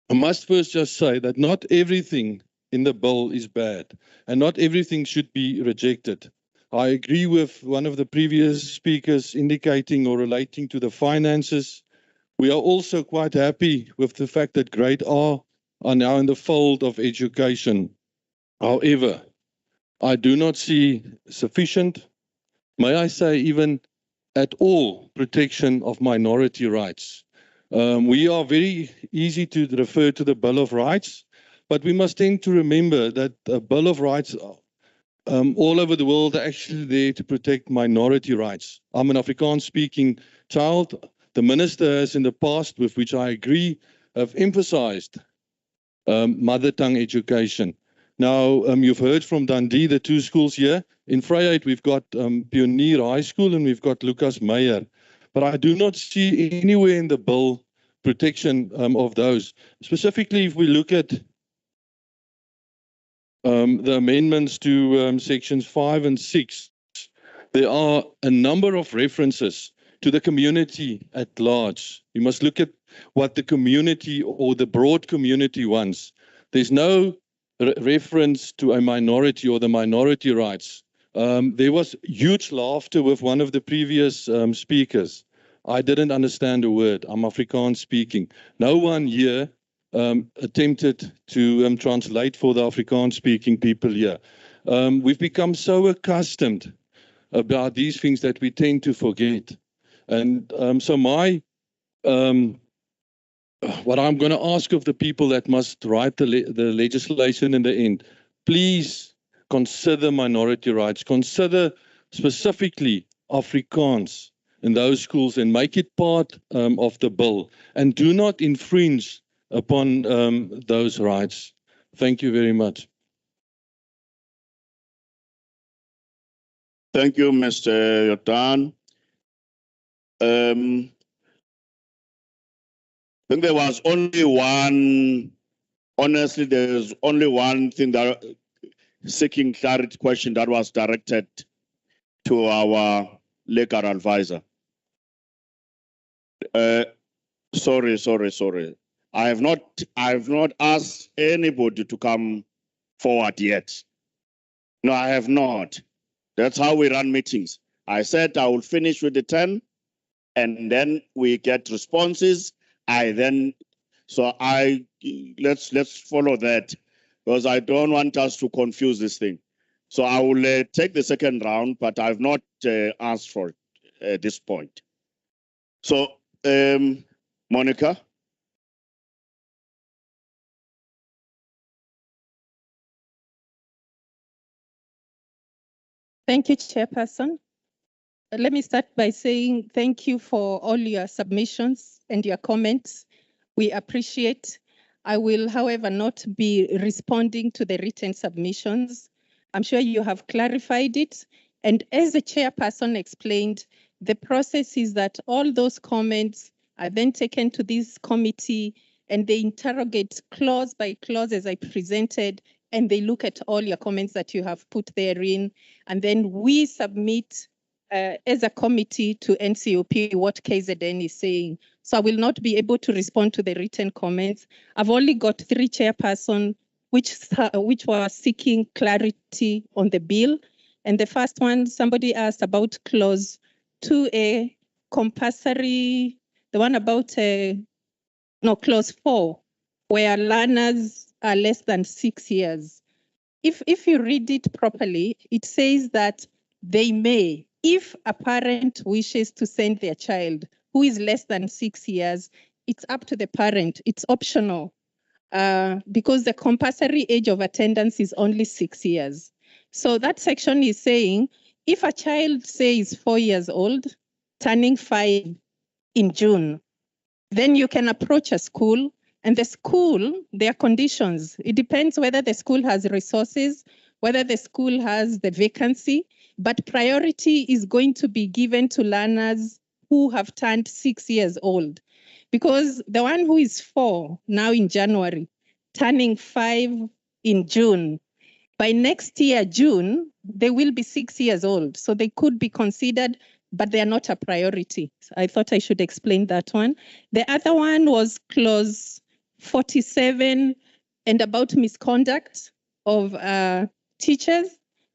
I must first just say that not everything in the bill is bad, and not everything should be rejected. I agree with one of the previous speakers indicating or relating to the finances. We are also quite happy with the fact that grade R are now in the fold of education. However, I do not see sufficient, may I say even at all, protection of minority rights. We are very easy to refer to the Bill of Rights, but we must tend to remember that the Bill of Rights all over the world are actually there to protect minority rights. I'm an Afrikaans-speaking child. The minister has in the past, with which I agree, have emphasized mother tongue education. Now, you've heard from Dundee, the two schools here. In Vryheid, we've got Pioneer High School and we've got Lucas Meyer. But I do not see anywhere in the bill protection of those. Specifically, if we look at the amendments to sections 5 and 6, there are a number of references to the community at large. You must look at what the community or the broad community wants. There's no reference to a minority or the minority rights. There was huge laughter with one of the previous speakers. I didn't understand a word. I'm Afrikaans speaking. No one here attempted to translate for the Afrikaans speaking people here. We've become so accustomed about these things that we tend to forget. And so what I'm going to ask of the people that must write the legislation in the end, please consider minority rights, consider specifically Afrikaans in those schools and make it part of the bill, and do not infringe upon those rights. Thank you very much. Thank you, Mr. Jordan. I think there was only one, honestly, there's only one thing that seeking clarity question that was directed to our legal advisor. Sorry. I have not asked anybody to come forward yet. No, I have not. That's how we run meetings. I said I will finish with the 10, and then we get responses. Let's follow that, because I don't want us to confuse this thing. So I will take the second round, but I've not asked for it at this point. So, Monica. Thank you, Chairperson. Let me start by saying thank you for all your submissions and your comments. We appreciate. I will, however, not be responding to the written submissions. I'm sure you have clarified it. And as the Chairperson explained, the process is that all those comments are then taken to this committee and they interrogate clause by clause as I presented, and they look at all your comments that you have put therein. And then we submit as a committee to NCOP what KZN is saying. So I will not be able to respond to the written comments. I've only got 3 chairpersons which were seeking clarity on the bill. And the first one, somebody asked about clause 2A, compulsory, the one about, clause 4, where learners are less than 6 years. If you read it properly, it says that they may, if a parent wishes to send their child who is less than 6 years, it's up to the parent, it's optional, because the compulsory age of attendance is only 6 years. So that section is saying, if a child, say, is 4 years old, turning 5 in June, then you can approach a school, and the school, there are conditions. It depends whether the school has resources, whether the school has the vacancy, but priority is going to be given to learners who have turned 6 years old. Because the one who is 4 now in January, turning 5 in June, by next year, June, they will be 6 years old. So they could be considered, but they are not a priority. So I thought I should explain that one. The other one was clause 47 and about misconduct of teachers,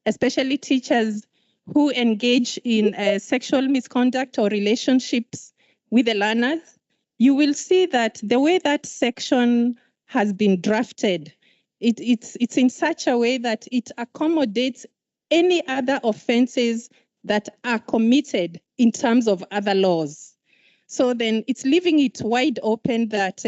especially teachers who engage in sexual misconduct or relationships with the learners. You will see that the way that section has been drafted, it's in such a way that it accommodates any other offenses that are committed in terms of other laws. So then it's leaving it wide open that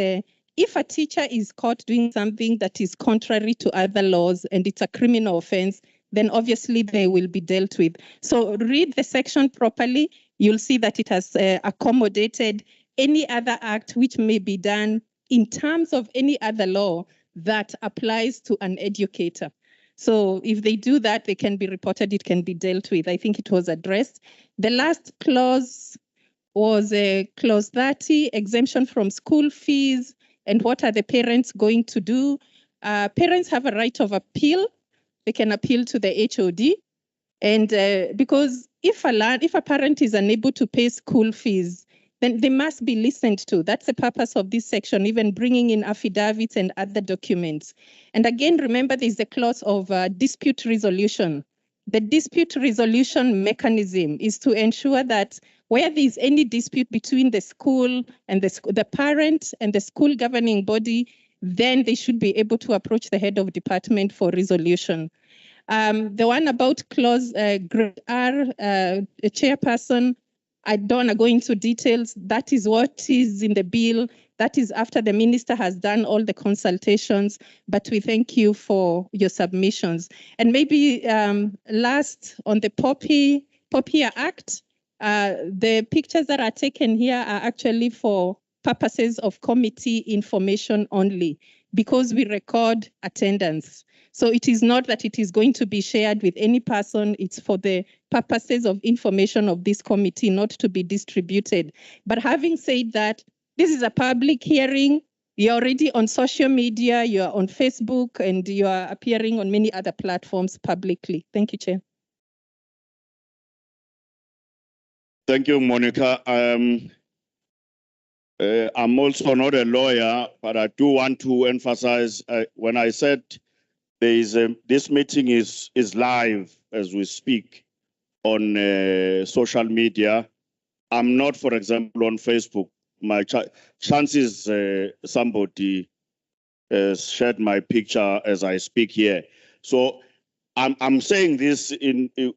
if a teacher is caught doing something that is contrary to other laws and it's a criminal offense, then obviously they will be dealt with. So read the section properly. You'll see that it has accommodated any other act which may be done in terms of any other law that applies to an educator. So if they do that, they can be reported, it can be dealt with. I think it was addressed. The last clause was clause 30, exemption from school fees, and what are the parents going to do? Parents have a right of appeal. They can appeal to the HOD. And because if a parent is unable to pay school fees, then they must be listened to. That's the purpose of this section, even bringing in affidavits and other documents. And again, remember, there's a clause of dispute resolution. The dispute resolution mechanism is to ensure that where there's any dispute between the school and the parent and the school governing body, then they should be able to approach the head of department for resolution. The one about clause grade R, a chairperson, I don't want to go into details. That is what is in the bill. That is after the minister has done all the consultations, but we thank you for your submissions. And maybe last on the Poppy Act, the pictures that are taken here are actually for purposes of committee information only, because we record attendance. So it is not that it is going to be shared with any person. It's for the purposes of information of this committee, not to be distributed. But having said that, this is a public hearing. You're already on social media, you're on Facebook, and you are appearing on many other platforms publicly. Thank you, Chair. Thank you, Monica. I'm also not a lawyer, but I do want to emphasize when I said there is this meeting is live as we speak on social media. I'm not, for example, on Facebook. My chances somebody shared my picture as I speak here. So I'm saying this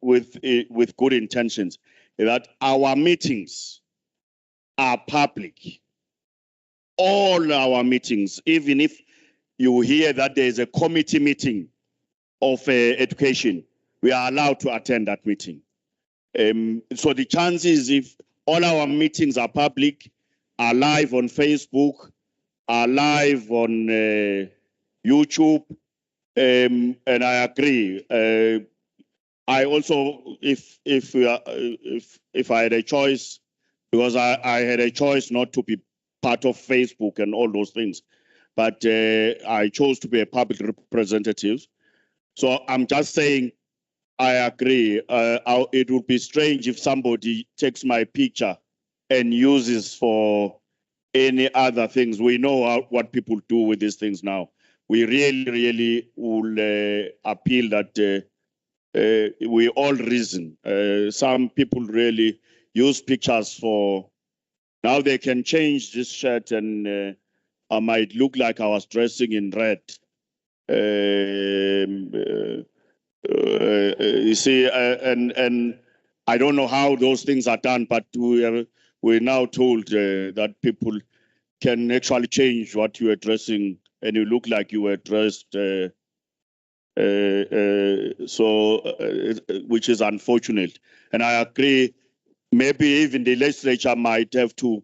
with good intentions, that our meetings are public. All our meetings, even if you hear that there is a committee meeting of education, we are allowed to attend that meeting. So the chances, if all our meetings are public, are live on Facebook, are live on YouTube, and I agree. I also, if I had a choice, because I had a choice not to be part of Facebook and all those things, but I chose to be a public representative. So I'm just saying, I agree. It would be strange if somebody takes my picture and uses for any other things. We know what people do with these things now. We really will appeal that we all reason. Some people really use pictures for, now they can change this shirt and I might look like I was dressing in red. You see, and I don't know how those things are done, but we're now told that people can actually change what you are dressing and you look like you were dressed. Which is unfortunate. And I agree, maybe even the legislature might have to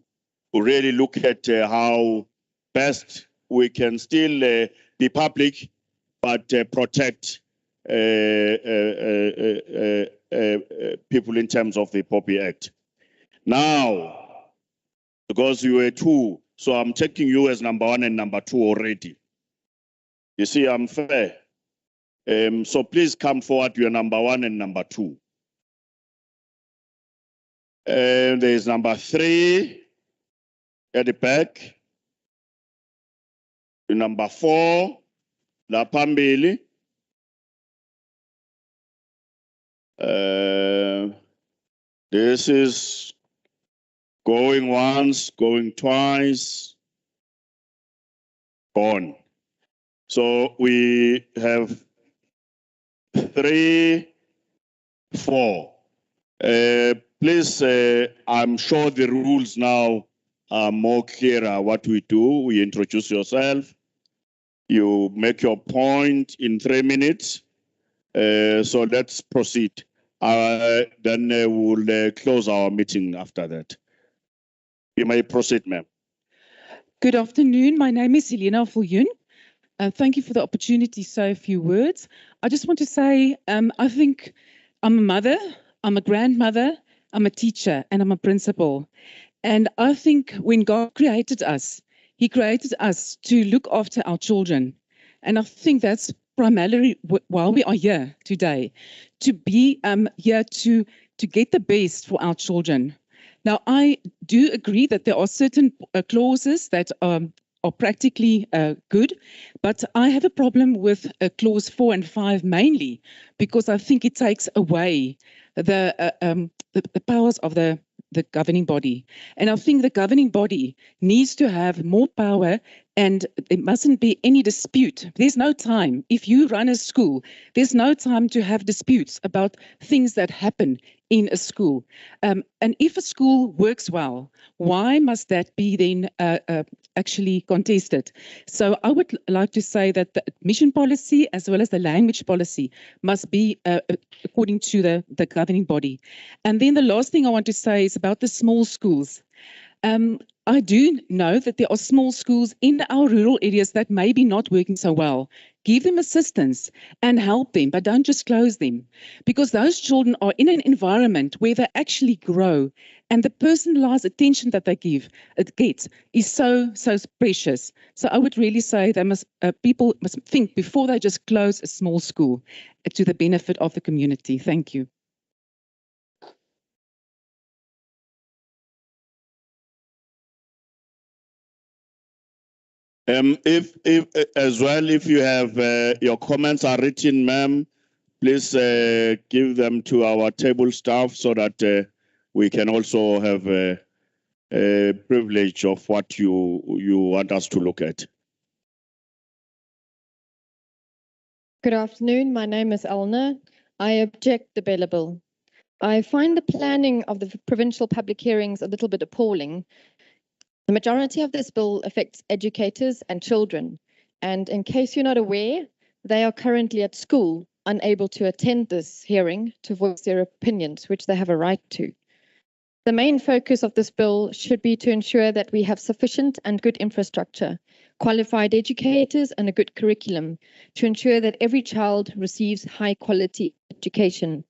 really look at how best we can still be public, but protect people in terms of the Poppy Act. Now, because you were two, so I'm taking you as number one and number two already. You see, I'm fair. So please come forward, you're number one and number two. And there's number three at the back. Number four, La Pambili. This is going once, going twice, gone. So we have 3, 4. Please, I'm sure the rules now are more clearer what we do. We introduce yourself. You make your point in 3 minutes. So let's proceed. Then we'll close our meeting after that. You may proceed, ma'am. Good afternoon. My name is Helena Viljoen. Thank you for the opportunity to say a few words. I just want to say, I think I'm a mother, I'm a grandmother, I'm a teacher, and I'm a principal. And I think when God created us, He created us to look after our children. And I think that's primarily why we are here today, to be here to get the best for our children. Now, I do agree that there are certain clauses that are practically good, but I have a problem with clause 4 and 5 mainly because I think it takes away the powers of the governing body. And I think the governing body needs to have more power and there mustn't be any dispute. There's no time. If you run a school, there's no time to have disputes about things that happen in a school. And if a school works well, why must that be then actually contested? So I would like to say that the admission policy as well as the language policy must be according to the governing body. And then the last thing I want to say is about the small schools. I do know that there are small schools in our rural areas that may be not working so well. Give them assistance and help them, but don't just close them, because those children are in an environment where they actually grow, and the personalized attention that they get is so precious. So I would really say they people must think before they just close a small school to the benefit of the community. Thank you. If as well, if you have your comments are written, ma'am, please give them to our table staff so that we can also have a privilege of what you want us to look at. Good afternoon. My name is Elna. I object the BELA bill. I find the planning of the provincial public hearings a little bit appalling. The majority of this bill affects educators and children. And in case you're not aware, they are currently at school, unable to attend this hearing to voice their opinions, which they have a right to. The main focus of this bill should be to ensure that we have sufficient and good infrastructure, qualified educators, and a good curriculum to ensure that every child receives high quality education.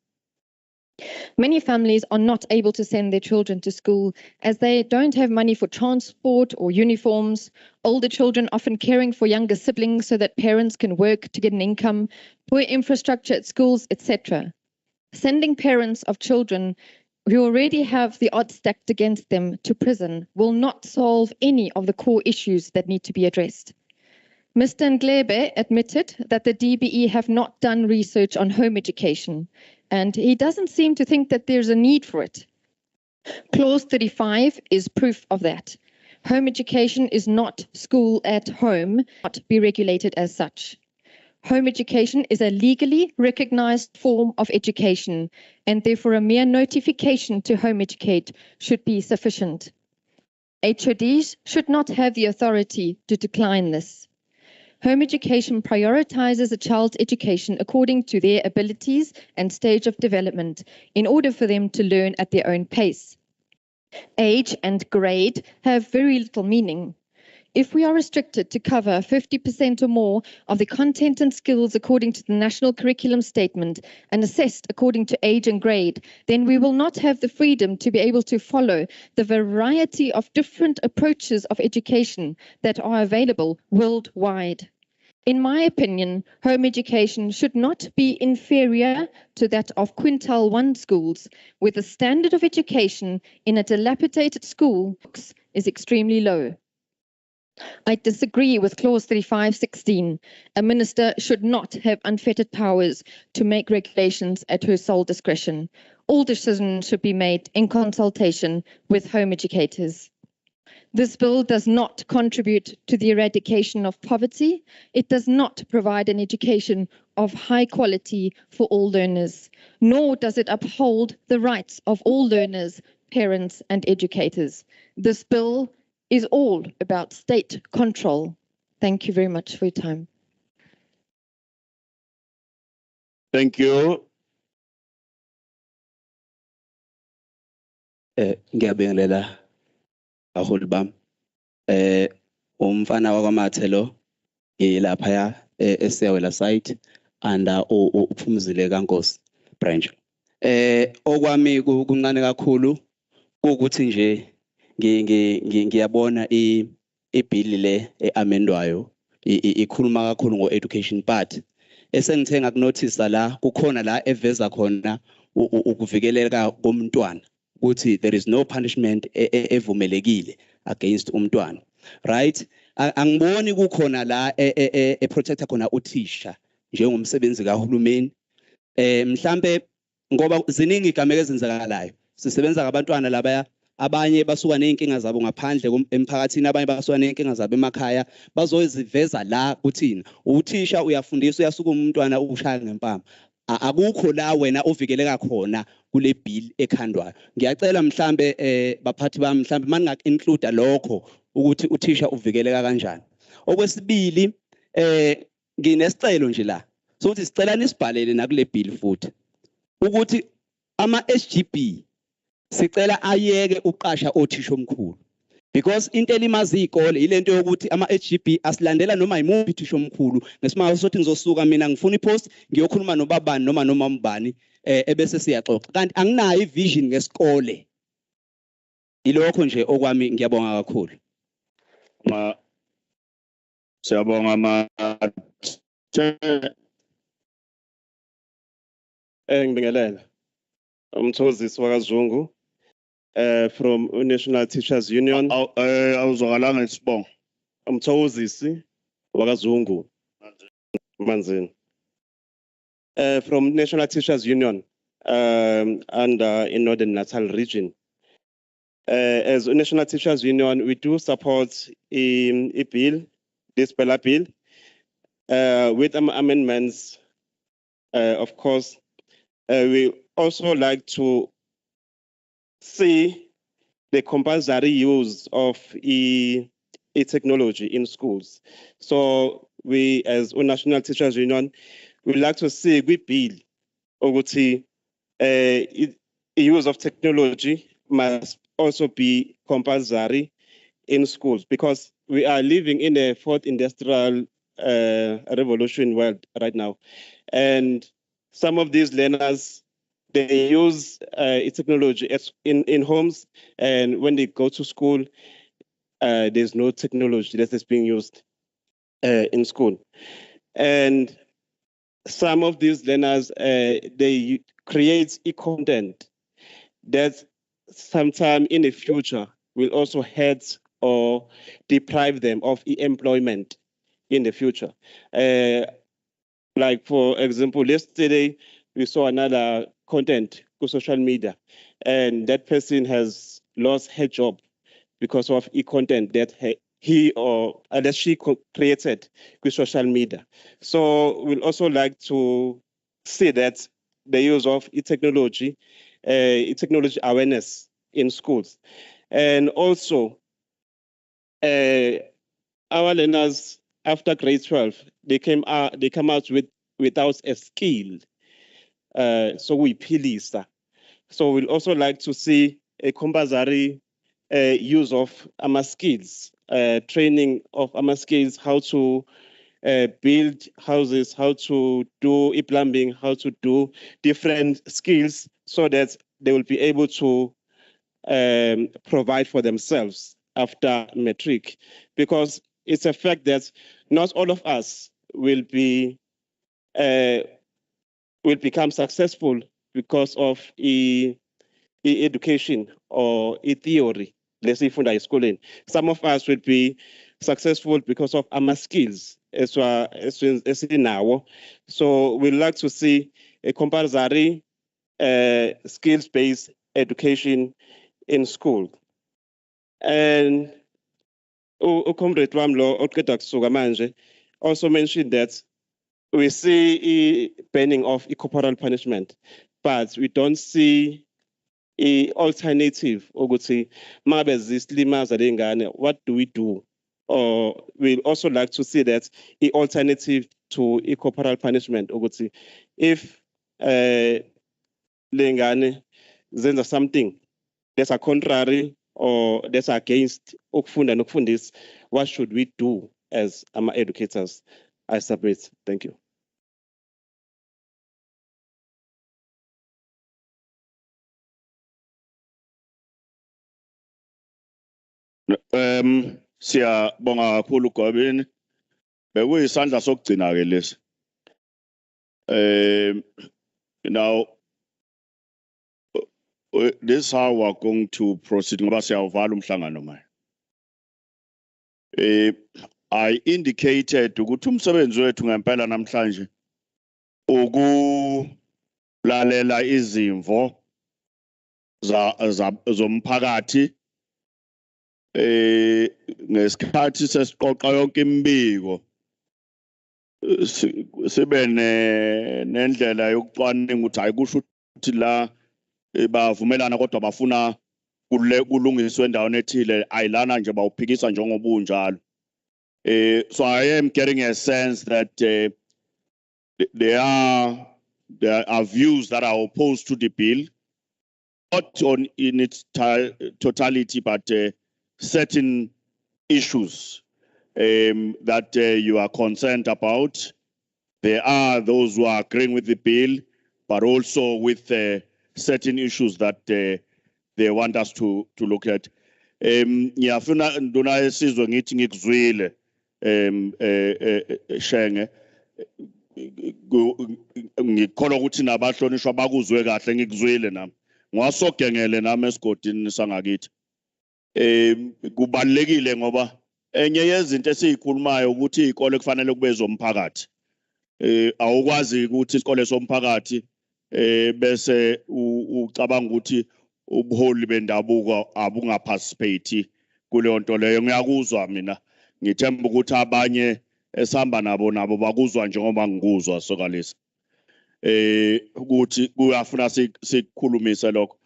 Many families are not able to send their children to school as they don't have money for transport or uniforms, older children often caring for younger siblings so that parents can work to get an income, poor infrastructure at schools, etc. Sending parents of children who already have the odds stacked against them to prison will not solve any of the core issues that need to be addressed. Mr. Nglebe admitted that the DBE have not done research on home education, and he doesn't seem to think that there's a need for it. Clause 35 is proof of that. Home education is not school at home, not be regulated as such. Home education is a legally recognized form of education, and therefore a mere notification to home educate should be sufficient. HODs should not have the authority to decline this. Home education prioritizes a child's education according to their abilities and stage of development in order for them to learn at their own pace. Age and grade have very little meaning. If we are restricted to cover 50% or more of the content and skills according to the National Curriculum Statement and assessed according to age and grade, then we will not have the freedom to be able to follow the variety of different approaches of education that are available worldwide. In my opinion, home education should not be inferior to that of quintile 1 schools, where the standard of education in a dilapidated school is extremely low. I disagree with clause 35(16). A minister should not have unfettered powers to make regulations at her sole discretion. All decisions should be made in consultation with home educators. This bill does not contribute to the eradication of poverty. It does not provide an education of high quality for all learners, nor does it uphold the rights of all learners, parents, and educators. This bill is all about state control. Thank you very much for your time. Thank you. Ngiyabingelela baholi bami. Umfana wakwaMathe lo lapha eSiyawela site under uphumzile kaNkosi branch. Okwami kuncane kakhulu ukuthi nje ngiyabona ibill le eamendwayo ikhuluma kakhulu ngo-education but esengithenga kunothisa la kukhona la eveza khona ukuvikeleka komntwana ukuthi there is no punishment evumelekile against umntwana, right? Angiboni kukhona la protector khona uthisha njengomsebenzi kahulumeni. Mhlambe ngoba ziningi igameko ezenzakalayo sisebenza ngabantwana labaya abanye basuka ney'nkinga zabo ngaphandle emphakathini, abanye basuka ney'nkinga zabo emakhaya, bazoziveza la kuthina. Uthisha uyafundisa, uyasuka umntwana ushaya ngempama. Akukho la wena uvikeleka khona kule bill ekhandwayo. Ngiyacela mhlambe baphathi bami mhlambe maninga-include lokho ukuthi uthisha uvikeleka kanjani. Okwesibili, nginesicelo nje la sokuthi sicela nisibhalele nakule bill futhi ukuthi ama-SGB sicela ayeke uqasha othisha omkhulu, because into elimazi izikole ilento yokuthi ama-SGB asilandela noma yimuphi uthisha omkhulu. Ngesimanga sokuthi ngizosuka mina ngifuna ipost ngiyokhuluma nobabani noma umbani ebese siyaxoxa, kanti anginayo ivision ngesikole. Ilokho nje okwami, ngiyabonga kakhulu. Siyabonga ngibingelela umthozisi wakwaZungu from National Teachers Union. Awuzwakalanga isibongo. Umthozisi wakwaZungu Manzini. From National Teachers Union and in Northern Natal region. As a National Teachers Union, we do support a bill, this BELA bill, with amendments. Of course, we also like to see the compulsory use of technology in schools. So we, as a National Teachers Union, we like to see a bill ukuthi use of technology must also be compulsory in schools, because we are living in a fourth industrial revolution world right now. And some of these learners, they use technology in homes, and when they go to school, there's no technology that is being used in school. And some of these learners, they create content that sometime in the future will also hurt or deprive them of employment in the future. Like, for example, yesterday we saw another content on social media, and that person has lost her job because of content that he or that she created with social media. So we'll also like to see that the use of technology awareness in schools. And also, our learners after grade 12, they come out without a skill. So we police. So we'll also like to see a compulsory use of skills, training of skills, how to build houses, how to do plumbing, how to do different skills, so that they will be able to provide for themselves after matric. Because it's a fact that not all of us will become successful because of education or theory. Let's say from the schooling. Some of us will be successful because of our skills as now. So we'd like to see a compulsory skills-based education in school. And Comrade Wamlo also mentioned that we see a banning of corporal punishment, but we don't see a alternative. What do we do? Or we also like to see that a alternative to a corporal punishment. If lengane zenza something that's a contrary or that's against ukufunda nokufundisa, what should we do as educators? I submit. Thank you. Siyabonga kakhulu Gobeni. Bekuyisandla sokugcina ke lesi. Now this is how we're going to proceed ngoba siyawuvala umhlangano manje. I indicated ukuthi umsebenzi wethu ngempela namhlanje ukulalela izimvo zomphakathi ngesikhathi sesiqoqa yonke imibiko sibe nendlela yokucwaninga ukuthi hayi kusho ukuthi la bavumelana kodwa bafuna kulungiswe endaweni ethile ayilana nje bawuphikisa njengoba unjalo. So I am getting a sense that there are views that are opposed to the bill, not in its totality, but certain issues that you are concerned about. There are those who are agreeing with the bill, but also with certain issues that they want us to look at. Ngiyafuna nduna esizwe ngithi ngikuzwile Shenge ngikholwa ukuthi nabahlonishwa bakuzwe kahle ngikuzwile nami ngwasogengele nami esigodini sangakithi. Kubalekile ngoba enye yezinto esiyikhulumayo ukuthi izikole kufanele kube zomphakathi. Awukwazi ukuthi isikole somphakathi bese ucabanga ukuthi ubuholi bendabuko abungaparticipate kuleyo nto leyo. Ngiyakuzwa mina, ngithemba ukuthi abanye esihamba nabo bakuzwa njengoba ngikuzwa sokalisa. Ukuthi kuyafuna sikhulumise lokho.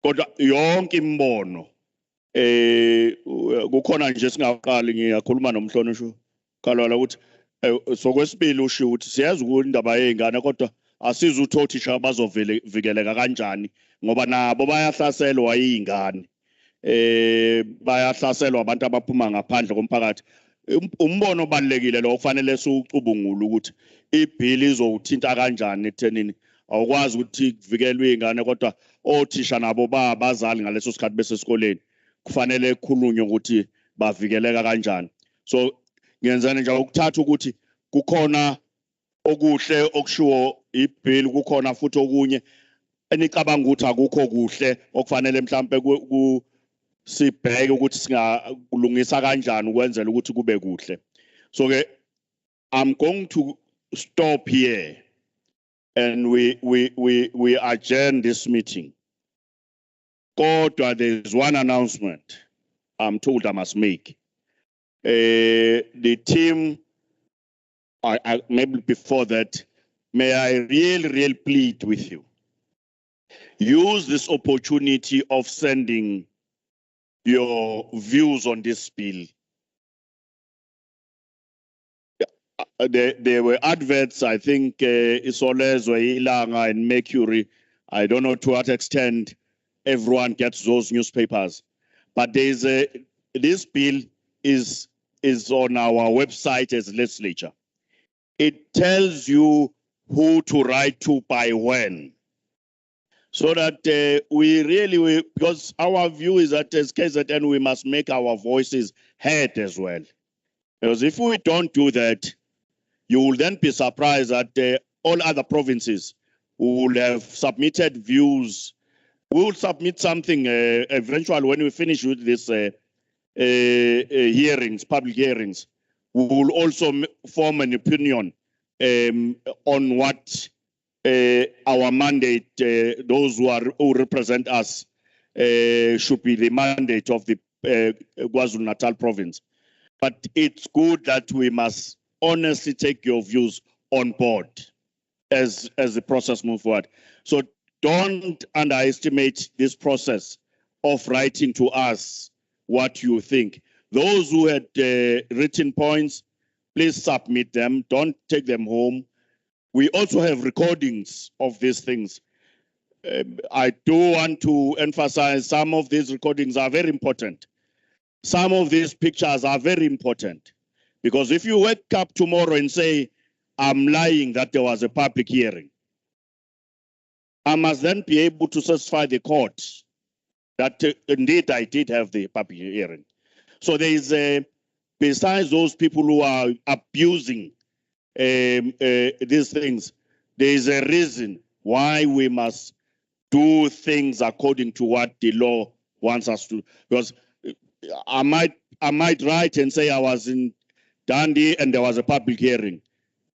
Kodwa yonke imbono kukhona nje singaqali ngiyakhuluma nomhlonishwa kalwala ukuthi sokwesibili usho ukuthi siyazi ukuthi indaba yezingane kodwa asiza ukuthi othisha bazovikeleka kanjani ngoba nabo bayahlaselwa izingane. Bayahlaselwa abantu abaphuma ngaphandle komphakathi. Umbono obalekile lo kufanele siucubungule ukuthi ibill izowuthinta kanjani ekuthenini awukwazi ukuthi kuvikelwe izingane kodwa othisha nabo babazali ngaleso sikhathi bese esikoleni kufanele kukhulunywe ukuthi bavikeleka kanjani. So ngiyenzana nje ukuthatha ukuthi kukhona okuhle okushiwo ibill, kukhona futhi okunye enicabanga ukuthi akukho kuhle okufanele mhlambe sibheke ukuthi singakulungisa kanjani ukwenzela ukuthi kube kuhle. So ke I'm going to stop here and we adjourn this meeting. Kodwa there's one announcement I'm told I must make. The team, maybe before that, may I really plead with you. Use this opportunity of sending your views on this bill. There were adverts, I think, Isolezwe, Ilanga, and Mercury. I don't know to what extent everyone gets those newspapers. But there's this bill is on our website as legislature. It tells you who to write to by when. So that we really, because our view is that as KZN, we must make our voices heard as well. Because if we don't do that, you will then be surprised that all other provinces will have submitted views. We will submit something eventually when we finish with this hearings, public hearings. We will also form an opinion on what our mandate, those who represent us, should be the mandate of the KwaZulu-Natal province. But it's good that we must honestly take your views on board as the process moves forward. So don't underestimate this process of writing to us what you think. Those who had written points, please submit them. Don't take them home. We also have recordings of these things. I do want to emphasize some of these recordings are very important. Some of these pictures are very important. Because if you wake up tomorrow and say, I'm lying that there was a public hearing, I must then be able to satisfy the court that indeed I did have the public hearing. So there is besides those people who are abusing these things, there is a reason why we must do things according to what the law wants us to. Because I might write and say I was in Dundee and there was a public hearing,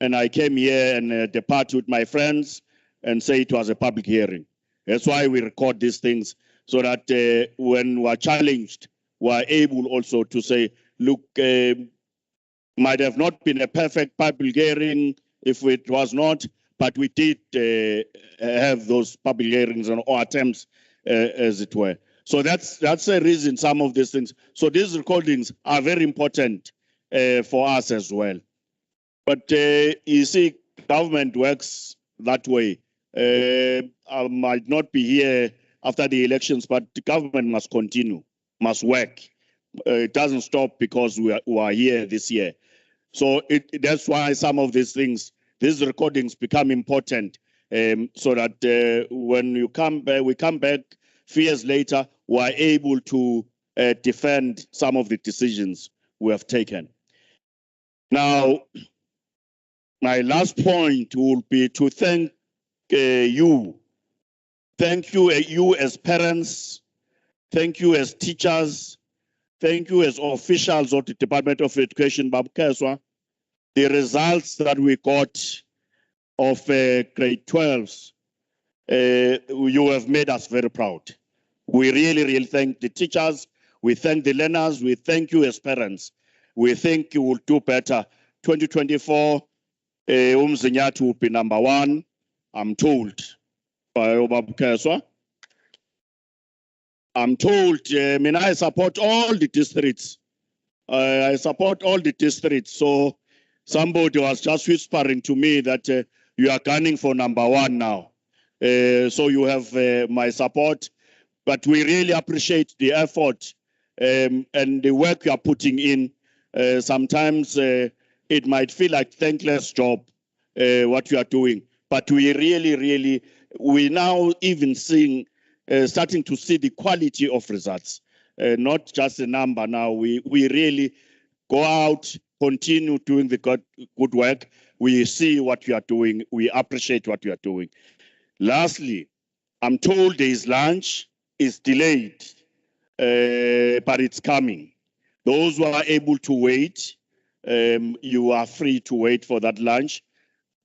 and I came here and depart with my friends and say it was a public hearing. That's why we record these things, so that when we're challenged, we're able also to say, look, might have not been a perfect public hearing if it was not, but we did have those public hearings and or attempts, as it were. So that's the reason some of these things. So these recordings are very important for us as well. But you see, government works that way. I might not be here after the elections, but the government must continue, must work. It doesn't stop because we are here this year. So that's why some of these things, these recordings become important, so that when you come back, we come back a few years later, we are able to defend some of the decisions we have taken. Now, my last point will be to thank you. Thank you, you as parents. Thank you as teachers. Thank you as officials of the Department of Education, Babu Keswa. The results that we got of grade 12s, you have made us very proud. We really, really thank the teachers. We thank the learners. We thank you as parents. We think you will do better. 2024, Umzinyati will be number 1, I'm told, by Babu Keswa. I'm told, I support all the districts. I support all the districts. So somebody was just whispering to me that you are gunning for number 1 now. So you have my support. But we really appreciate the effort and the work you are putting in. Sometimes it might feel like a thankless job, what you are doing. But we really, we now even starting to see the quality of results, not just a number now. We really go out, continue doing the good work. We see what you are doing. We appreciate what you are doing. Lastly, I'm told there is lunch. It's delayed, but it's coming. Those who are able to wait, you are free to wait for that lunch.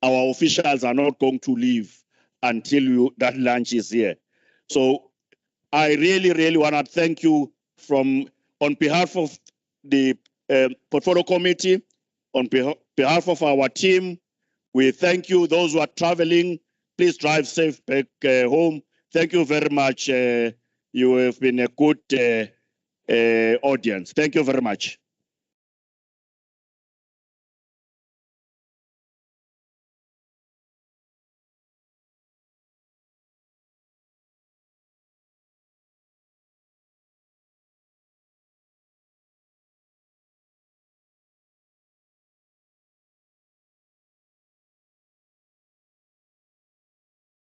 Our officials are not going to leave until that lunch is here. So I really want to thank you on behalf of the Portfolio Committee, on behalf of our team. We thank you. Those who are traveling, please drive safe back home. Thank you very much. You have been a good audience. Thank you very much.